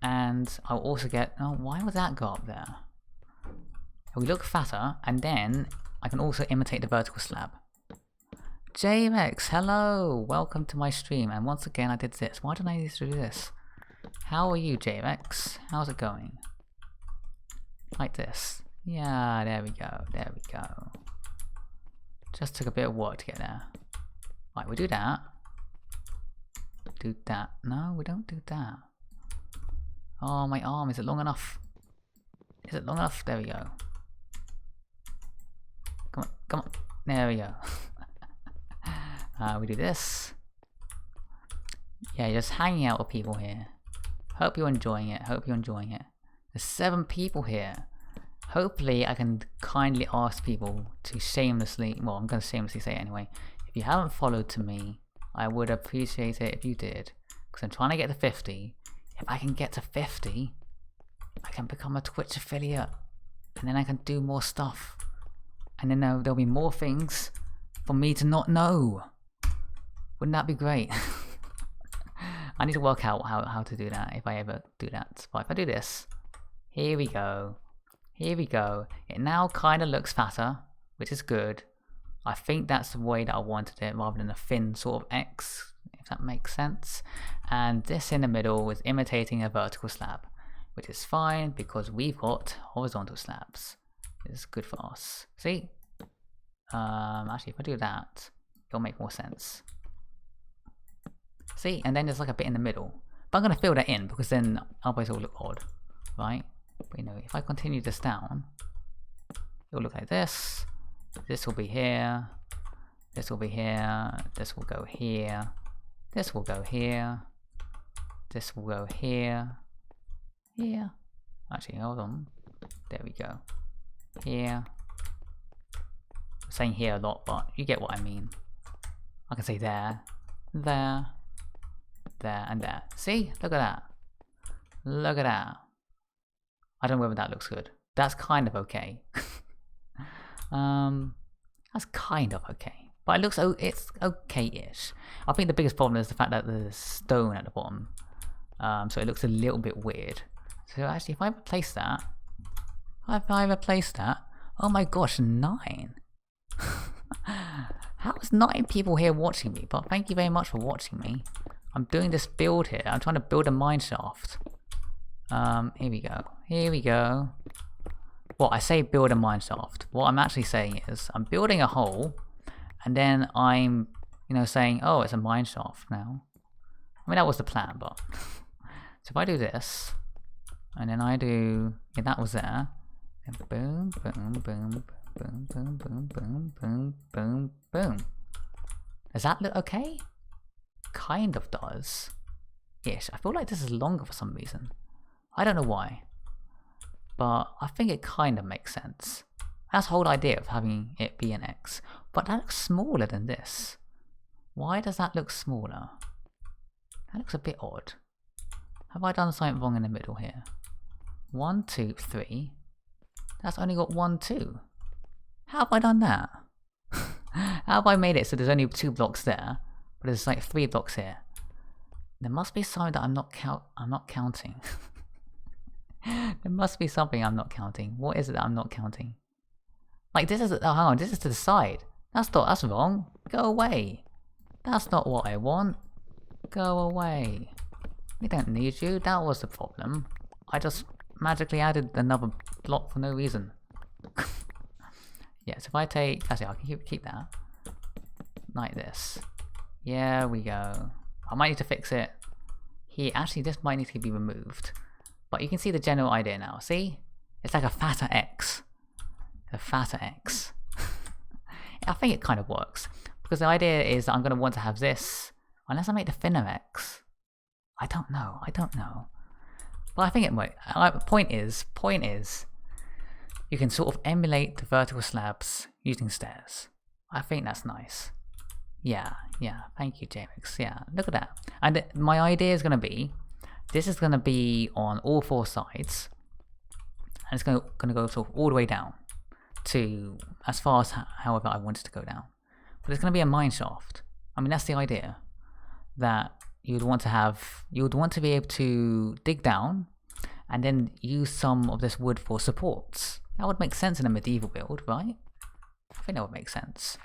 And I'll also get... Oh, why would that go up there? It will look fatter, and then I can also imitate the vertical slab. JMX, hello! Welcome to my stream, and once again I did this. Why didn't I need to do this? How are you, JMX? How's it going? Like this. Yeah, there we go, there we go. Just took a bit of work to get there. Right, we do that. Do that. No, we don't do that. Oh, my arm, is it long enough? Is it long enough? There we go. Come on, come on. There we go. We do this. Yeah, just hanging out with people here. Hope you're enjoying it. Hope you're enjoying it. There's 7 people here. Hopefully I can kindly ask people to shamelessly, well, I'm going to shamelessly say it anyway. If you haven't followed to me, I would appreciate it if you did. Because I'm trying to get to 50. If I can get to 50, I can become a Twitch affiliate. And then I can do more stuff. And then there'll be more things for me to not know. Wouldn't that be great? I need to work out how to do that if I ever do that. But if I do this, here we go. Here we go. It now kind of looks fatter, which is good. I think that's the way that I wanted it, rather than a thin sort of X, if that makes sense. And this in the middle is imitating a vertical slab, which is fine because we've got horizontal slabs. It's good for us. See? Actually, if I do that, it'll make more sense. See? And then there's like a bit in the middle. But I'm going to fill that in because then otherwise it'll look odd, right? But you know, if I continue this down, it'll look like this. This will be here. This will be here. This will go here. This will go here. This will go here. Here. Actually, hold on. There we go. Here. I'm saying here a lot, but you get what I mean. I can say there, there, there, and there. See? Look at that. Look at that. I don't know whether that looks good. That's kind of okay. That's kind of okay. But it looks, it's okay-ish. I think the biggest problem is the fact that there's stone at the bottom. So it looks a little bit weird. So actually, if I replace that, oh my gosh, 9. How is 9 people here watching me? But thank you very much for watching me. I'm doing this build here. I'm trying to build a mine shaft. Here we go. Here we go. Well, I say build a mine shaft. What I'm actually saying is I'm building a hole, and then I'm, you know, saying, oh, it's a mine shaft now. I mean, that was the plan, but so if I do this, and then I do, yeah, that was there, and boom, boom, boom, boom, boom, boom, boom, boom, boom, boom. Does that look okay? Kind of does. Ish. I feel like this is longer for some reason. I don't know why. But I think it kind of makes sense. That's the whole idea of having it be an X. But that looks smaller than this. Why does that look smaller? That looks a bit odd. Have I done something wrong in the middle here? 1, 2, 3. That's only got 1, 2. How have I done that? How have I made it so there's only 2 blocks there, but there's like 3 blocks here? There must be something that I'm not counting. There must be something I'm not counting. What is it that I'm not counting? Like this is, oh, hang on, this is to the side. That's wrong. Go away. That's not what I want. Go away. We don't need you. That was the problem. I just magically added another block for no reason. Yeah, so if I take, actually I can keep that. Like this. Yeah, we go. I might need to fix it here. Actually, this might need to be removed. But you can see the general idea now. See? It's like a fatter X. A fatter X. I think it kind of works. Because the idea is that I'm going to want to have this. Unless I make the thinner X. I don't know. But I think it might. Point is, you can sort of emulate the vertical slabs using stairs. I think that's nice. Yeah. Thank you, JMX. Yeah, look at that. And my idea is going to be, this is going to be on all 4 sides. And it's going to go sort of all the way down to as far as however I want it to go down. But it's going to be a mine shaft. I mean, that's the idea. That you'd want to be able to dig down and then use some of this wood for supports. That would make sense in a medieval build, right? I think that would make sense.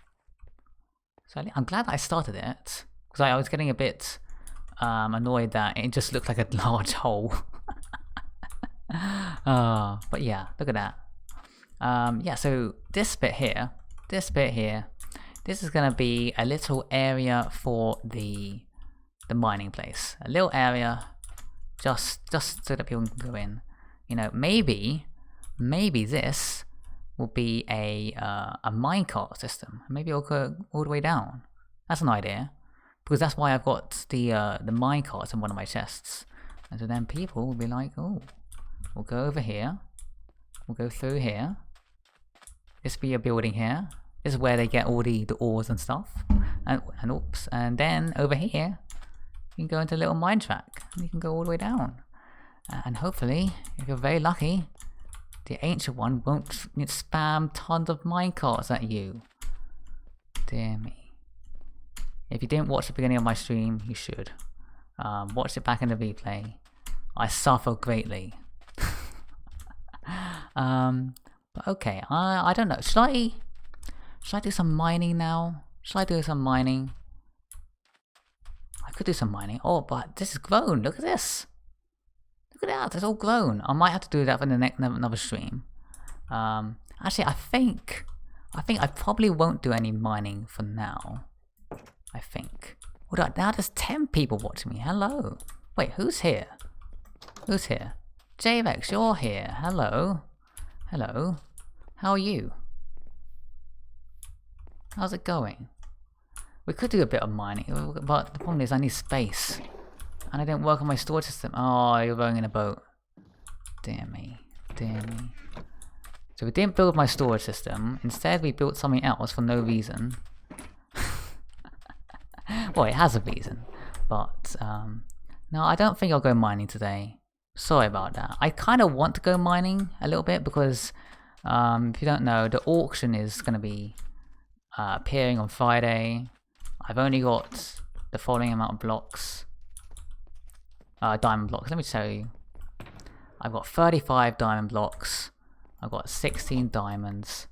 So I'm glad that I started it, because I was getting a bit annoyed that it just looked like a large hole. But yeah, look at that. Yeah, so this bit here, this is going to be a little area for the mining place. A little area just so that people can go in. You know, maybe this will be a minecart system. Maybe it'll go all the way down. That's an idea. Because that's why I've got the minecart in one of my chests. And so then people will be like, oh, we'll go over here. We'll go through here. This will be a building here. This is where they get all the ores and stuff. And oops. And then over here, you can go into a little mine track. And you can go all the way down. And hopefully, if you're very lucky, the ancient one won't spam tons of minecarts at you. Dear me. If you didn't watch the beginning of my stream, you should. Watch it back in the replay. I suffer greatly. But okay, I don't know. Should I do some mining now? Should I do some mining? I could do some mining. Oh, but this is grown. Look at this. Look at that. It's all grown. I might have to do that for the next another stream. Actually, I think I probably won't do any mining for now. I think. Now there's 10 people watching me. Hello. Wait, who's here? Who's here? JVEX, you're here. Hello. Hello. How are you? How's it going? We could do a bit of mining, but the problem is I need space. And I don't work on my storage system. Oh, you're rowing in a boat. Dear me. Dear me. So we didn't build my storage system. Instead, we built something else for no reason. Well, it has a reason. But, no, I don't think I'll go mining today. Sorry about that. I kind of want to go mining a little bit because, if you don't know, the auction is going to be appearing on Friday. I've only got the following amount of blocks. Diamond blocks. Let me tell you. I've got 35 diamond blocks. I've got 16 diamonds.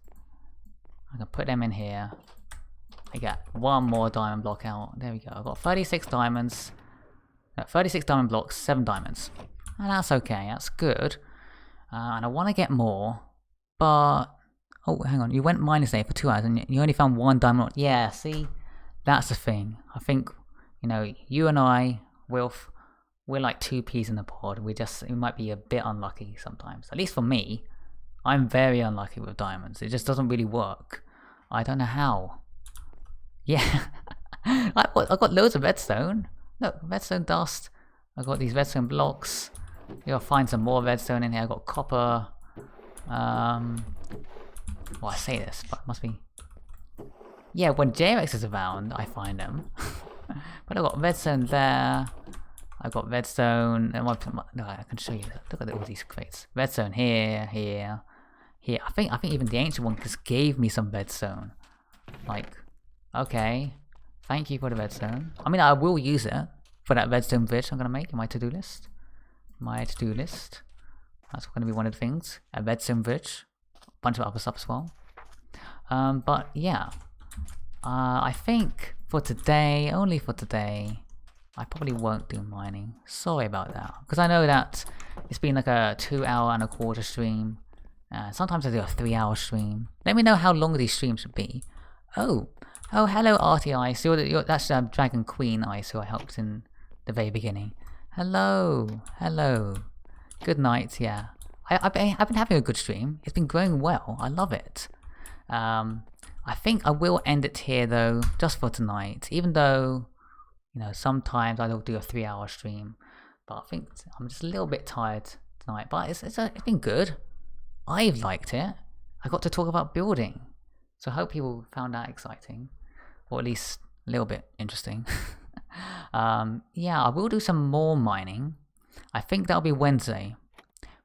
I can put them in here. I get one more diamond block out. There we go. I've got 36 diamonds. 36 diamond blocks, 7 diamonds. And that's okay. That's good. And I want to get more. But... oh, hang on. You went mining today for 2 hours and you only found 1 diamond block. Yeah, see? That's the thing. I think, you know, you and I, Wilf, we're like 2 peas in the pod. We might be a bit unlucky sometimes. At least for me, I'm very unlucky with diamonds. It just doesn't really work. I don't know how. Yeah. I got loads of redstone. Look, redstone dust. I got these redstone blocks. You gotta find some more redstone in here. I got copper. Well, I say this, but it must be. Yeah, when JMX is around, I find them. But I got redstone there. I got redstone. No, I can show you. Look at all these crates. Redstone here, here, here. I think even the ancient one just gave me some redstone. Like, okay, thank you for the redstone. I mean, I will use it for that redstone bridge I'm gonna make in my to-do list. That's gonna be one of the things. A redstone bridge. A bunch of other stuff as well. But yeah. I think for today, only for today, I probably won't do mining. Sorry about that. Because I know that it's been like a 2.25-hour stream. Sometimes I do a 3-hour stream. Let me know how long these streams should be. Oh, hello RTI. So that's Dragon Queen Ice who I helped in the very beginning. Hello. Hello. Good night, yeah. I've been having a good stream. It's been going well. I love it. I think I will end it here though, just for tonight. Even though, you know, sometimes I don't do a 3-hour stream. But I think I'm just a little bit tired tonight. But it's been good. I've liked it. I got to talk about building. So I hope people found that exciting. Or at least a little bit interesting. Yeah, I will do some more mining. I think that'll be Wednesday.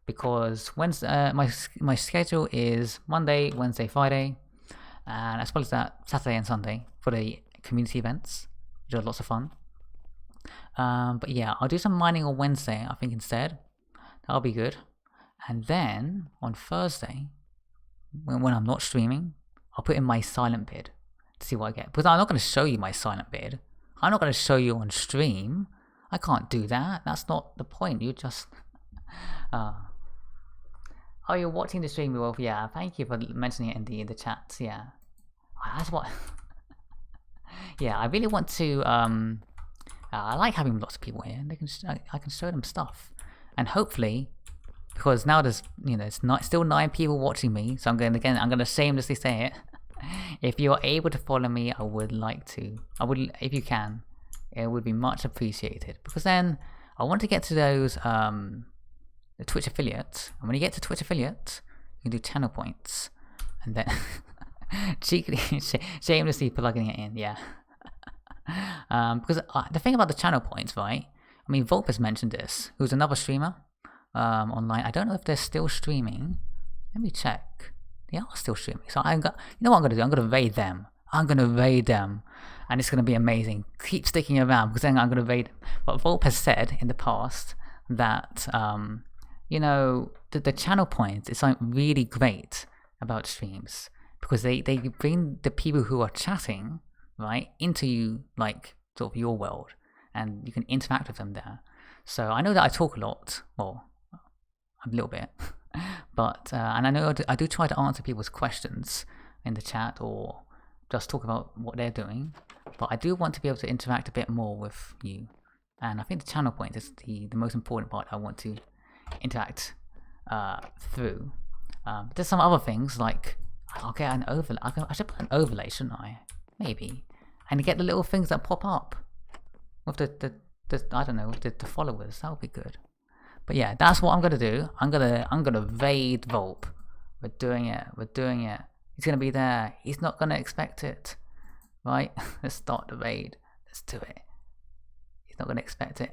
Because Wednesday, my schedule is Monday, Wednesday, Friday. And as well as that, Saturday and Sunday for the community events, which are lots of fun. But yeah, I'll do some mining on Wednesday, I think, instead. That'll be good. And then on Thursday, when I'm not streaming, I'll put in my silent bid to see what I get. Because I'm not going to show you my silent bid. I'm not going to show you on stream. I can't do that. That's not the point. You just... Oh, you're watching the stream, Wolf. Yeah, thank you for mentioning it in the chat. Yeah, that's what. Yeah, I really want to. I like having lots of people here. They can. I can show them stuff, and hopefully, because now there's it's not still 9 people watching me. So I'm gonna shamelessly say it. If you're able to follow me, I would like to. I would, if you can, it would be much appreciated. Because then I want to get to those the Twitch affiliates, and when you get to Twitch affiliates, you can do channel points, and then cheekily, shamelessly plugging it in, yeah. Because the thing about the channel points, right? I mean, Volp has mentioned this, who's another streamer online. I don't know if they're still streaming. Let me check. They are still streaming. So you know what I'm gonna do? I'm gonna raid them. I'm gonna raid them, and it's gonna be amazing. Keep sticking around because then I'm gonna raid them. But Volp has said in the past that you know, the channel points is something really great about streams because they bring the people who are chatting, right, into like sort of your world, and you can interact with them there. So I know that I talk a lot, well, a little bit, but and I know I do try to answer people's questions in the chat or just talk about what they're doing, but I do want to be able to interact a bit more with you, and I think the channel points is the most important part I want to interact through. There's some other things like I'll get an overlay. I should put an overlay, shouldn't I? Maybe, and get the little things that pop up with the I don't know, with the followers. That would be good. But yeah, that's what I'm gonna do. I'm gonna raid Volp. We're doing it. We're doing it. He's gonna be there. He's not gonna expect it, right? Let's start the raid. Let's do it. He's not gonna expect it.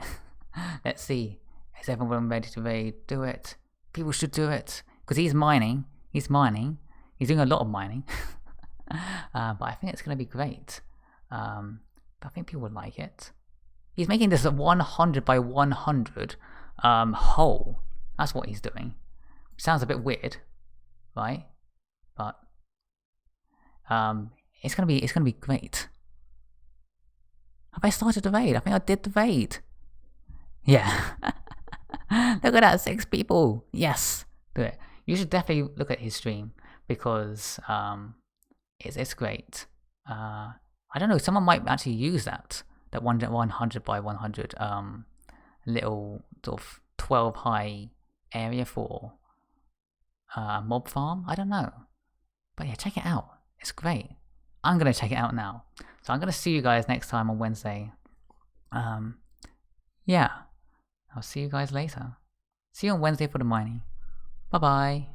Let's see. Is everyone ready to raid? Do it. People should do it. Because he's mining. He's mining. He's doing a lot of mining. But I think it's going to be great. But I think people would like it. He's making this a 100 by 100 hole. That's what he's doing. Sounds a bit weird, right? But it's gonna be great. Have I started the raid? I think I did the raid. Yeah. Look at that, 6 people. Yes, do it. You should definitely look at his stream because it's great. I don't know. Someone might actually use that 100 by 100 little sort of 12 high area for mob farm. I don't know, but yeah, check it out. It's great. I'm gonna check it out now. So I'm gonna see you guys next time on Wednesday. Yeah. I'll see you guys later. See you on Wednesday for the mining. Bye bye.